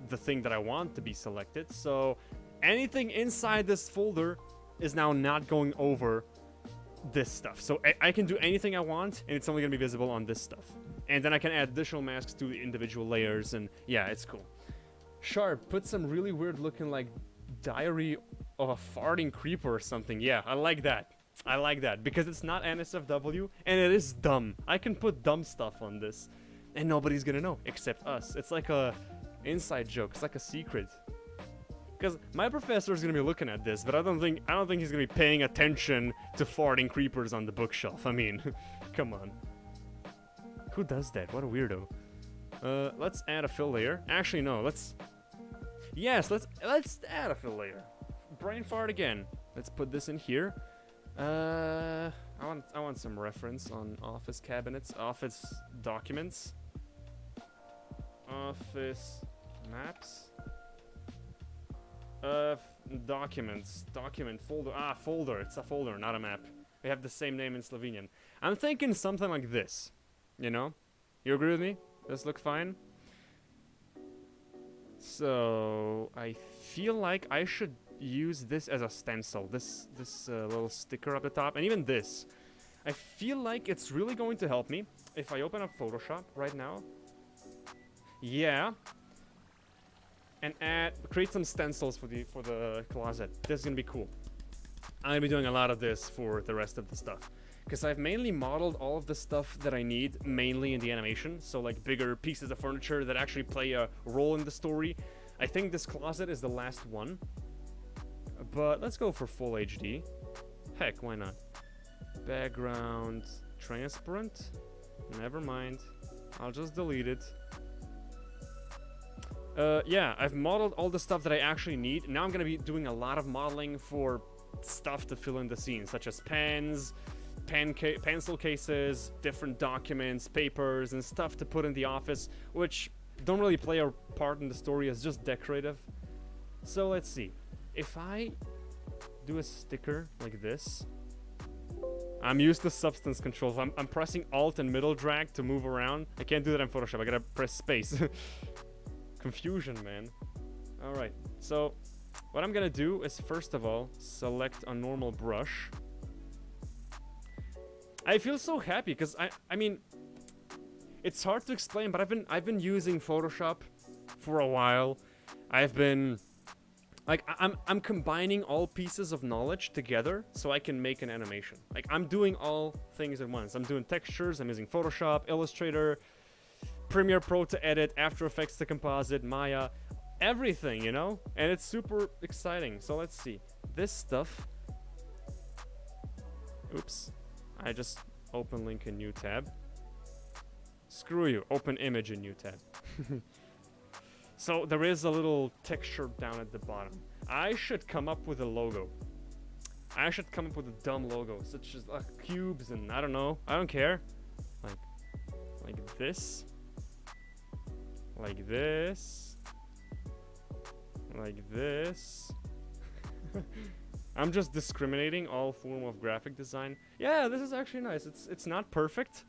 the thing that I want to be selected. So anything inside this folder is now not going over this stuff. So I can do anything I want, and it's only gonna be visible on this stuff. And then I can add additional masks to the individual layers, and yeah, it's cool. Sharp, put some really weird looking like diary of a farting creeper or something. Yeah, I like that. I like that because it's not NSFW and it is dumb. I can put dumb stuff on this and nobody's gonna know except us. It's like a inside joke. It's like a secret. Because my professor is gonna be looking at this, but I don't think he's gonna be paying attention to farting creepers on the bookshelf. I mean, come on. Who does that? What a weirdo. Let's add a fill layer. Actually, no. Let's add a fill layer. Brain fart again. Let's put this in here. I want some reference on office cabinets, office documents, office maps. Documents, document, folder. Ah, folder. It's a folder, not a map. We have the same name in Slovenian. I'm thinking something like this. You know? You agree with me? This look fine? So, I feel like I should use this as a stencil. This little sticker up the top. And even this. I feel like it's really going to help me if I open up Photoshop right now. Yeah. And create some stencils for the closet. This is gonna be cool. I'm gonna be doing a lot of this for the rest of the stuff, because I've mainly modeled all of the stuff that I need mainly in the animation. So like bigger pieces of furniture that actually play a role in the story. I think this closet is the last one, but let's go for full HD. Heck, why not? Background transparent. Never mind. I'll just delete it. Yeah, I've modeled all the stuff that I actually need. Now I'm gonna be doing a lot of modeling for stuff to fill in the scene, such as pens, pencil cases, different documents, papers, and stuff to put in the office, which don't really play a part in the story, as just decorative. So let's see. If I do a sticker like this, I'm used to substance controls. I'm pressing Alt and middle drag to move around. I can't do that in Photoshop. I gotta press space. Confusion, man. Alright, so what I'm gonna do is first of all select a normal brush. I feel so happy because I mean, it's hard to explain, but I've been using Photoshop for a while. I've been like I'm combining all pieces of knowledge together so I can make an animation. Like I'm doing all things at once. I'm doing textures, I'm using Photoshop, Illustrator, Premiere Pro to edit, After Effects to composite, Maya, everything, you know? And it's super exciting. So let's see. This stuff. Oops. I just open link in new tab. Screw you. Open image in new tab. So there is a little texture down at the bottom. I should come up with a logo. I should come up with a dumb logo, such as cubes and I don't know. I don't care. Like this. Like this. Like this. I'm just discriminating all form of graphic design. Yeah, this is actually nice. It's not perfect,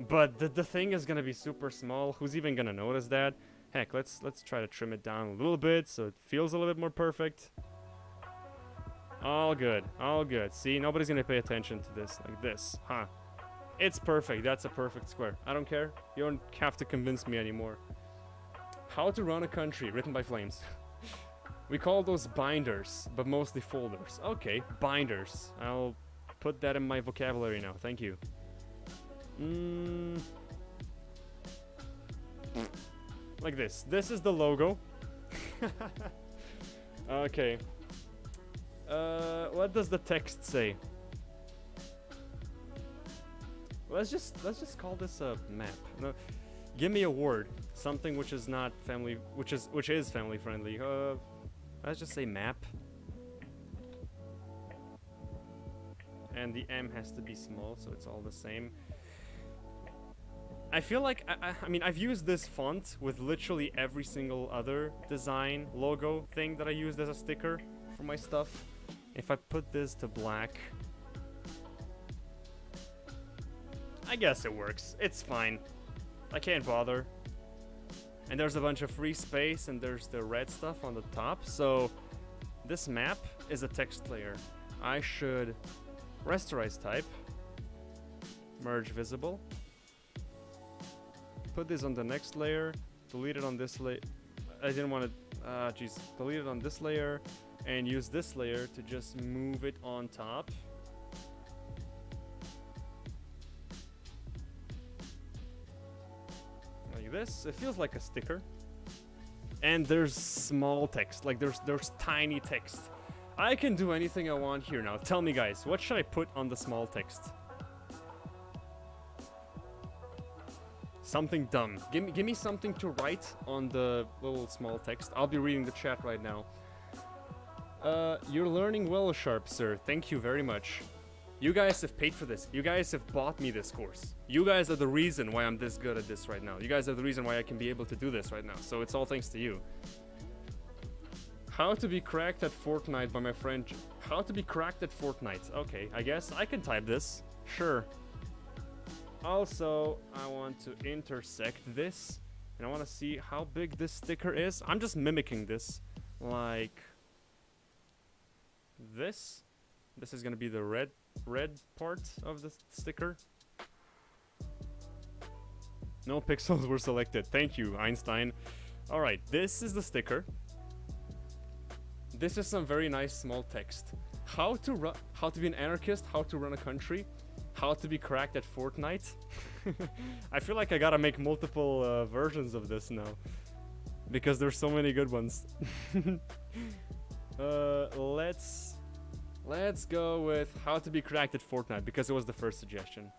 but the thing is gonna be super small. Who's even gonna notice that? Heck, let's try to trim it down a little bit so it feels a little bit more perfect. All good, all good. See, nobody's gonna pay attention to this like this, huh? It's perfect. That's a perfect square. I don't care. You don't have to convince me anymore. How to Run a Country, written by Flames. We call those binders, but mostly folders. Okay, binders. I'll put that in my vocabulary now. Thank you. Like this. This is the logo. Okay. What does the text say? Let's just call this a map. No, give me a word. Something which is not family, which is family friendly. Let's just say map. And the M has to be small, so it's all the same. I feel like, I mean, I've used this font with literally every single other design logo thing that I used as a sticker for my stuff. If I put this to black, I guess it works. It's fine. I can't bother. And there's a bunch of free space, and there's the red stuff on the top. So this map is a text layer. I should rasterize type, merge visible, put this on the next layer, delete it on this layer. I didn't want to, delete it on this layer, and use this layer to just move it on top. Like this. It feels like a sticker. And there's small text, like there's tiny text. I can do anything I want here now. Tell me, guys, what should I put on the small text? Something dumb. Give me something to write on the little small text. I'll be reading the chat right now. You're learning well, Sharp, sir. Thank you very much. You guys have paid for this. You guys have bought me this course. You guys are the reason why I'm this good at this right now. You guys are the reason why I can be able to do this right now. So it's all thanks to you. How to be cracked at Fortnite by my friend. How to be cracked at Fortnite. Okay, I guess I can type this. Sure. Also, I want to intersect this. And I want to see how big this sticker is. I'm just mimicking this. Like this. This is going to be the red part of the sticker. No pixels were selected. Thank you, Einstein. Alright, this is the sticker. This is some very nice small text. How to be an anarchist, how to run a country, how to be cracked at Fortnite. I feel like I gotta make multiple versions of this now, because there's so many good ones. Let's go with how to be cracked at Fortnite, because it was the first suggestion.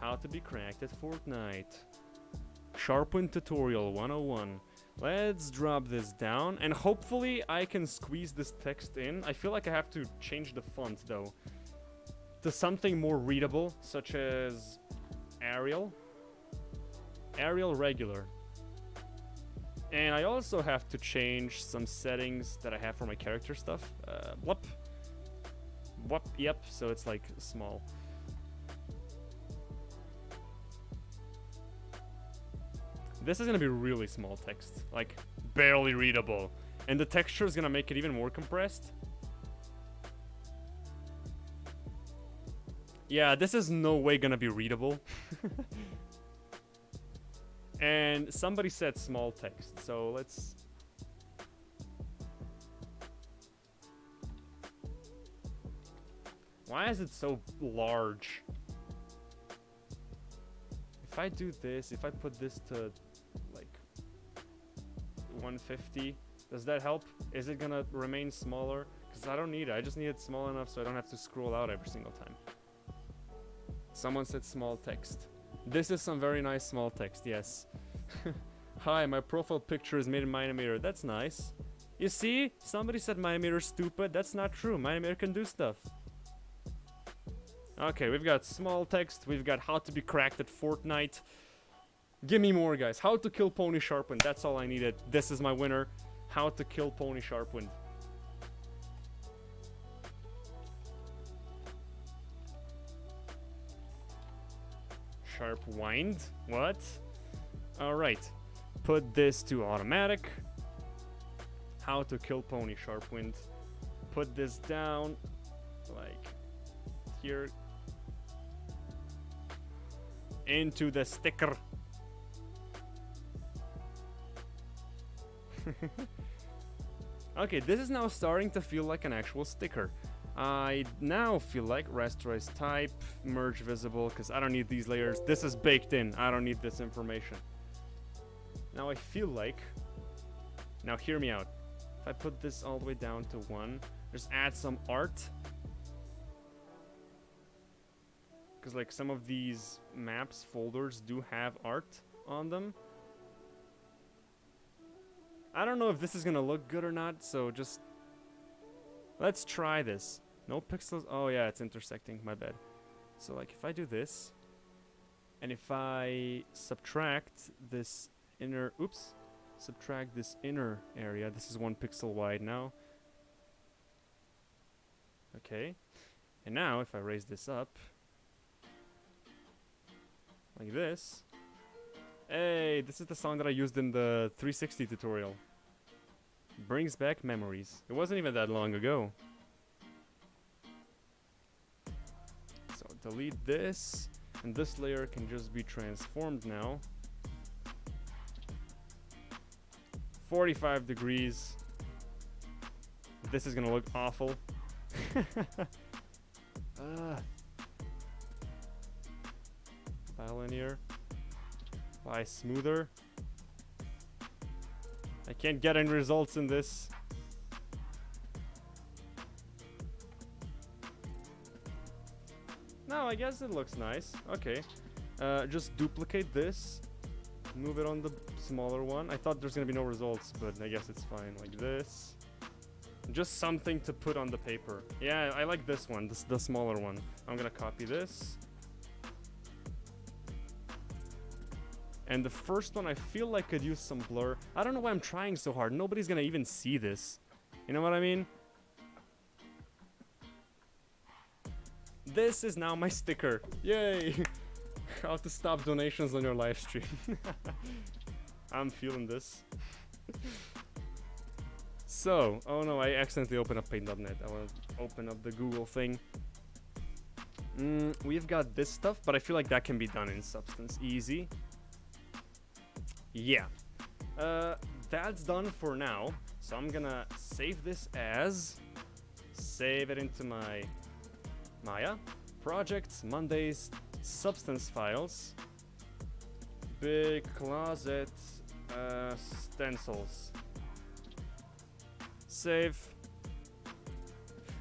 How to be cracked at Fortnite. Sharpwind tutorial 101. Let's drop this down, and hopefully I can squeeze this text in. I feel like I have to change the font, though, to something more readable, such as Arial. Arial regular. And I also have to change some settings that I have for my character stuff. Whoop. Whoop, yep, so it's like small. This is gonna be really small text, like barely readable. And the texture is gonna make it even more compressed. Yeah, this is no way gonna be readable. And somebody said small text, so let's... Why is it so large? If I do this, if I put this to like 150, does that help? Is it gonna remain smaller? Because I don't need it. I just need it small enough so I don't have to scroll out every single time. Someone said small text. This is some very nice small text, yes. Hi, my profile picture is made in Minimator. That's nice. You see? Somebody said Minimator's stupid. That's not true. Minimator can do stuff. Okay, we've got small text. We've got how to be cracked at Fortnite. Give me more, guys. How to kill Pony Sharpwind. That's all I needed. This is my winner. How to kill Pony Sharpwind. Sharpwind? What? Alright. Put this to automatic. How to kill Pony Sharpwind. Put this down. Like here. Into the sticker. Okay, this is now starting to feel like an actual sticker. I now feel like rasterize type, merge visible, because I don't need these layers. This is baked in. I don't need this information. Now I feel like... Now hear me out. If I put this all the way down to 1, just add some art. Because like some of these maps folders do have art on them. I don't know if this is gonna look good or not, so just... Let's try this. No pixels. Oh yeah, it's intersecting. My bad. So like if I do this, and if I subtract this inner, oops, subtract this inner area. This is 1 pixel wide now. Okay. And now if I raise this up, like this. Hey, this is the song that I used in the 360 tutorial. Brings back memories. It wasn't even that long ago. So delete this, and this layer can just be transformed now. 45 degrees. This is gonna look awful. Bilinear. Buy smoother. I can't get any results in this. No, I guess it looks nice. Okay. Just duplicate this. Move it on the smaller one. I thought there's gonna be no results, but I guess it's fine. Like this. Just something to put on the paper. Yeah, I like this one, the smaller one. I'm gonna copy this. And the first one I feel like could use some blur. I don't know why I'm trying so hard. Nobody's gonna even see this. You know what I mean? This is now my sticker. Yay! How to stop donations on your live stream. I'm feeling this. So, oh no, I accidentally opened up paint.net. I want to open up the Google thing. We've got this stuff, but I feel like that can be done in Substance easy. Yeah. That's done for now. So I'm gonna save this as... Save it into my Maya. Projects, Mondays, Substance files. Big closet, stencils. Save.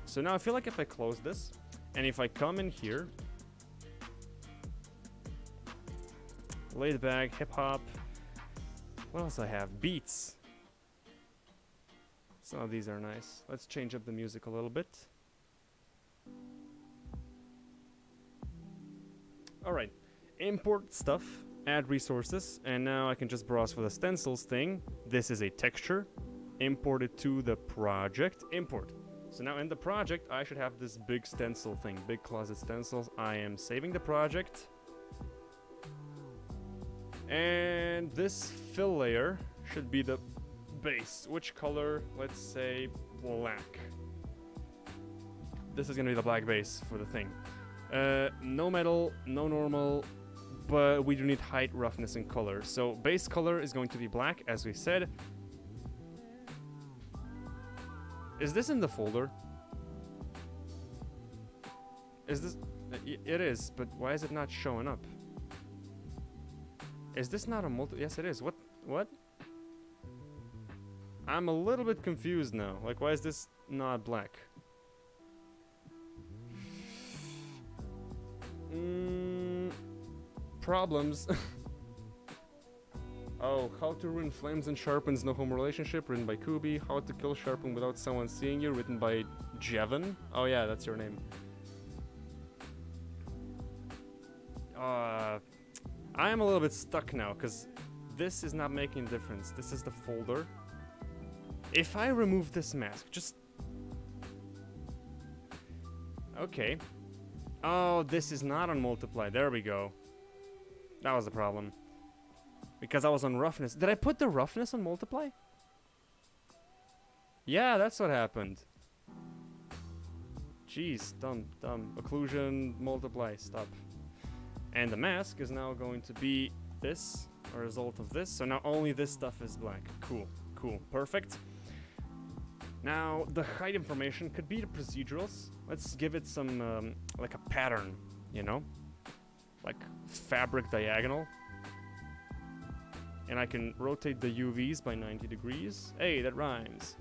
So now I feel like if I close this, and if I come in here, laid back, hip hop. What else I have? Beats. Some of these are nice. Let's change up the music a little bit. Alright, import stuff, add resources, and now I can just browse for the stencils thing. This is a texture. Import it to the project. Import. So now in the project, I should have this big stencil thing, big closet stencils. I am saving the project. And this fill layer should be the base. Which color? Let's say black. This is gonna be the black base for the thing. No metal, no normal, but we do need height, roughness, and color. So base color is going to be black, as we said. Is this in the folder? Is this... It is, but why is it not showing up? Is this not a multi... Yes, it is. What? I'm a little bit confused now. Like, why is this not black? Problems. Oh, How to Ruin Flames and Sharpen's No Home Relationship, written by Kubi. How to Kill Sharpen Without Someone Seeing You, written by Jevon. Oh yeah, that's your name. I am a little bit stuck now, because this is not making a difference. This is the folder. If I remove this mask, just... Okay. Oh, this is not on multiply. There we go. That was the problem. Because I was on roughness. Did I put the roughness on multiply? Yeah, that's what happened. Jeez, dumb. Occlusion, multiply, stop. And the mask is now going to be this, a result of this. So now only this stuff is black. Cool, perfect. Now, the height information could be the procedurals. Let's give it some, like a pattern, you know? Like fabric diagonal. And I can rotate the UVs by 90 degrees. Hey, that rhymes.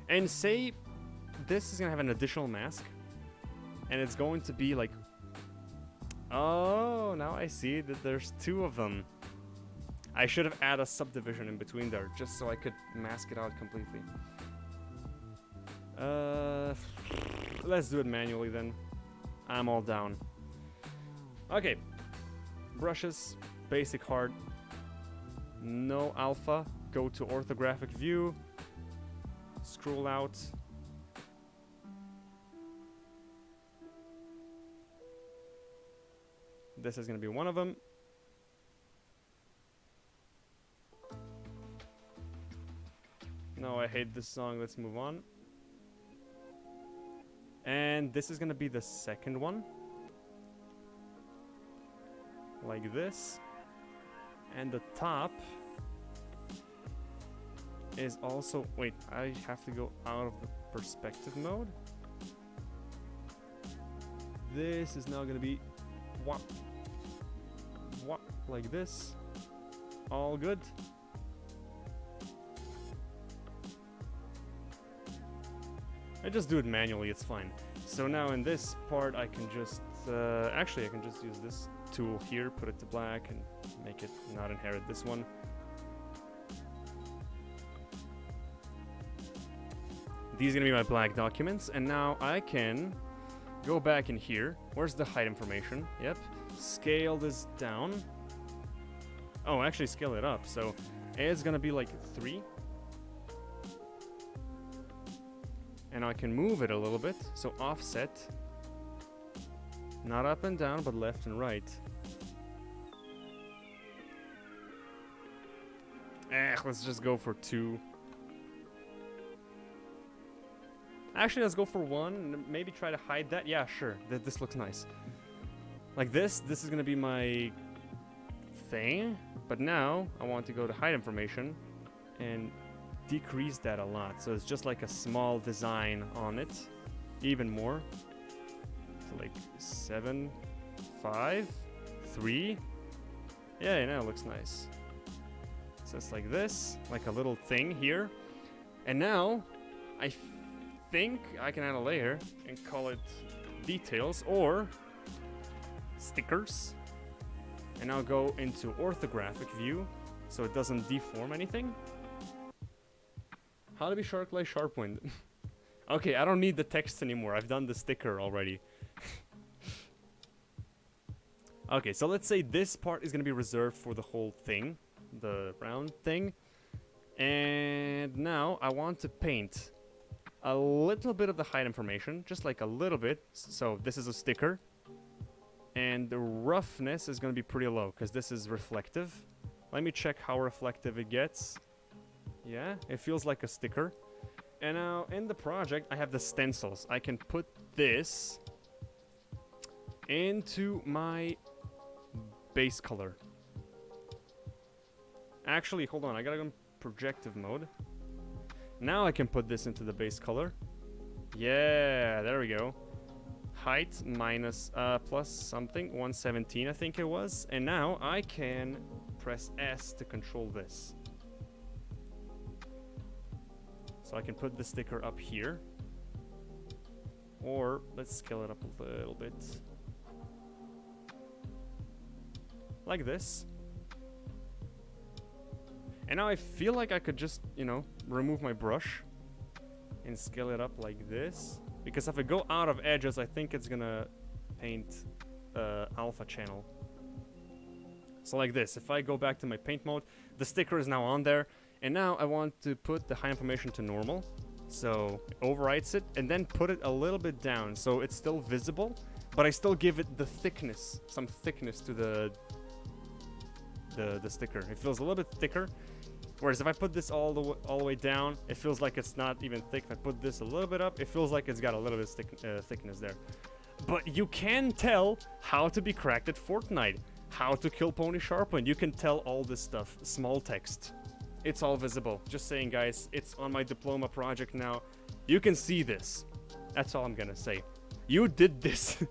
And say this is gonna have an additional mask. And it's going to be like... Oh, now I see that there's two of them. I should have added a subdivision in between there, just so I could mask it out completely. Let's do it manually then. I'm all down. Okay. Brushes, basic hard. No alpha. Go to orthographic view. Scroll out. This is going to be one of them. No, I hate this song. Let's move on. And this is going to be the second one. Like this. And the top is also... Wait, I have to go out of the perspective mode. This is now going to be... Whop. Whop. Like this. All good. I just do it manually, it's fine. So now in this part I can just... actually I can just use this tool here, put it to black and make it not inherit this one. These are gonna be my black documents, and now I can go back in here. Where's the height information? Yep. Scale this down. Oh, actually scale it up. So it's gonna be like 3. And I can move it a little bit. So offset. Not up and down, but left and right. Let's just go for 2. Actually, let's go for 1 and maybe try to hide that. Yeah, sure. This looks nice. Like this is gonna be my thing. But now I want to go to height information and decrease that a lot. So it's just like a small design on it. Even more. So like 7, 5, 3. Yeah, now it looks nice. So it's like this, like a little thing here. And now I think I can add a layer and call it details or stickers. And now go into orthographic view so it doesn't deform anything. How to be shark like Sharpwind. Okay, I don't need the text anymore. I've done the sticker already. Okay, so let's say this part is going to be reserved for the whole thing. The round thing. And now I want to paint a little bit of the height information. Just like a little bit. So this is a sticker. And the roughness is going to be pretty low because this is reflective. Let me check how reflective it gets. Yeah, it feels like a sticker. And now in the project, I have the stencils. I can put this into my base color. Actually, hold on. I gotta go in projective mode. Now I can put this into the base color. Yeah, there we go. Height minus plus something, 117 I think it was. And now I can press S to control this. So I can put the sticker up here. Or let's scale it up a little bit. Like this. And now I feel like I could just, you know, remove my brush and scale it up like this. Because if I go out of edges, I think it's gonna paint alpha channel. So like this, if I go back to my paint mode, the sticker is now on there. And now I want to put the high information to normal. So it overwrites it and then put it a little bit down so it's still visible, but I still give it the thickness, some thickness to the sticker. It feels a little bit thicker. Whereas if I put this all the way down, it feels like it's not even thick. If I put this a little bit up, it feels like it's got a little bit thickness there. But you can tell how to be cracked at Fortnite, how to kill Pony Sharpwind. You can tell all this stuff. Small text. It's all visible. Just saying, guys, it's on my diploma project now. You can see this. That's all I'm gonna say. You did this.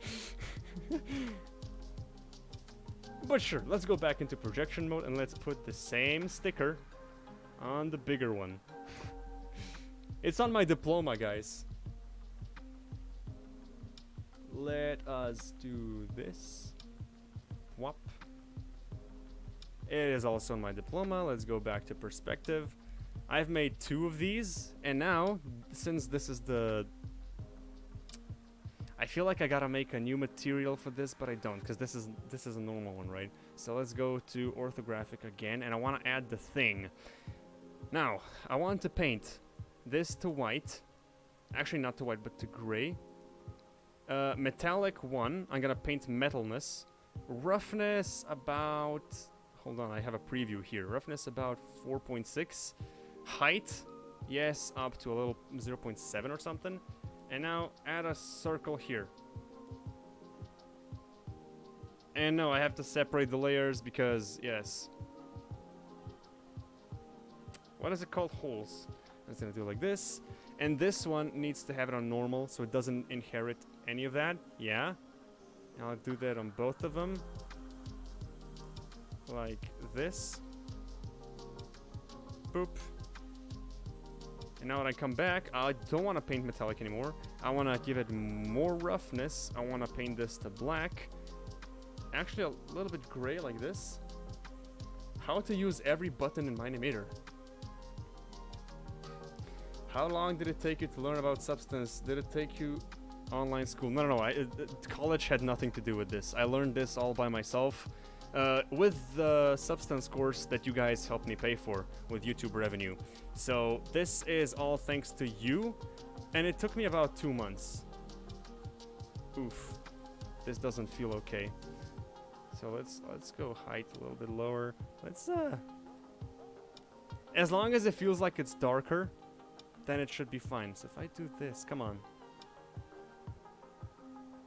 But sure, let's go back into projection mode and let's put the same sticker on the bigger one. It's on my diploma, guys. Let us do this. Whop. It is also on my diploma. Let's go back to perspective. I've made 2 of these, and now, since this is the... I feel like I gotta make a new material for this, but I don't, because this is a normal one, right? So let's go to orthographic again, and I want to add the thing. Now, I want to paint this to white. Actually, not to white, but to gray. Metallic 1, I'm gonna paint metalness. Roughness about... Hold on, I have a preview here. Roughness about 4.6. Height, yes, up to a little 0.7 or something. And now add a circle here. And no, I have to separate the layers because, yes. What is it called? Holes. I'm just gonna do it like this. And this one needs to have it on normal so it doesn't inherit any of that. Yeah. And I'll do that on both of them. Like this. Boop. And now when I come back, I don't want to paint metallic anymore. I want to give it more roughness. I want to paint this to black. Actually, a little bit gray like this. How to use every button in my animator. How long did it take you to learn about Substance? Did it take you online school? No. College had nothing to do with this. I learned this all by myself. With the Substance course that you guys helped me pay for with YouTube revenue. So this is all thanks to you, and it took me about 2 months. Oof, this doesn't feel okay. So let's go height a little bit lower. As long as it feels like it's darker, then it should be fine. So if I do this, come on.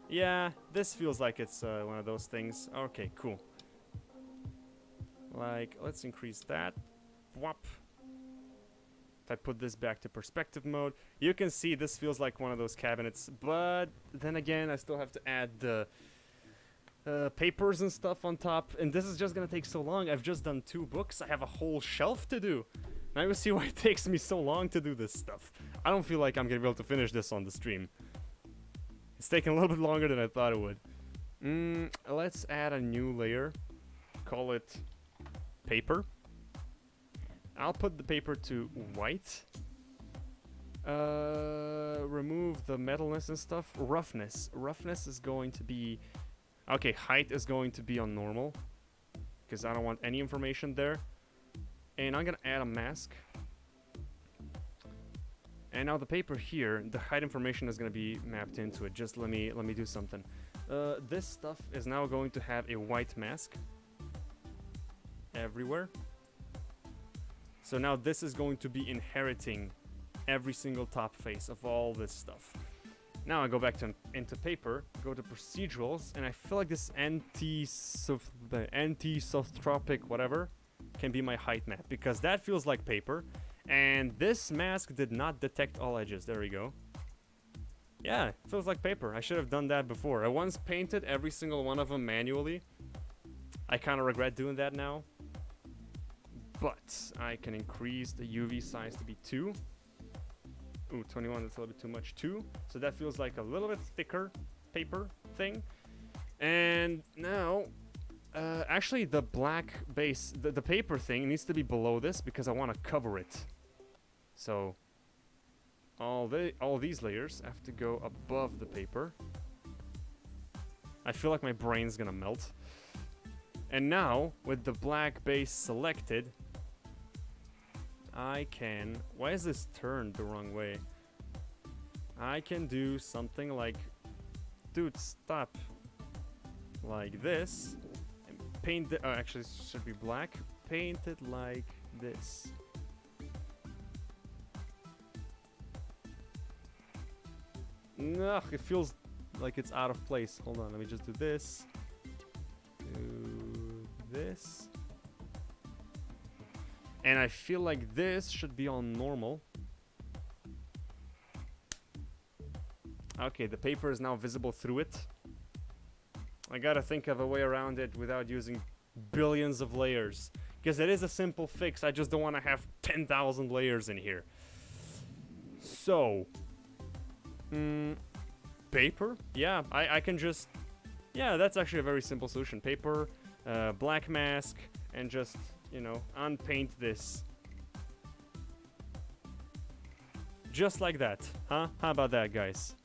Yeah, this feels like it's one of those things. Okay, cool. Like, let's increase that. Whop. If I put this back to perspective mode, you can see this feels like one of those cabinets. But then again, I still have to add the papers and stuff on top. And this is just gonna take so long. I've just done 2 books. I have a whole shelf to do. Now you see why it takes me so long to do this stuff. I don't feel like I'm gonna be able to finish this on the stream. It's taking a little bit longer than I thought it would. Let's add a new layer. call it paper. I'll put the paper to white. Remove the metalness and stuff. Roughness. Roughness is going to be... Okay, height is going to be on normal, because I don't want any information there. And I'm gonna add a mask. And now the paper here, the height information is gonna be mapped into it. Just let me do something. This stuff is now going to have a white mask everywhere. So now this is going to be inheriting every single top face of all this stuff. Now I go back to into paper, go to procedurals, and I feel like this anti-softtropic whatever can be my height map, because that feels like paper. And this mask did not detect all edges. There we go. Yeah, it feels like paper. I should have done that before. I once painted every single one of them manually. I kind of regret doing that now. But I can increase the UV size to be 2. Ooh, 21, that's a little bit too much. 2. So that feels like a little bit thicker paper thing. And now, actually the black base, the paper thing needs to be below this because I want to cover it. So all these layers have to go above the paper. I feel like my brain's gonna melt. And now, with the black base selected, I can... Why is this turned the wrong way? I can do something like... Dude, stop. Like this. And paint the... actually, it should be black. Paint it like this. Ugh, it feels like it's out of place. Hold on, let me just do this. Do this. And I feel like this should be on normal. Okay, the paper is now visible through it. I gotta think of a way around it without using billions of layers. Because it is a simple fix, I just don't want to have 10,000 layers in here. So... paper? Yeah, I can just... Yeah, that's actually a very simple solution. Paper, black mask, and just, you know, unpaint this. Just like that, huh? How about that, guys?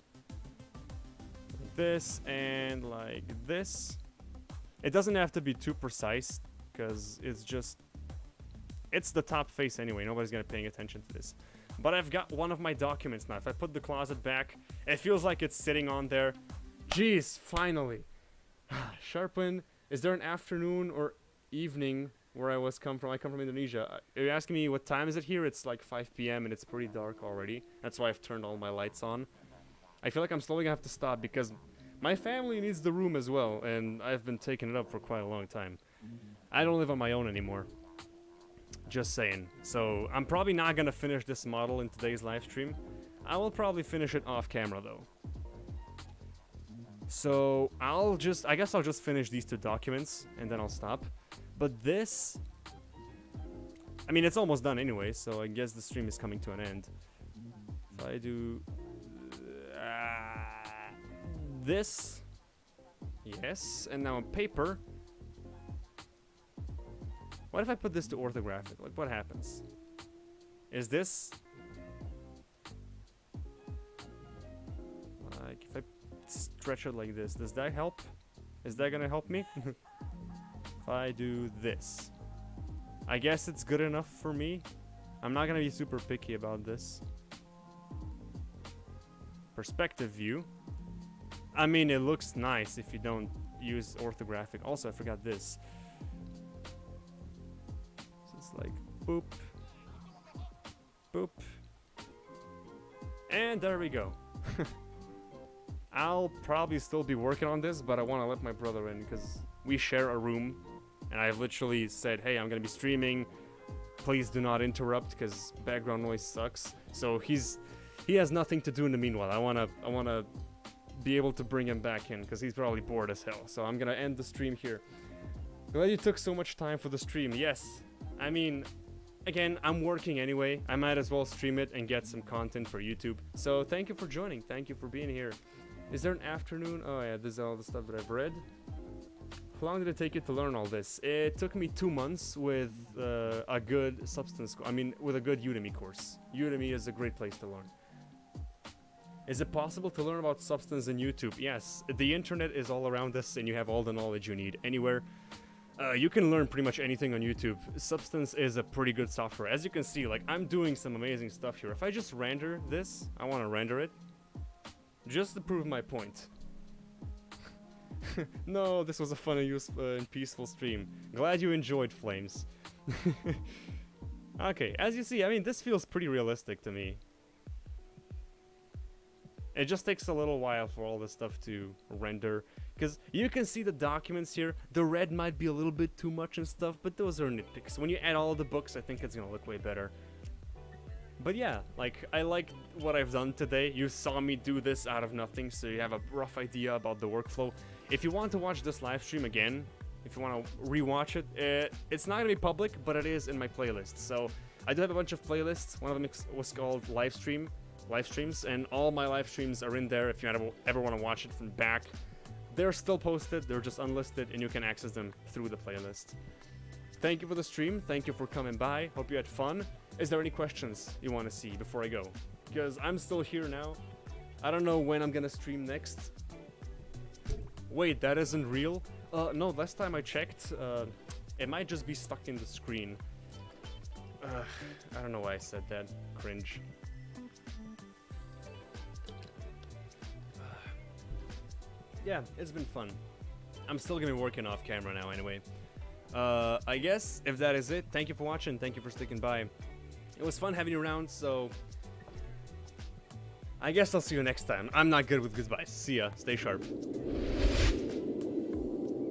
Like this and like this. It doesn't have to be too precise, because it's just... It's the top face anyway, nobody's gonna paying attention to this. But I've got one of my documents now. If I put the closet back, it feels like it's sitting on there. Jeez, finally. Sharpwind, is there an afternoon or evening where I come from? I come from Indonesia. You're asking me what time is it here? It's like 5 p.m. and it's pretty dark already. That's why I've turned all my lights on. I feel like I'm slowly gonna have to stop because my family needs the room as well, and I've been taking it up for quite a long time. I don't live on my own anymore. Just saying. So I'm probably not gonna finish this model in today's live stream. I will probably finish it off camera though. So I guess I'll just finish these 2 documents and then I'll stop. But this, I mean, it's almost done anyway, so I guess the stream is coming to an end. If I do this, yes, and now on paper. What if I put this to orthographic? Like, what happens? Is this... Like, if I stretch it like this, does that help? Is that gonna help me? If I do this. I guess it's good enough for me. I'm not gonna be super picky about this. Perspective view. I mean, it looks nice if you don't use orthographic. Also, I forgot this. Like boop, boop, and there we go. I'll probably still be working on this, but I want to let my brother in because we share a room, and I've literally said, hey, I'm gonna be streaming, please do not interrupt because background noise sucks. So he has nothing to do in the meanwhile. I wanna be able to bring him back in because he's probably bored as hell. So I'm gonna end the stream here. Glad you took so much time for the stream. Yes. I mean, again, I'm working anyway. I might as well stream it and get some content for YouTube. So thank you for joining. Thank you for being here. Is there an afternoon? Oh yeah, this is all the stuff that I've read. How long did it take you to learn all this? It took me 2 months with a good with a good Udemy course. Udemy is a great place to learn. Is it possible to learn about Substance in YouTube? Yes, the internet is all around us and you have all the knowledge you need anywhere. You can learn pretty much anything on YouTube. Substance is a pretty good software. As you can see, like, I'm doing some amazing stuff here. If I just render this, I want to render it just to prove my point. No, this was a fun and useful and peaceful stream. Glad you enjoyed, Flames. Okay, as you see, I mean, this feels pretty realistic to me. It just takes a little while for all this stuff to render, because you can see the documents here. The red might be a little bit too much and stuff, but those are nitpicks. When you add all the books, I think it's gonna look way better. But yeah, like, I like what I've done today. You saw me do this out of nothing, so you have a rough idea about the workflow. If you want to watch this live stream again, if you want to rewatch it, it's not gonna be public, but it is in my playlist. So I do have a bunch of playlists. One of them was called live streams, and all my live streams are in there. If you ever want to watch it from back, they're still posted. They're just unlisted, and you can access them through the playlist. Thank you for the stream. Thank you for coming by. Hope you had fun. Is there any questions you want to see before I go? Because I'm still here now. I don't know when I'm gonna stream next. Wait, that isn't real? No, last time I checked, it might just be stuck in the screen. I don't know why I said that. Cringe. Yeah, it's been fun. I'm still gonna be working off camera now anyway. I guess if that is it, thank you for watching, thank you for sticking by. It was fun having you around, so I guess I'll see you next time. I'm not good with goodbyes. See ya. Stay sharp.